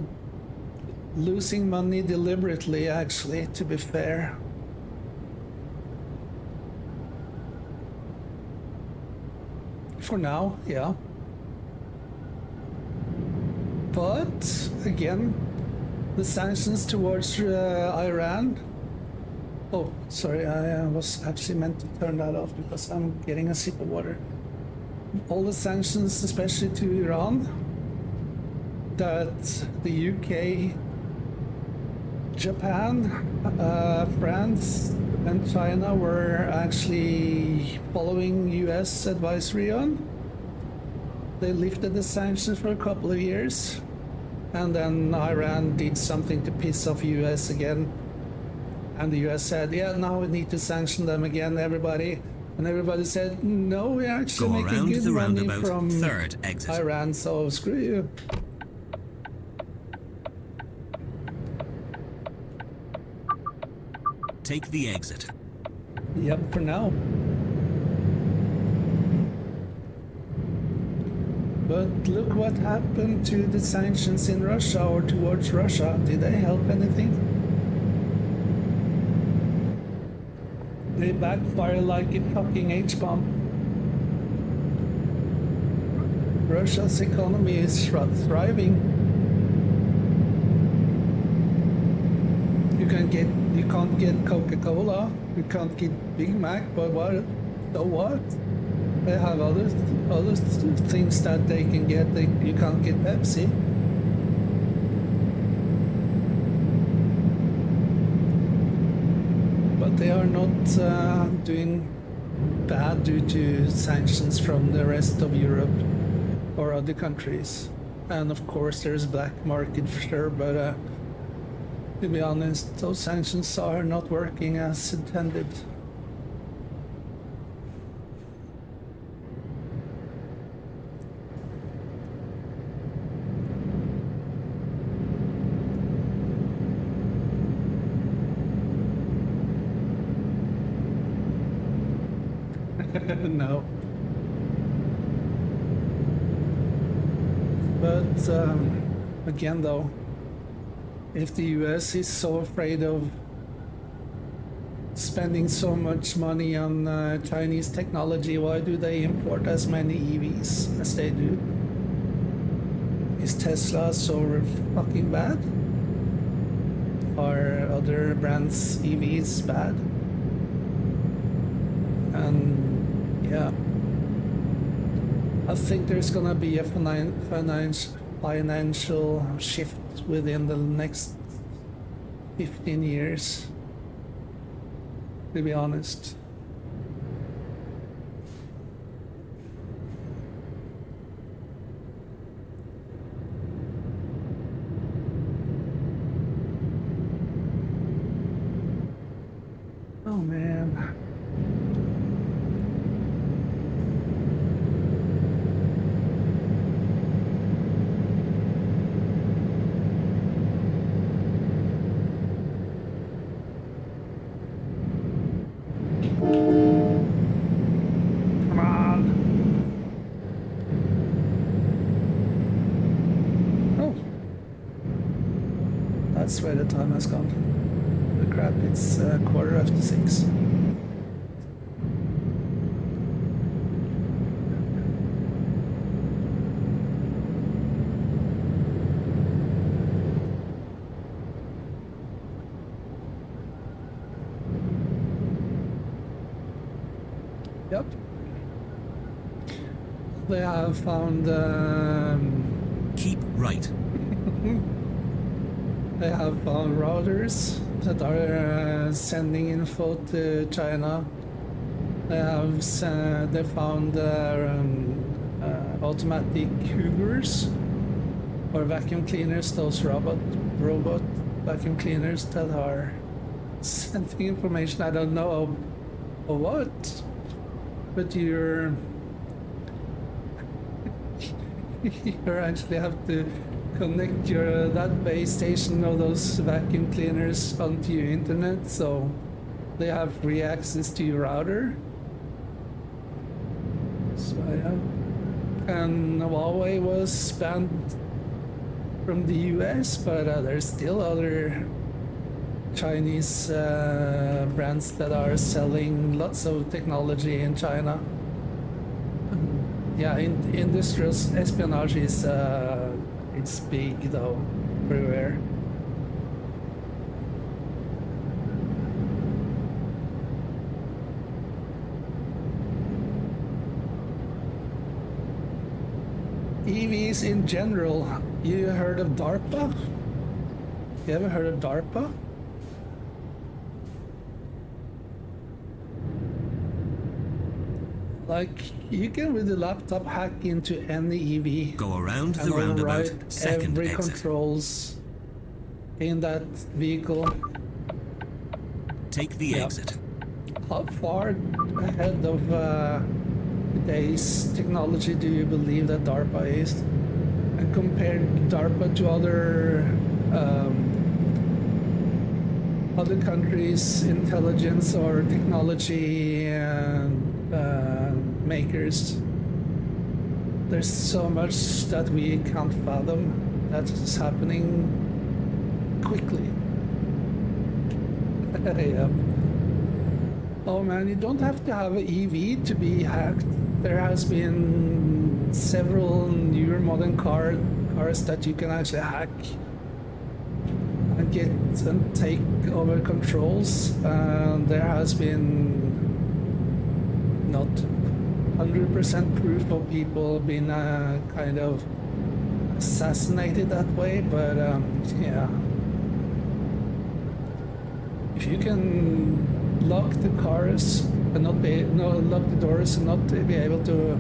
losing money deliberately, actually, to be fair. For now, yeah. But again, the sanctions towards Iran. Oh, sorry, I was actually meant to turn that off because I'm getting a sip of water. All the sanctions, especially to Iran, that the UK, Japan, France, and China were actually following US advisory on. They lifted the sanctions for a couple of years, and then Iran did something to piss off US again. And the US said, yeah, now we need to sanction them again, everybody. And everybody said, no, we're actually making good money from third exit. Iran, so screw you. Take the exit. Yep, for now. But look what happened to the sanctions in Russia or towards Russia. Did they help anything? They backfire like a fucking H-bomb. Russia's economy is thriving. You can't get Coca-Cola, you can't get Big Mac, but what? So what? They have other things that they can get. You can't get Pepsi. But they are not doing bad due to sanctions from the rest of Europe or other countries. And of course there's black market for sure, but to be honest, those sanctions are not working as intended. No. But again though, if the US is so afraid of spending so much money on Chinese technology, why do they import as many EVs as they do? Is Tesla so fucking bad? Are other brands' EVs bad? And yeah, I think there's gonna be a financial shift within the next 15 years, to be honest. Oh man. That's where the time has gone. The crap, it's 6:15. Yep. They have found Keep right. They have found routers that are sending info to China. They found automatic hoovers or vacuum cleaners, those robot vacuum cleaners that are sending information. I don't know of what, but you actually have to connect your that base station or those vacuum cleaners onto your internet, so they have free access to your router. So yeah, and Huawei was banned from the US, but there's still other Chinese brands that are selling lots of technology in China. Yeah, industrial espionage is it's big though, everywhere. EVs in general. You heard of DARPA? You ever heard of DARPA? Like, you can with the laptop hack into any EV. Go around and the roundabout, override second every exit. controls in that vehicle. Take the Yep. exit. How far ahead of today's technology do you believe that DARPA is? And compare DARPA to other countries' intelligence or technology makers. There's so much that we can't fathom that is happening quickly. Yeah. Oh man, you don't have to have an EV to be hacked. There has been several newer modern cars that you can actually hack and get and take over controls. There has been not 100% proof of people being kind of assassinated that way, but yeah. If you can lock the cars and not lock the doors and not be able to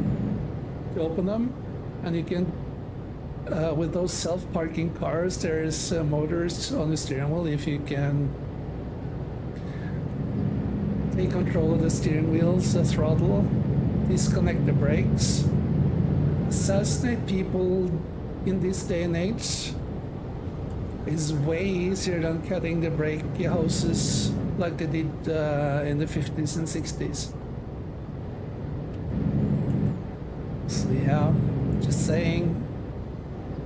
open them, and you can with those self-parking cars, there's motors on the steering wheel. If you can take control of the steering wheels, the throttle, disconnect the brakes, assassinate people in this day and age is way easier than cutting the brake hoses like they did in the 50s and 60s. So yeah, just saying,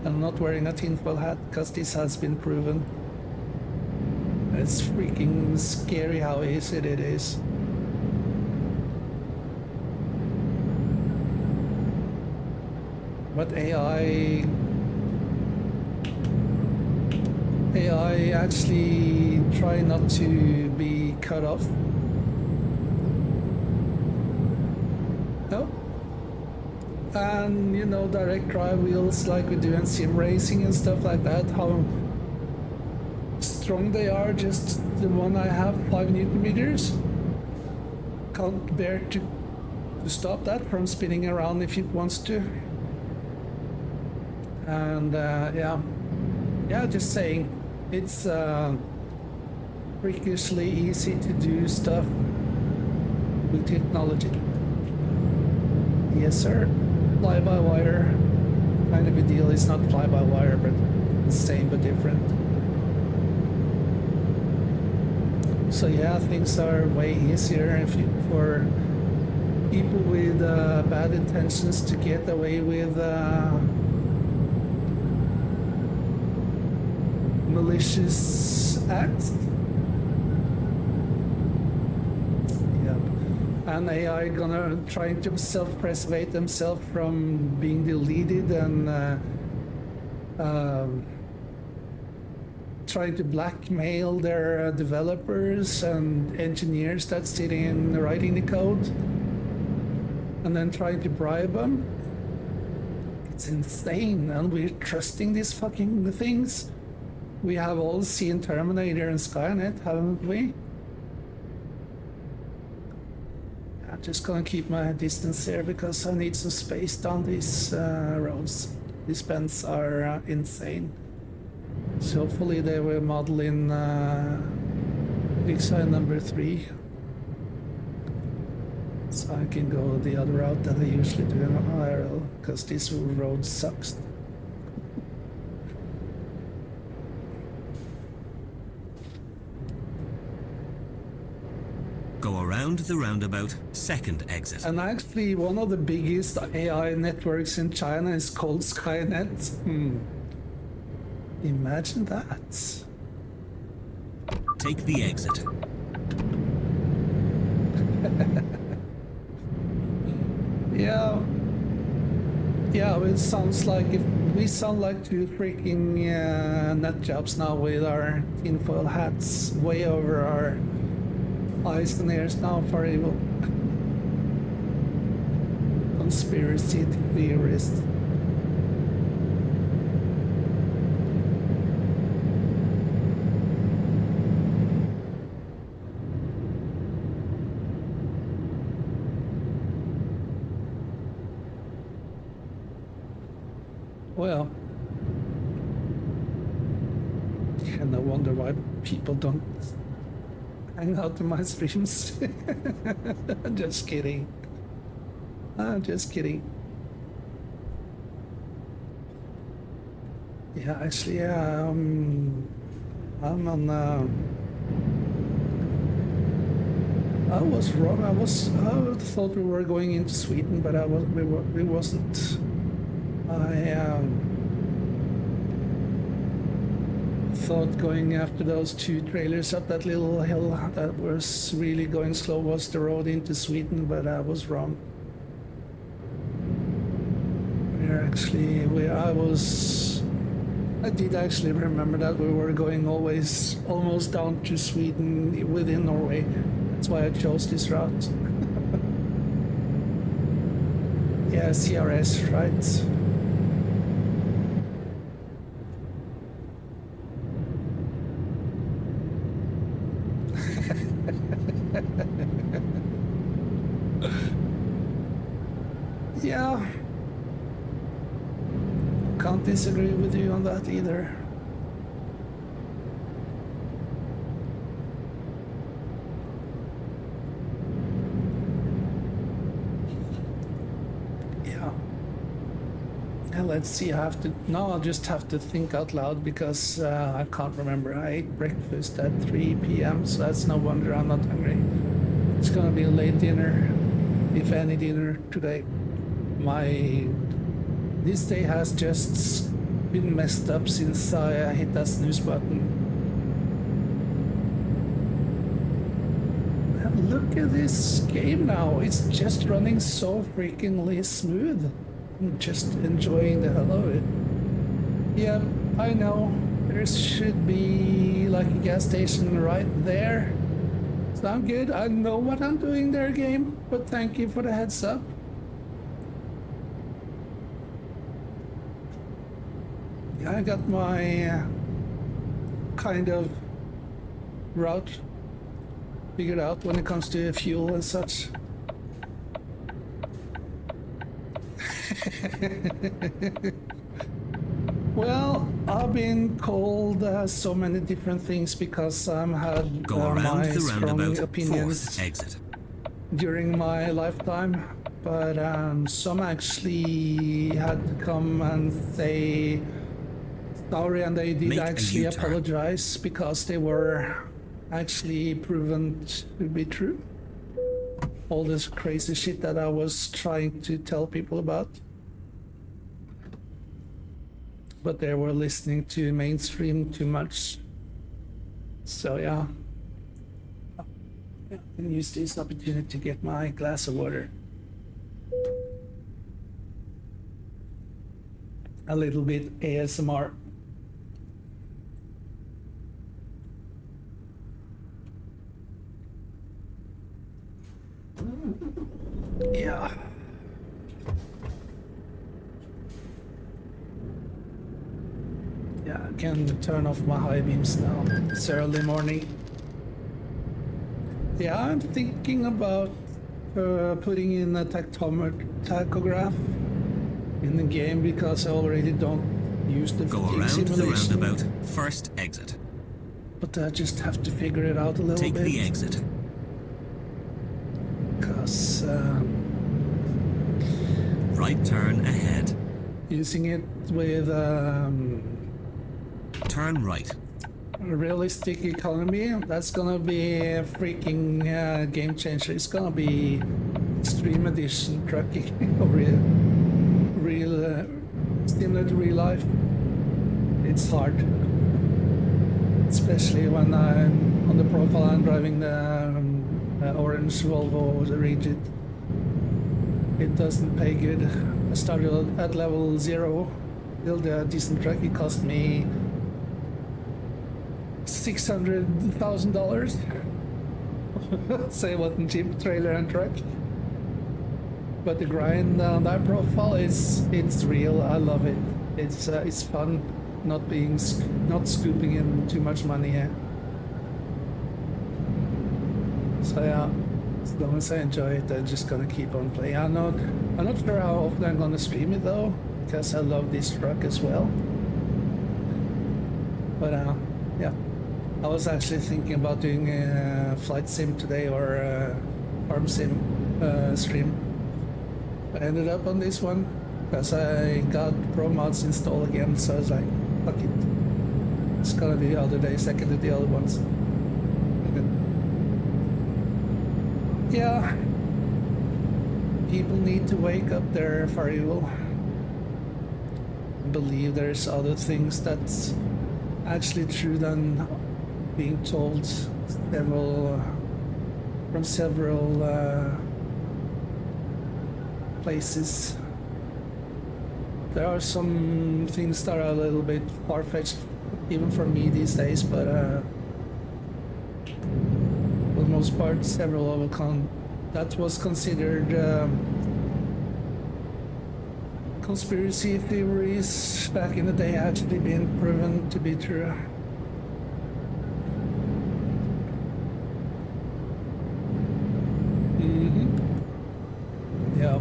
I'm not wearing a tinfoil hat because this has been proven. It's freaking scary how easy it is. But AI actually try not to be cut off. No. And you know, direct drive wheels like we do in sim racing and stuff like that, how strong they are. Just the one I have, 5 Newton meters, can't bear to stop that from spinning around if it wants to. And yeah, just saying, it's freakishly easy to do stuff with technology. Yes, sir. Fly-by-wire kind of a deal. It's not fly-by-wire, but the same but different. So yeah, things are way easier for people with bad intentions to get away with malicious acts. Yeah, and AI gonna try to self-preserve themselves from being deleted and trying to blackmail their developers and engineers that's sitting in writing the code, and then trying to bribe them. It's insane, and we're trusting these fucking things. We have all seen Terminator and Skynet, haven't we? I'm just gonna keep my distance here because I need some space down these roads. These bends are insane. So hopefully they will model in quick sign number 3. So I can go the other route that I usually do in IRL, because this road sucks. Go around the roundabout, second exit. And actually, one of the biggest AI networks in China is called Skynet. Imagine that. Take the exit. Yeah, it sounds like we sound like two freaking nut jobs now with our tinfoil hats way over our eyes and ears now for evil. Conspiracy theorists. Well, and I wonder why people don't hang out in my streams. Just kidding. I'm just kidding. Yeah, actually, I'm on. I was wrong. I thought we were going into Sweden, but we wasn't. I thought going after those 2 trailers up that little hill that was really going slow was the road into Sweden, but I was wrong. I did actually remember that we were going almost down to Sweden within Norway. That's why I chose this route. Yeah, CRS, right? Yeah, can't disagree with you on that either. Yeah, let's see. I'll just have to think out loud because I can't remember. I ate breakfast at 3 p.m. so that's no wonder I'm not hungry. It's gonna be a late dinner, if any dinner today. This day has just been messed up since I hit that snooze button. And look at this game now. It's just running so freakingly smooth. I'm just enjoying the hell of it. Yep, I know. There should be like a gas station right there. Sound good? I know what I'm doing there, game, but thank you for the heads up. I got my kind of route figured out when it comes to fuel and such. Well, I've been called so many different things because I've had my strong opinions during my lifetime, but some actually had to come and say sorry, and they did actually apologize because they were actually proven to be true. All this crazy shit that I was trying to tell people about. But they were listening to mainstream too much. So yeah. I can use this opportunity to get my glass of water. A little bit ASMR. Yeah. Yeah, I can turn off my high beams now. It's early morning. Yeah, I'm thinking about putting in a tachograph in the game because I already don't use the Go fatigue around simulation. the roundabout, first exit. but I just have to figure it out a little Take bit. the exit. Because Right turn ahead. using it with Turn right. realistic economy, that's gonna be a freaking game changer. It's gonna be Extreme Edition trucking, or real similar to real life. It's hard, especially when I'm on the profile. I'm driving the orange Volvo, the rigid. It doesn't pay good. I started at level 0, build a decent truck. It cost me $600,000. So it wasn't cheap, trailer and truck. But the grind on that profile it's real. I love it. It's fun not scooping in too much money here. So yeah, as long as I enjoy it, I'm just gonna keep on playing. I'm not sure how often I'm gonna stream it though, because I love this truck as well. But yeah, I was actually thinking about doing a flight sim today or a farm sim stream. I ended up on this one because I got promods installed again, so I was like, fuck it. It's gonna be the other days, I can do the other ones. Yeah, people need to wake up there for evil. Believe there's other things that's actually true than being told from several places. There are some things that are a little bit far-fetched, even for me these days, but for the most part, several of them that was considered conspiracy theories back in the day actually been proven to be true. Yeah.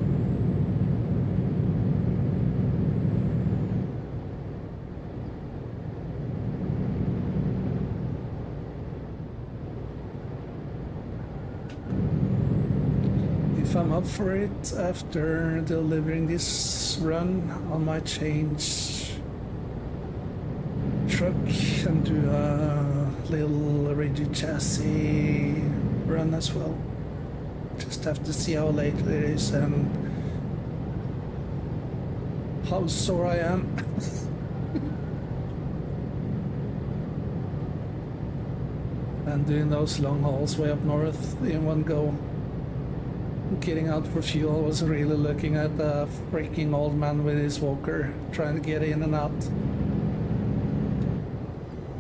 If I'm up for it after delivering this run, I might change truck and do a little rigid chassis run as well. Just have to see how late it is and how sore I am. And doing those long hauls way up north in one go. Getting out for fuel was really looking at the freaking old man with his walker trying to get in and out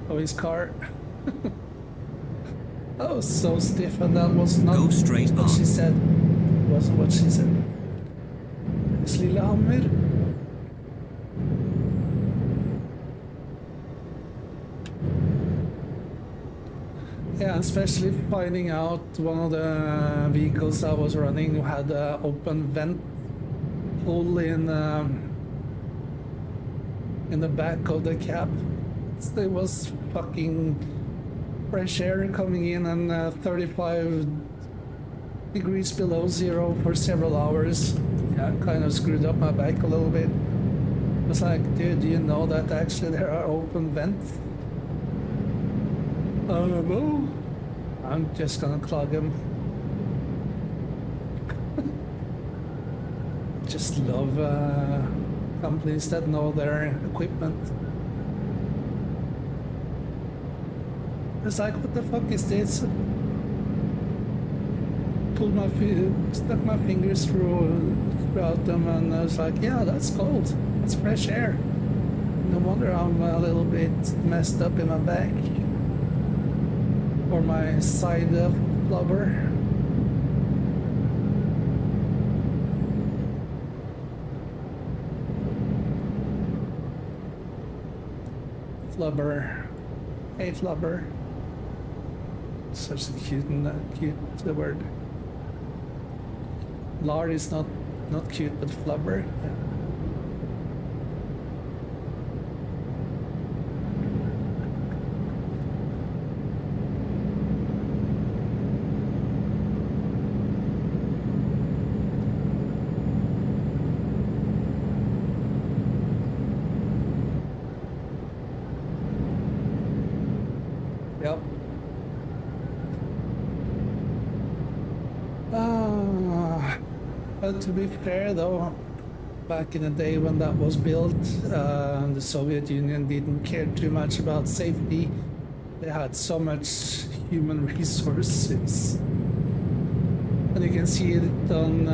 of his car. That was so stiff, and that was not Go straight what on. she said. It wasn't what she said. Miss Lillehammer. Yeah, especially finding out one of the vehicles I was running had an open vent hole in the back of the cab. So it was fucking fresh air coming in and 35 degrees below zero for several hours. Yeah, kind of screwed up my back a little bit. I was like, dude, do you know that actually there are open vents? I don't know. I'm just gonna clog them. Just love companies that know their equipment. It's like, what the fuck is this? Stuck my fingers throughout them, and I was like, yeah, that's cold. That's fresh air. No wonder I'm a little bit messed up in my back. Or my side flubber. Flubber. Hey, flubber. Such a cute word. Lard is not cute, but flubber. Yeah. Yep. But to be fair though, back in the day when that was built, the Soviet Union didn't care too much about safety. They had so much human resources. And you can see it on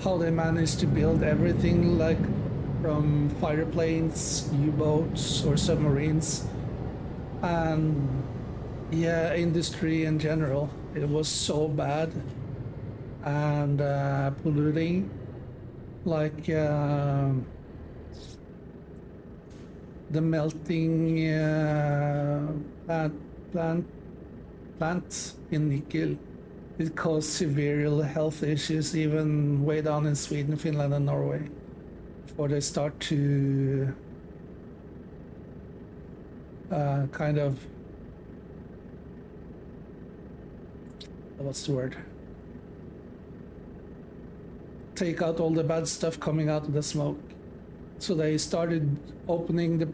how they managed to build everything, like from fighter planes, U-boats, or submarines. And yeah, industry in general. It was so bad and polluting. Like the melting plant in nickel. It caused severe health issues even way down in Sweden, Finland, and Norway before they start to kind of, what's the word? Take out all the bad stuff coming out of the smoke. So they started opening the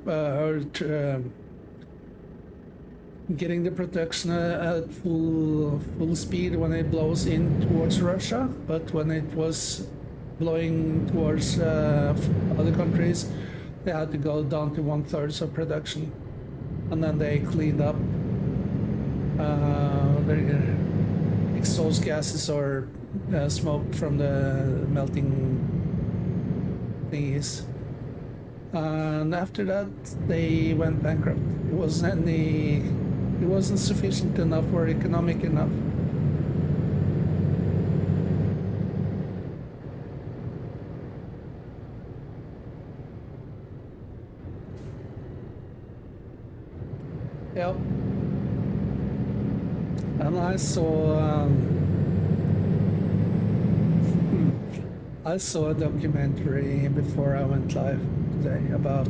getting the production at full speed when it blows in towards Russia, but when it was blowing towards other countries, they had to go down to 1/3 of production, and then they cleaned up their exhaust gases or smoke from the melting thingies. And after that, they went bankrupt. It wasn't sufficient enough or economic enough. Yep. And I saw a documentary before I went live today about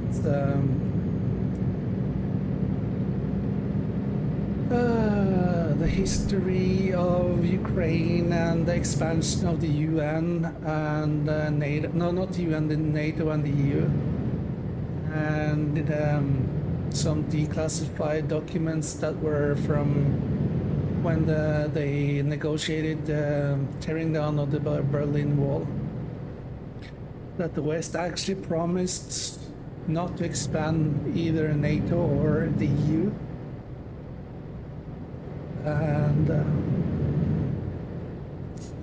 the history of Ukraine and the expansion of the UN and NATO. No, not the UN, the NATO and the EU. And some declassified documents that were from when they negotiated tearing down of the Berlin Wall. That the West actually promised not to expand either NATO or the EU. And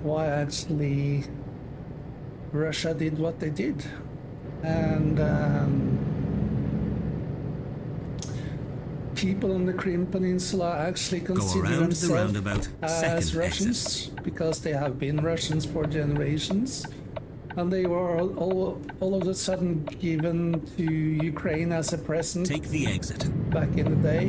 why actually Russia did what they did. And people on the Crimea Peninsula actually consider themselves as Russians because they have been Russians for generations. And they were all of a sudden given to Ukraine as a present. Take the exit. Back in the day.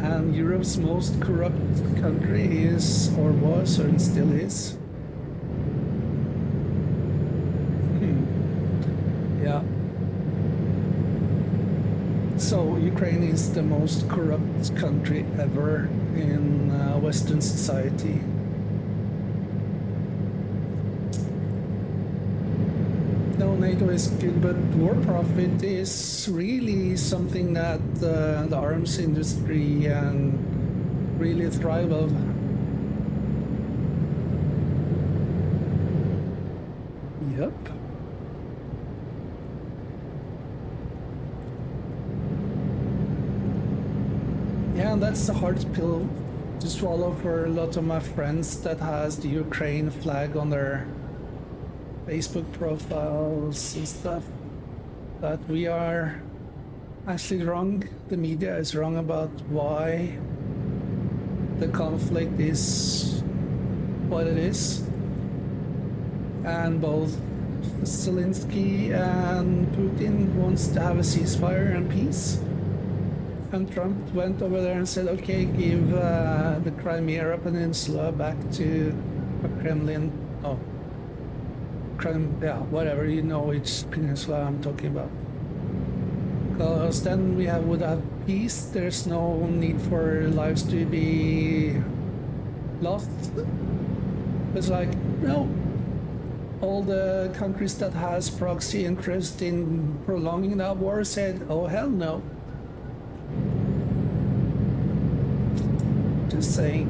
And Europe's most corrupt country is, or was, or still is. Yeah. So Ukraine is the most corrupt country ever in Western society. No, NATO is good, but war profit is really something that the arms industry really thrive of. Yep. Yeah, and that's the hard pill to swallow for a lot of my friends that has the Ukraine flag on their Facebook profiles and stuff. That we are actually wrong. The media is wrong about why the conflict is what it is. And both Zelensky and Putin wants to have a ceasefire and peace. And Trump went over there and said, okay, give the Crimea Peninsula back to the Kremlin. Oh, yeah, whatever, you know which peninsula I'm talking about. Because then we would have peace. There's no need for lives to be lost. It's like, no, all the countries that has proxy interest in prolonging that war said, oh hell no. Just saying.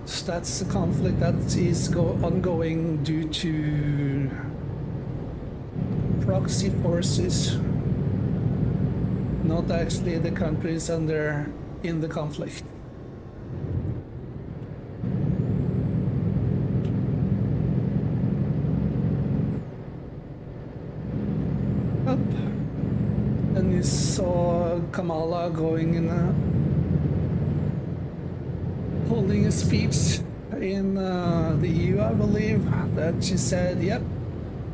So that's a conflict that is ongoing due to proxy forces, not actually the countries in the conflict. Up. And you saw Kamala going in holding a speech in the EU, I believe, that she said, yep,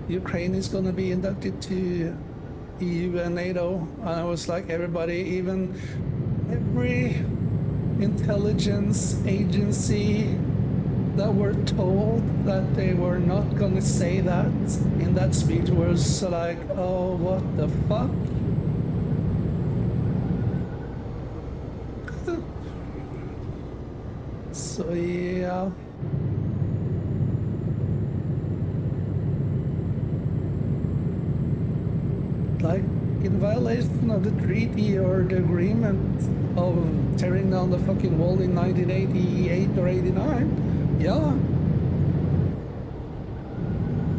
Ukraine is going to be inducted to EU and NATO. And I was like, every intelligence agency that were told that they were not going to say that in that speech was like, oh, what the fuck? So yeah. Like, in violation of the treaty or the agreement of tearing down the fucking wall in 1988 or 89, yeah.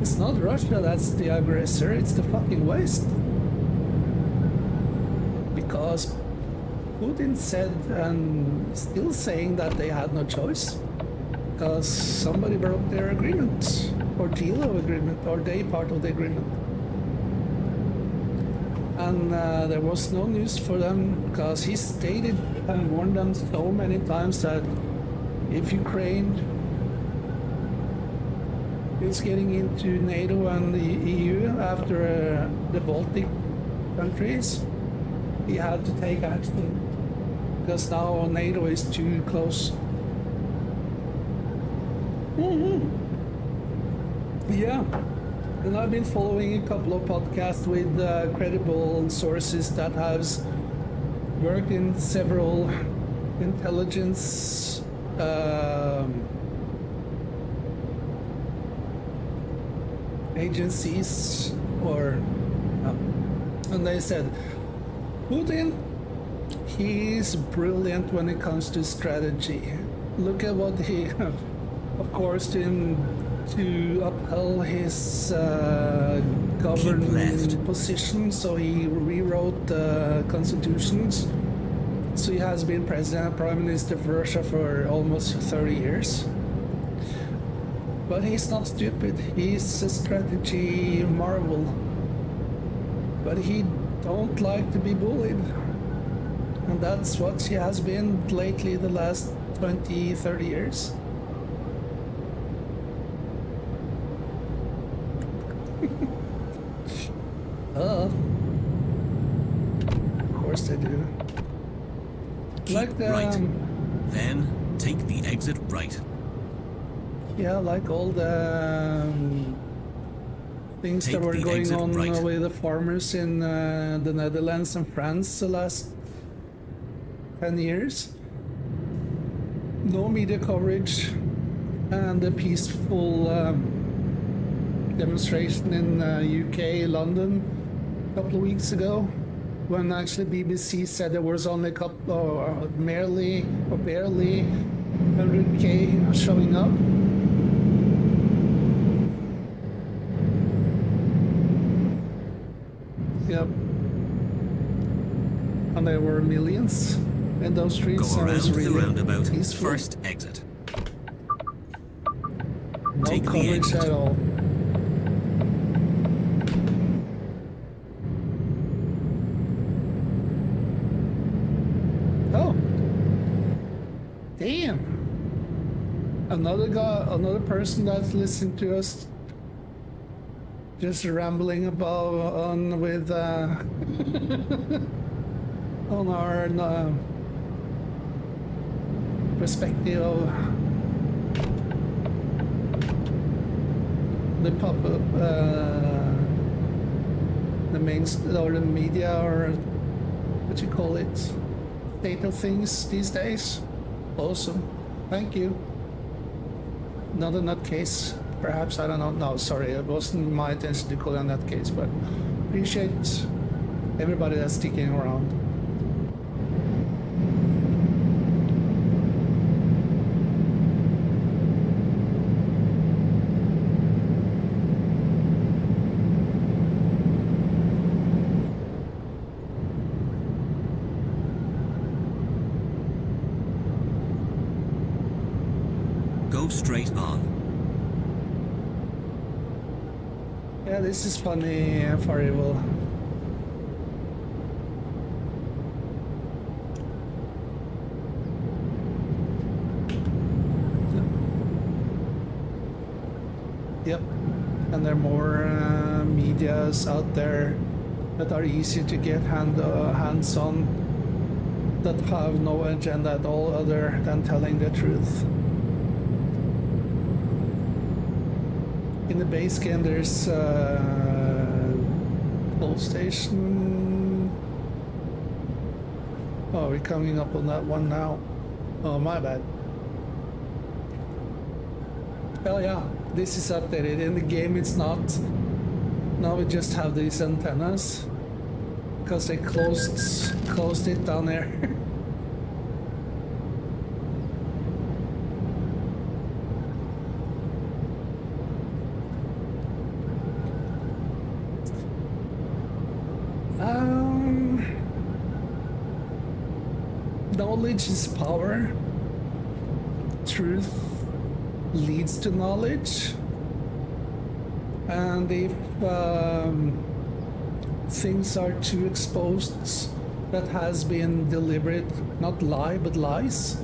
It's not Russia that's the aggressor, it's the fucking West. Because Putin said, and still saying, that they had no choice. Because somebody broke their agreement, or deal of agreement, or they part of the agreement. And there was no news for them, because he stated and warned them so many times that if Ukraine is getting into NATO and the EU after the Baltic countries, he had to take action, because now NATO is too close. Yeah. And I've been following a couple of podcasts with credible sources that has worked in several intelligence agencies, and they said, Putin, he's brilliant when it comes to strategy. Look at what he, of course, to uphold his government position, so he rewrote the constitutions. So he has been prime minister of Russia for almost 30 years. But he's not stupid. He's a strategy marvel. But he don't like to be bullied. And that's what he has been lately, the last 20, 30 years. Of course they do. Keep like the, right. Then take the exit right. Yeah, like all the things Take that were the going exit on right. with the farmers in the Netherlands and France the last 10 years. No media coverage, and a peaceful demonstration in UK, London, a couple of weeks ago, when actually BBC said there was only a couple, or barely 100k showing up. Yep. And there were millions in those streets. Go and it was around the really roundabout. peaceful. First exit. No Take the coverage exit. at all. Oh. Damn. Another person that's listening to us just rambling about on with on our perspective of the the main or the media, or what you call it, state of things these days. Awesome. Thank you. Another nutcase, perhaps, I don't know. No, sorry, it wasn't my intention to call it a nutcase, but appreciate everybody that's sticking around. Go straight on. Yeah, this is funny for evil. Yep, and there are more medias out there that are easy to get hands on, that have no agenda at all other than telling the truth. In the base game, there's Pole Station. Oh, we're coming up on that one now. Oh, my bad. Well, yeah, this is updated. In the game, it's not. Now we just have these antennas because they closed it down there. Knowledge is power. Truth leads to knowledge. And if things are too exposed, that has been deliberate, not lie, but lies,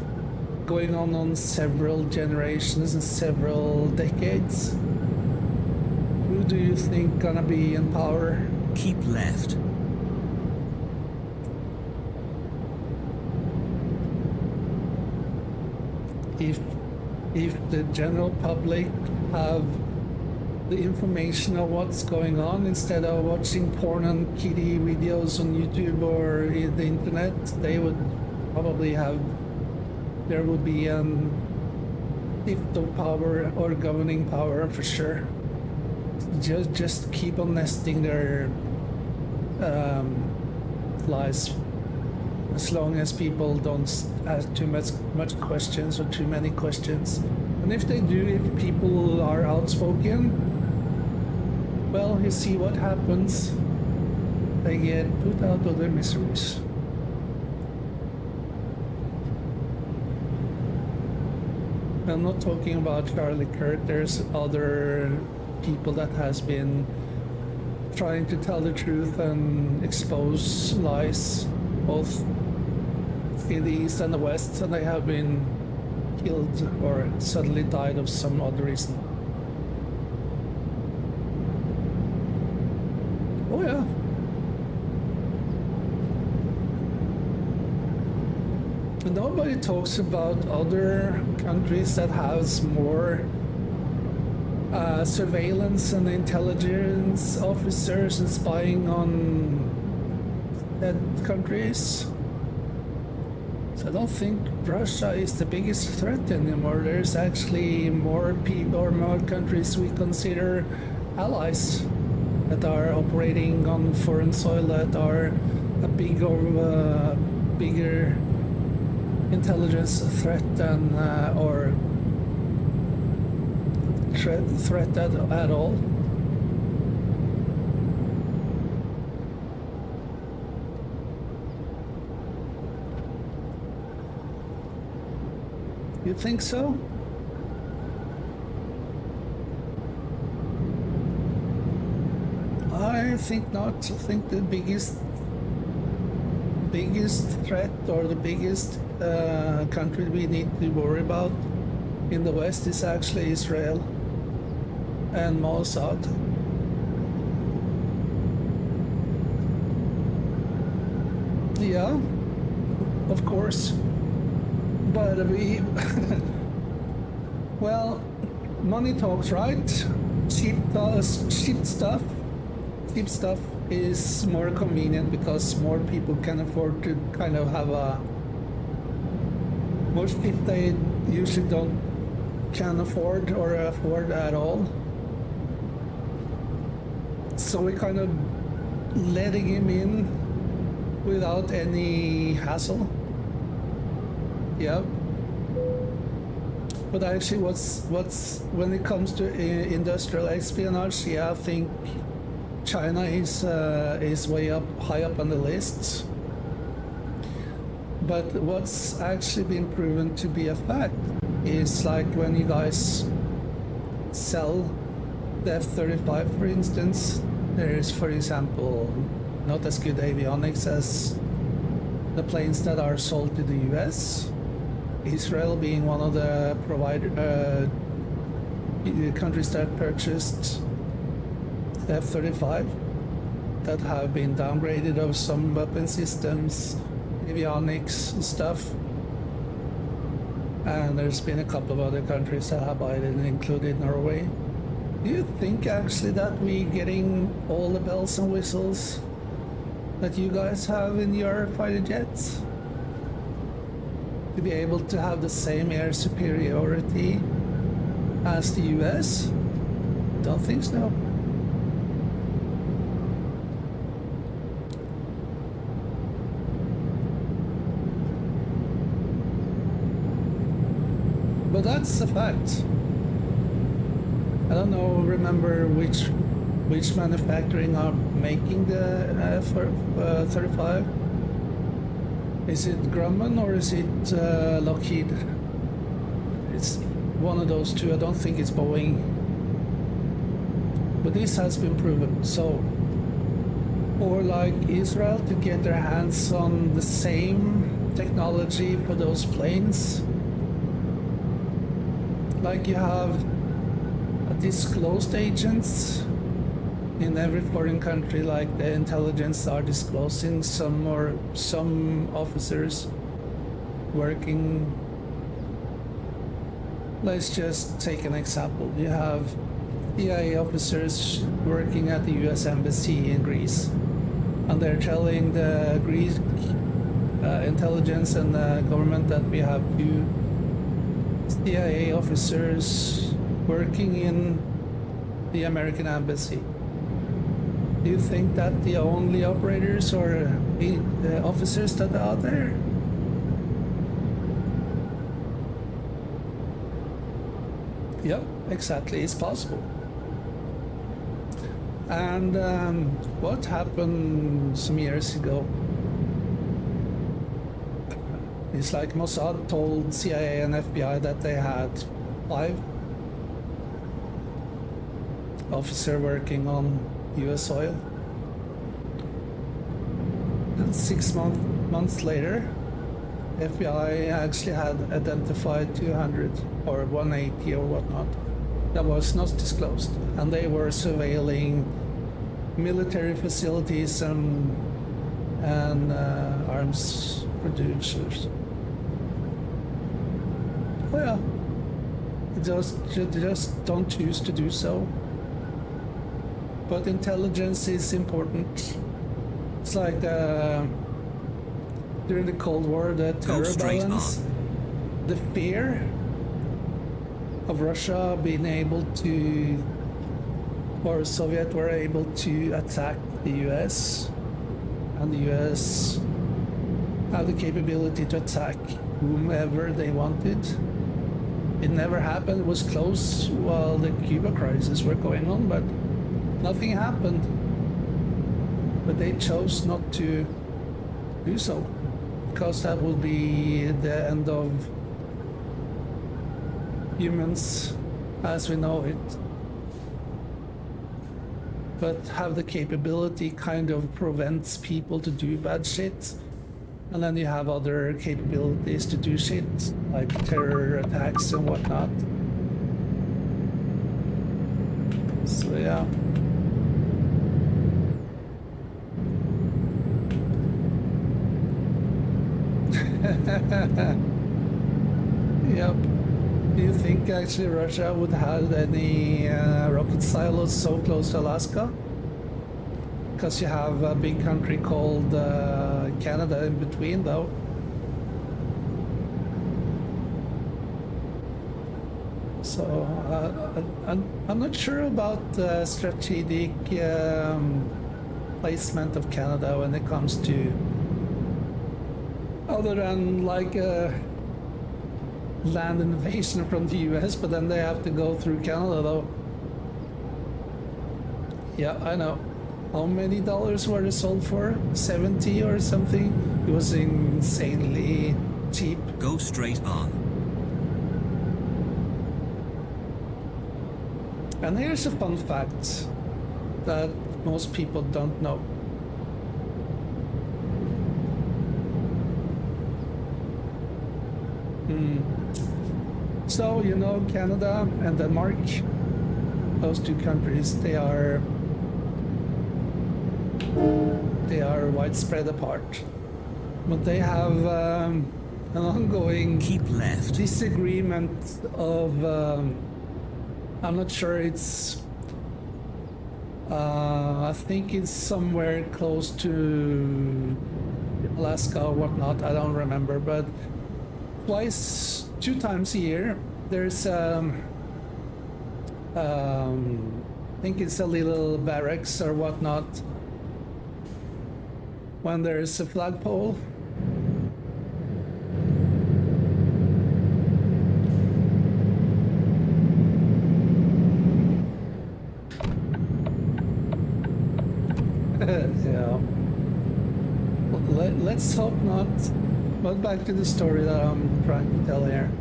going on several generations and several decades, who do you think gonna be in power? Keep left. If the general public have the information of what's going on instead of watching porn and kiddie videos on YouTube or the internet, they would probably have, there would be shift of power or governing power for sure. Just keep on nesting their lies. As long as people don't ask too much questions or too many questions. And if they do, if people are outspoken, well, you see what happens. They get put out of their miseries. I'm not talking about Charlie Kirk. There's other people that has been trying to tell the truth and expose lies, both in the East and the West, and they have been killed or suddenly died of some other reason. Oh yeah. And nobody talks about other countries that has more surveillance and intelligence officers and spying on that countries. I don't think Russia is the biggest threat anymore. There's actually more people or more countries we consider allies that are operating on foreign soil that are a bigger intelligence threat than or threat at all. You think so? I think not. I think the biggest threat or the biggest country we need to worry about in the West is actually Israel and Mossad. Yeah, of course. But we, well, money talks, right? Cheap stuff is more convenient because more people can afford to kind of have Most people they usually can afford or afford at all. So we kind of letting him in without any hassle. Yep. But actually, what's when it comes to industrial espionage, yeah, I think China is way up, high up on the list. But what's actually been proven to be a fact is like when you guys sell the F-35, for instance, there is, for example, not as good avionics as the planes that are sold to the US. Israel being one of the countries that purchased the F-35 that have been downgraded of some weapon systems, avionics stuff. And there's been a couple of other countries that have bought it, included Norway. Do you think actually that we getting all the bells and whistles that you guys have in your fighter jets? To be able to have the same air superiority as the US? Don't think so. But that's a fact. I don't know, remember which manufacturing are making the F-35? Is it Grumman or is it Lockheed? It's one of those two. I don't think it's Boeing. But this has been proven. So, or like Israel to get their hands on the same technology for those planes. Like you have disclosed agents in every foreign country, like the intelligence are disclosing some officers working. Let's just take an example. You have CIA officers working at the US Embassy in Greece, and they're telling the Greek intelligence and the government that we have two CIA officers working in the American Embassy. Do you think that the only operators or officers that are there? Yep, exactly, it's possible. And what happened some years ago? It's like Mossad told CIA and FBI that they had 5 officers working on US soil. And 6 months later, FBI actually had identified 200 or 180 or whatnot that was not disclosed, and they were surveilling military facilities and arms producers. Well, just don't choose to do so. But intelligence is important. It's like during the Cold War, the terror balance, the fear of Russia being able to, or Soviet were able to attack the US, and the US have the capability to attack whomever they wanted. It never happened. It was close while the Cuba crisis were going on, but nothing happened. But they chose not to do so, because that would be the end of humans as we know it. But have the capability kind of prevents people to do bad shit. And then you have other capabilities to do shit, like terror attacks and whatnot. So yeah. Yep. Do you think actually Russia would have any rocket silos so close to Alaska? Because you have a big country called Canada in between, though. So I'm not sure about strategic placement of Canada when it comes to, other than like land invasion from the US, but then they have to go through Canada though. Yeah, I know. How many dollars were they sold for? 70 or something? It was insanely cheap. Go straight on. And here's a fun fact that most people don't know. So, you know, Canada and Denmark, those two countries, they are widespread apart. But they have an ongoing Keep left. disagreement of, I'm not sure it's, I think it's somewhere close to Alaska or whatnot, I don't remember, but two times a year, there's I think it's a little barracks or whatnot, when there's a flagpole. Yeah. Let's hope not. But back to the story that I'm trying to tell here.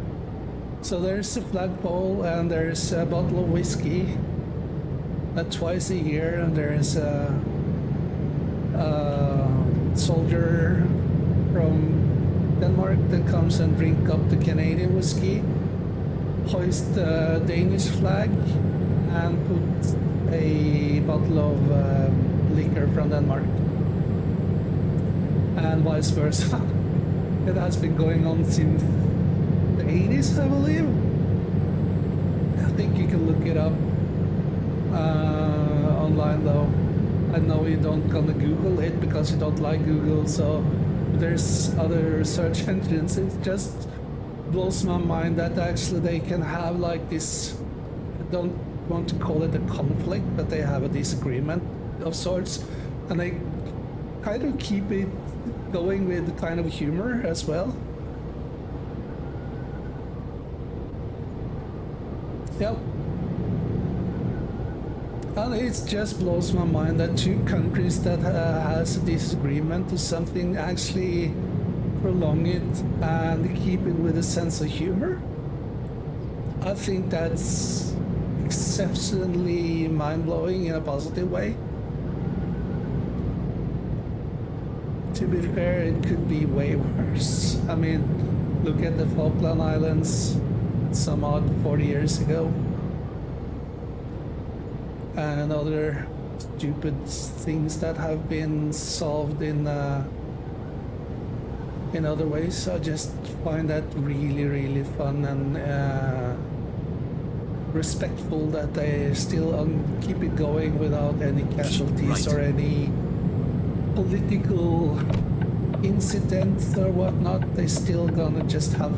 So there's a flagpole and there's a bottle of whiskey twice a year, and there's a soldier from Denmark that comes and drink up the Canadian whiskey, hoist the Danish flag, and put a bottle of liquor from Denmark, and vice versa. It has been going on since the 80s, I believe. I think you can look it up online though. I know you don't gonna Google it because you don't like Google, so there's other search engines. It just blows my mind that actually they can have like this, I don't want to call it a conflict, but they have a disagreement of sorts, and they kind of keep it going with kind of humor as well. Yep. And it just blows my mind that two countries that has a disagreement to something actually prolong it and keep it with a sense of humor. I think that's exceptionally mind-blowing in a positive way. To be fair, it could be way worse. I mean, look at the Falkland Islands some odd 40 years ago. And other stupid things that have been solved in other ways. I just find that really, really fun and respectful that they still keep it going without any casualties or any political incidents or whatnot. They still gonna just have,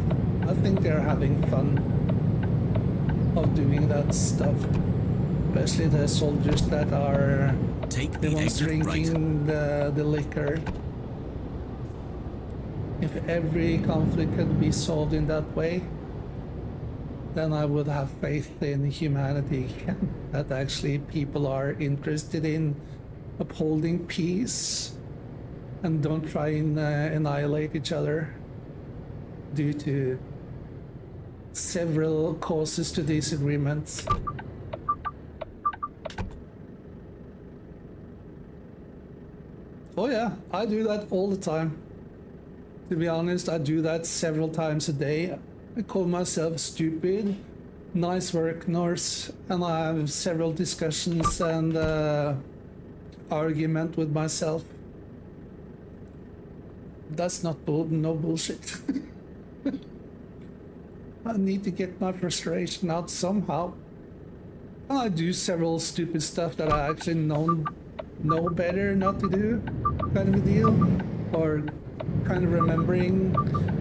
I think they're having fun of doing that stuff. Especially the soldiers that are Take the the ones exit right. drinking the liquor. If every conflict could be solved in that way, then I would have faith in humanity again. That actually people are interested in upholding peace and don't try and annihilate each other due to several causes to disagreements. Oh yeah, I do that all the time. To be honest, I do that several times a day. I call myself stupid, nice work, nurse, and I have several discussions and argument with myself. That's not no bullshit. I need to get my frustration out somehow. And I do several stupid stuff that I actually know better not to do, kind of a deal, or kind of remembering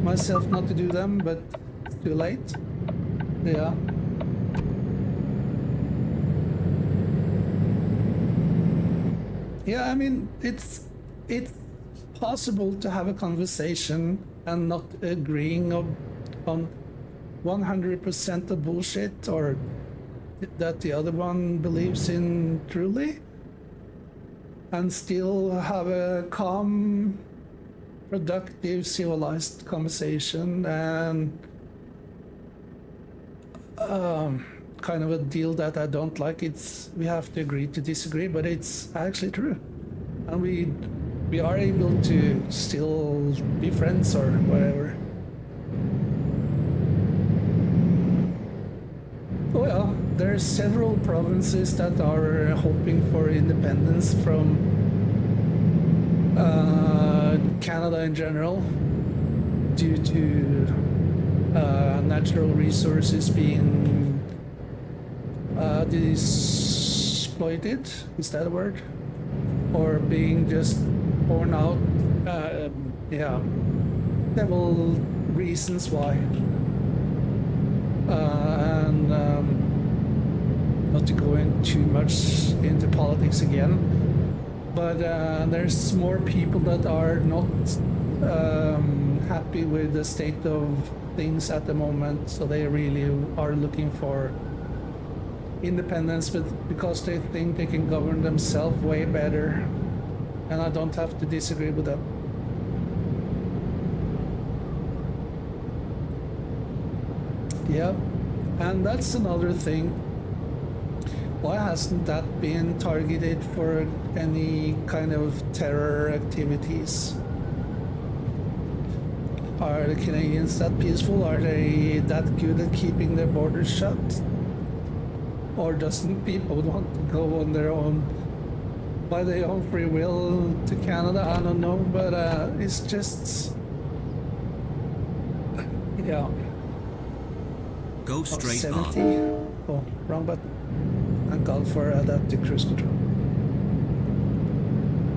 myself not to do them, but it's too late. Yeah. Yeah, I mean, it's possible to have a conversation and not agreeing on 100% of bullshit or that the other one believes in truly, and still have a calm, productive, civilized conversation and kind of a deal that I don't like. It's we have to agree to disagree, but it's actually true, and we are able to still be friends or whatever. Well, there are several provinces that are hoping for independence from Canada in general due to natural resources being exploited, is that a word? Or being just torn out. Yeah, several reasons why. And not to go in too much into politics again, but there's more people that are not happy with the state of things at the moment, so they really are looking for independence, but because they think they can govern themselves way better, and I don't have to disagree with them. Yeah, and that's another thing. Why hasn't that been targeted for any kind of terror activities? Are the Canadians that peaceful? Are they that good at keeping their borders shut? Or doesn't people want to go on their own, by their own free will to Canada? I don't know, but it's just, yeah. Go straight 70. on. Oh, wrong button. Thank God for adaptive cruise control.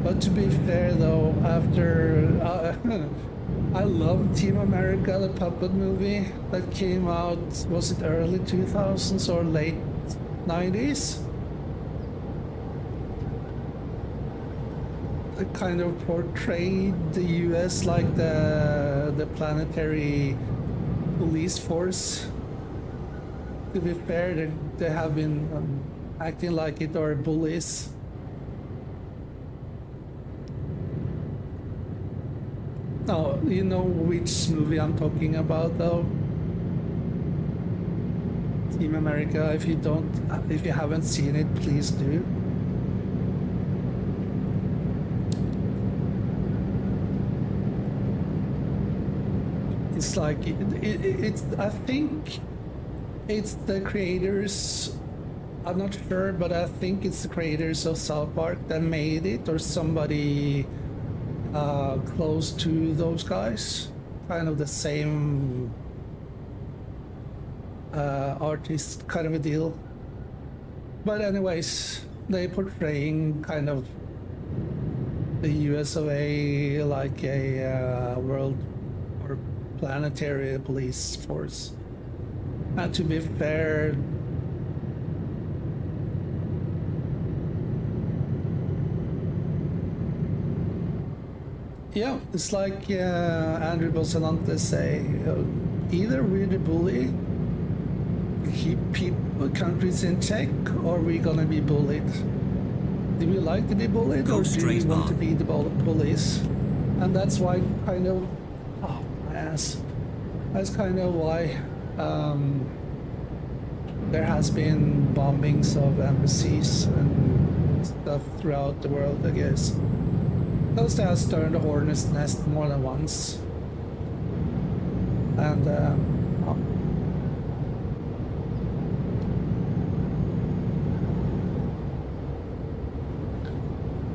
But to be fair though, after I love Team America, the puppet movie that came out, was it early 2000s or late 90s? It kind of portrayed the US like the planetary police force. To be fair, they have been acting like it or bullies. Now, you know which movie I'm talking about though? Team America. If you haven't seen it, please do. It's like it's I think it's the creators, I'm not sure, but I think it's the creators of South Park that made it, or somebody close to those guys. Kind of the same artist kind of a deal. But anyways, they portraying kind of the US of A like a world or planetary police force. And to be fair, yeah, it's like Andrew Bolsonaro say, either we're the bully, keep countries in check, or we're gonna be bullied. Do we like to be bullied, or do we want to be the bullies? And that's why kind of, oh my ass, that's kind of why there has been bombings of embassies and stuff throughout the world, I guess. Those that has turned the hornet's nest more than once. And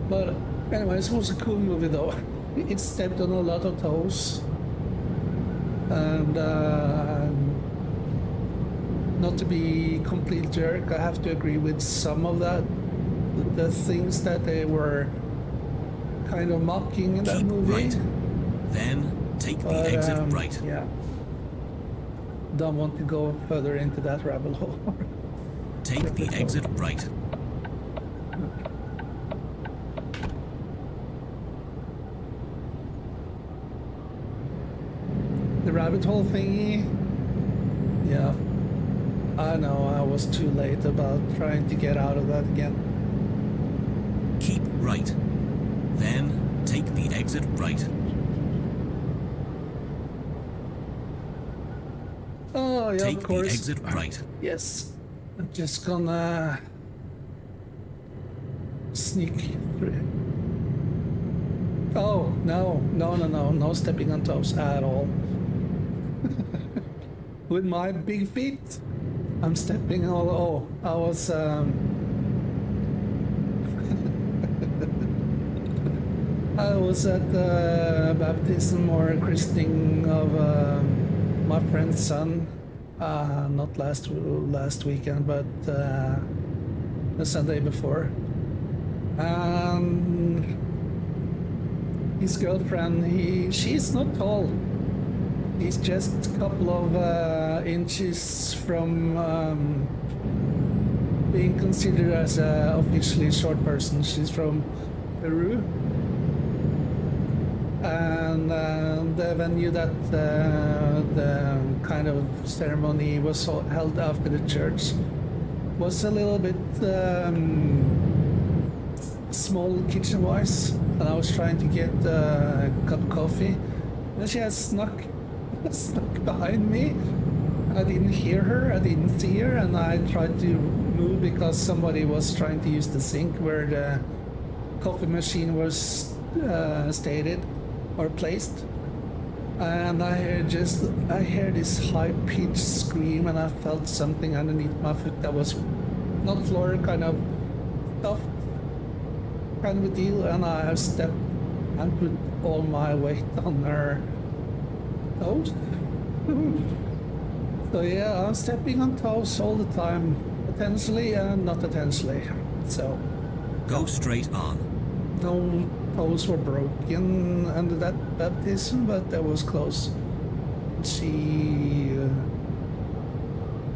but anyways, it was a cool movie though. It stepped on a lot of toes, and not to be complete jerk, I have to agree with some of that, the things that they were kind of mocking in that Keep movie. right. Then take the exit right. Yeah. Don't want to go further into that rabbit hole. Take the exit right. the rabbit hole thingy. Yeah. I know, I was too late about trying to get out of that again. Keep right. Then take the exit right. Oh, yeah, Take of course. the exit right. Yes. I'm just gonna sneak through. Oh, no stepping on toes at all. With my big feet, I'm stepping all, oh, I was, I was at the baptism or christening of my friend's son, not last weekend, but the Sunday before. And his girlfriend, she's not tall. He's just a couple of inches from being considered as a officially short person. She's from Peru. And the venue that the kind of ceremony was held after the church was a little bit small kitchen-wise, and I was trying to get a cup of coffee, and she had snuck behind me. I didn't hear her, I didn't see her, and I tried to move because somebody was trying to use the sink where the coffee machine was stated or placed. And I heard this high-pitched scream, and I felt something underneath my foot that was not floor, kind of soft, kind of a deal, and I stepped and put all my weight on her toes. So yeah, I'm stepping on toes all the time, potentially and not potentially. So Go straight on. no toes were broken under that baptism, but that was close.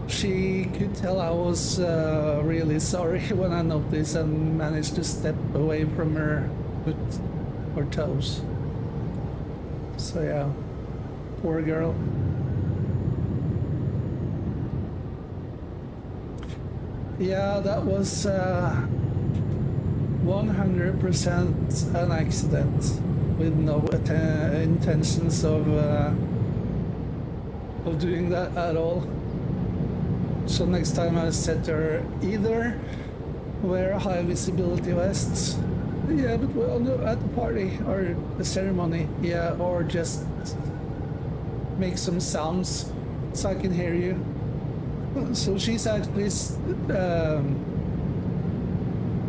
She could tell I was really sorry when I noticed and managed to step away from her foot or toes. So yeah, poor girl. Yeah, that was 100% an accident with no intentions of doing that at all. So next time I said to her, either wear a high visibility vest, yeah, but at the party or the ceremony, yeah, or just make some sounds so I can hear you. So she's actually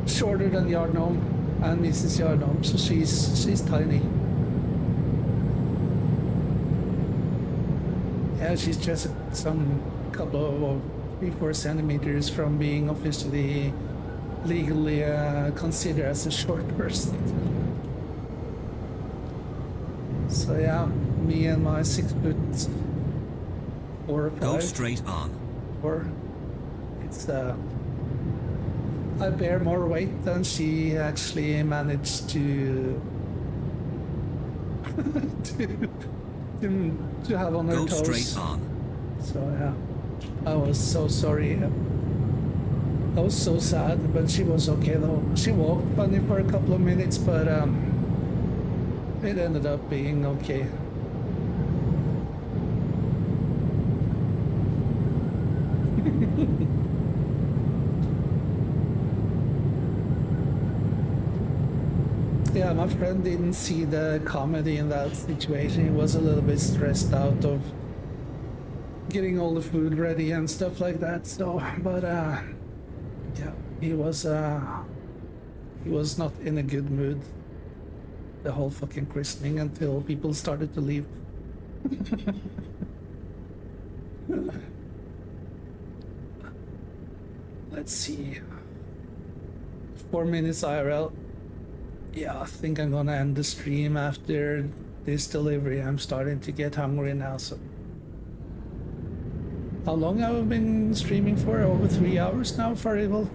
shorter than Yardnome and Mrs. Yardnome, so she's tiny. Yeah, she's just some couple of 3-4 centimeters from being officially legally considered as a short person. So yeah, me and my 6 foot 4 or 5. Go straight on. Or it's I bear more weight than she actually managed to to have on her Go toes. straight on. So yeah, I was so sorry. I was so sad, but she was okay though. She walked funny for a couple of minutes, but it ended up being okay. Yeah, my friend didn't see the comedy in that situation. He was a little bit stressed out of getting all the food ready and stuff like that. So, but yeah, he was not in a good mood the whole fucking christening until people started to leave. Let's see. 4 minutes IRL. Yeah, I think I'm gonna end the stream after this delivery. I'm starting to get hungry now, so. How long have I been streaming for? Over 3 hours now for Evil?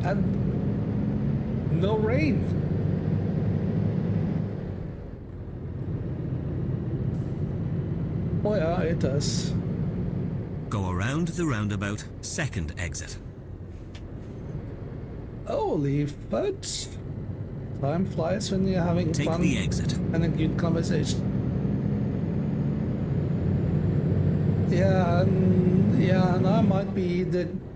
And no rain. Oh yeah, it does. Go around the roundabout, second exit. Holy fudge. Time flies when you're having Take fun the exit. and a good conversation. Yeah, and I might be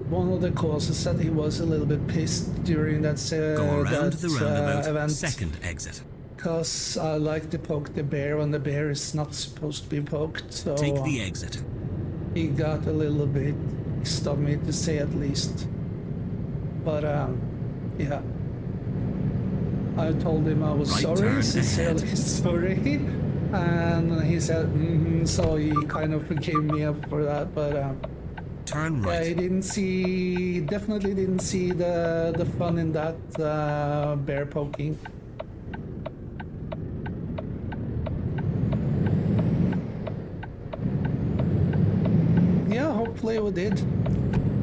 one of the causes that he was a little bit pissed during that Go around the roundabout, event. second exit. Because I like to poke the bear when the bear is not supposed to be poked. So Take the exit. he got a little bit pissed of me, to say at least. But yeah. I told him I was Right sorry, turn sincerely ahead. sorry. And he said, so he kind of forgave me up for that. But Turn yeah, he right. definitely didn't see the fun in that bear poking. Yeah, hopefully we did.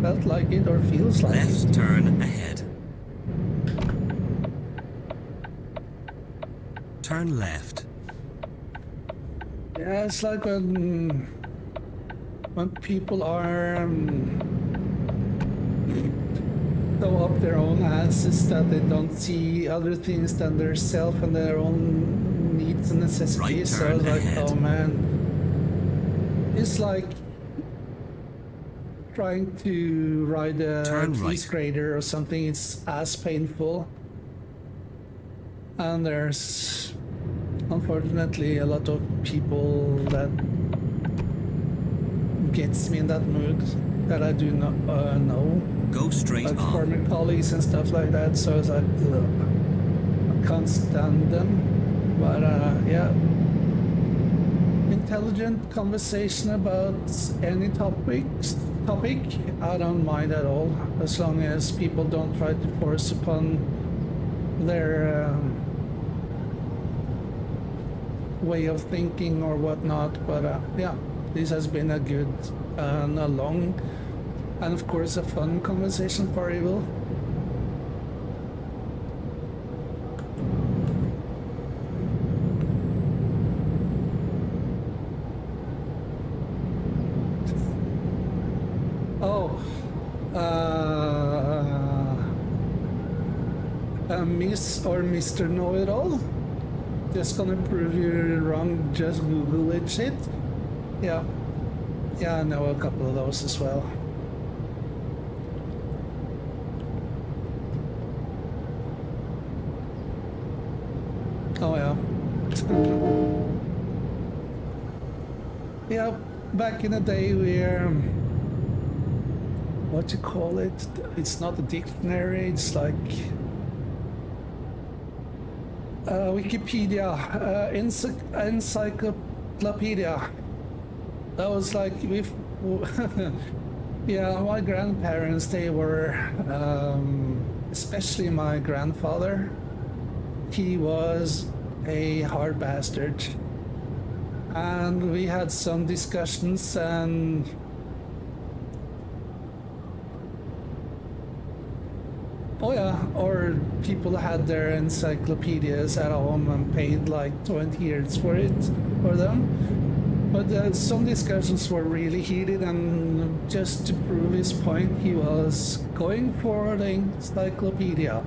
Felt like it or feels like it. Left turn ahead. Turn left. Yeah, it's like when people are so up their own asses that they don't see other things than their self and their own needs and necessities. Right So I turn was like, ahead. oh man, it's like trying to ride a Turn police right. grader or something. It's as painful, and there's unfortunately a lot of people that gets me in that mood that I do not know, Go straight like on. former colleagues and stuff like that. So it's like, ugh, I can't stand them. But yeah, intelligent conversation about any topic, I don't mind at all, as long as people don't try to force upon their way of thinking or whatnot. But yeah, this has been a good and a long and of course a fun conversation for Evil. Oh, Miss or Mr. Know-It-All? Just gonna prove you're wrong, just Google it shit. Yeah. Yeah, I know a couple of those as well. Oh yeah. Yeah, back in the day we're what you call it? It's not a dictionary, it's like Wikipedia, encyclopedia. That was like with yeah, my grandparents, they were especially my grandfather, he was a hard bastard, and we had some discussions, and oh yeah, or people had their encyclopedias at home and paid like 20 years for them. But some discussions were really heated, and just to prove his point, he was going for the encyclopedia.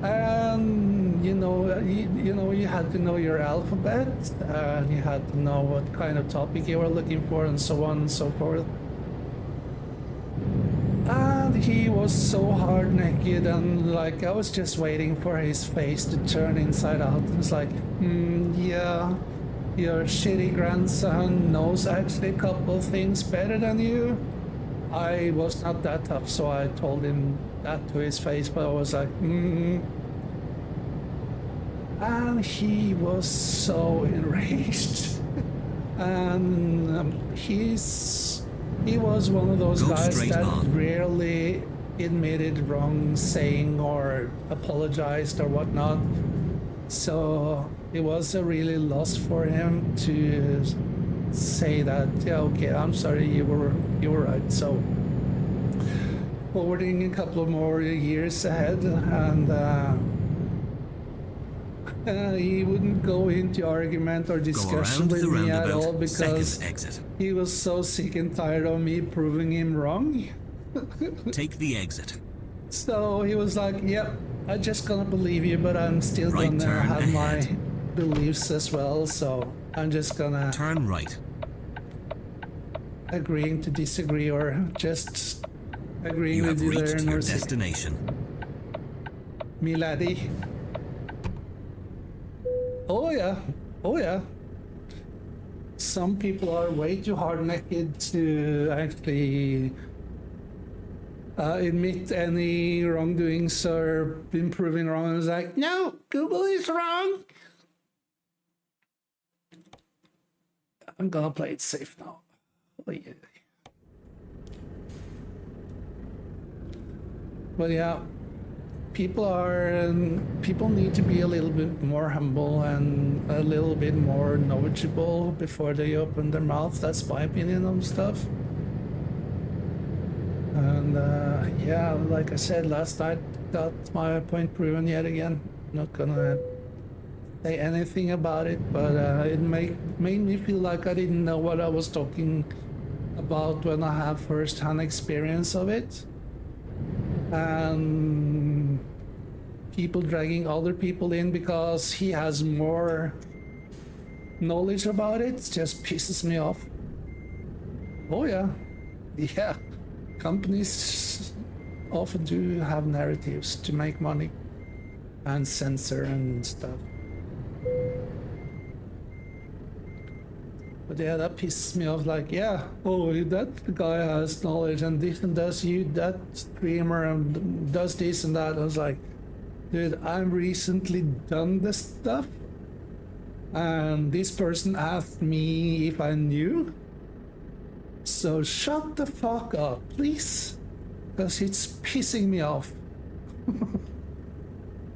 And you had to know your alphabet, and you had to know what kind of topic you were looking for, and so on and so forth. And he was so hard-naked, and like I was just waiting for his face to turn inside out. It's like, yeah, your shitty grandson knows actually a couple of things better than you. I was not that tough, so I told him that to his face, but I was like, And he was so enraged. And he was one of those Go guys straight that on. rarely admitted wrong saying or apologized or whatnot. So it was a really loss for him to say that, yeah, okay, I'm sorry, you were right. So forwarding a couple of more years ahead, and He wouldn't go into argument or Go discussion around with the me at all roundabout, because second exit. he was so sick and tired of me proving him wrong. Take the exit. So he was like, yep, I'm just gonna believe you, but I'm still Right gonna turn have my ahead. beliefs as well, so I'm just gonna Turn right. agreeing to disagree or just agreeing You with have you there reached in your North City. destination. Me laddie. Oh yeah, oh yeah. Some people are way too hard-necked to actually admit any wrongdoings or been proven wrong. And it's like, no, Google is wrong. I'm gonna play it safe now. Oh, yeah. But yeah, people need to be a little bit more humble and a little bit more knowledgeable before they open their mouth. That's my opinion on stuff. And yeah, like I said last night, got my point proven yet again. Not gonna say anything about it, but it made me feel like I didn't know what I was talking about when I have first-hand experience of it. And people dragging other people in because he has more knowledge about it just pisses me off. Oh yeah, yeah. Companies often do have narratives to make money and censor and stuff. But yeah, that pisses me off. Like, yeah, oh, that guy has knowledge and this and does you, that streamer and does this and that. I was like, dude, I've recently done this stuff, and this person asked me if I knew. So shut the fuck up, please, because it's pissing me off.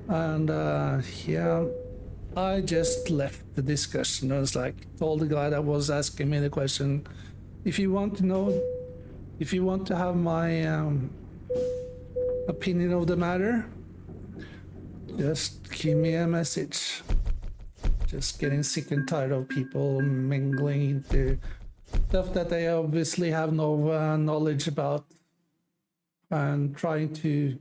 And yeah, I just left the discussion. I was like, told the guy that was asking me the question, if you want to know, if you want to have my opinion of the matter, just give me a message. Just getting sick and tired of people mingling into stuff that they obviously have no knowledge about and trying to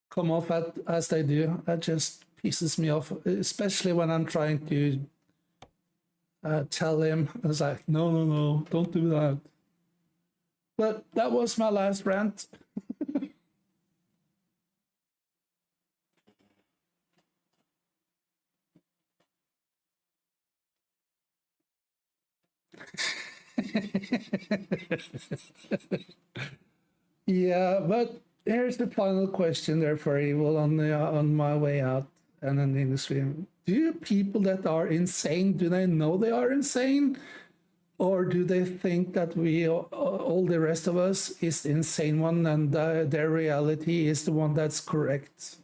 come off as they do. That just pisses me off, especially when I'm trying to tell him. I was like, no, don't do that. But that was my last rant. Yeah, but here's the final question there for Evil on my way out and ending the stream. Do people that are insane, do they know they are insane? Or do they think that we, all the rest of us, is the insane one and their reality is the one that's correct?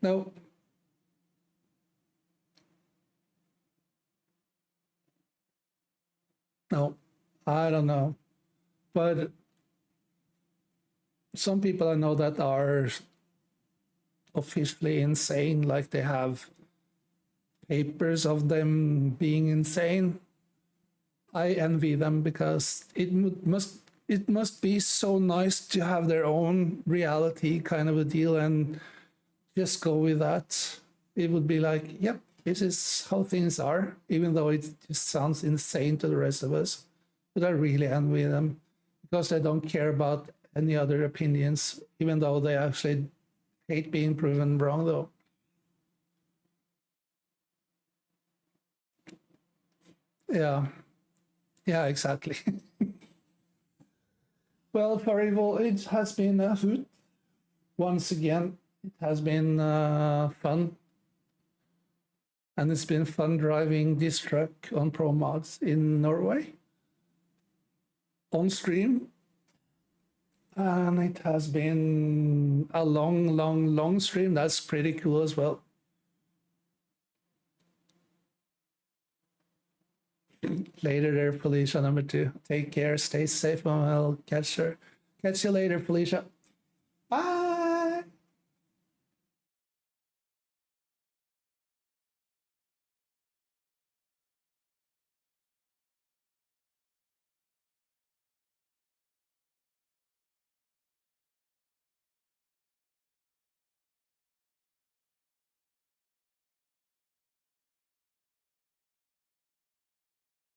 No. No, I don't know. But some people I know that are officially insane, like they have papers of them being insane. I envy them because it must be so nice to have their own reality kind of a deal and just go with that. It would be like, yep, this is how things are, even though it just sounds insane to the rest of us. But I really envy them because they don't care about any other opinions, even though they actually hate being proven wrong, though. Yeah, yeah, exactly. Well, for Evil, it has been a hoot. Once again, it has been fun. And it's been fun driving this truck on promods in Norway on stream. And it has been a long stream. That's pretty cool as well. Later there, Felicia number 2. Take care, stay safe, and I'll catch you later, Felicia.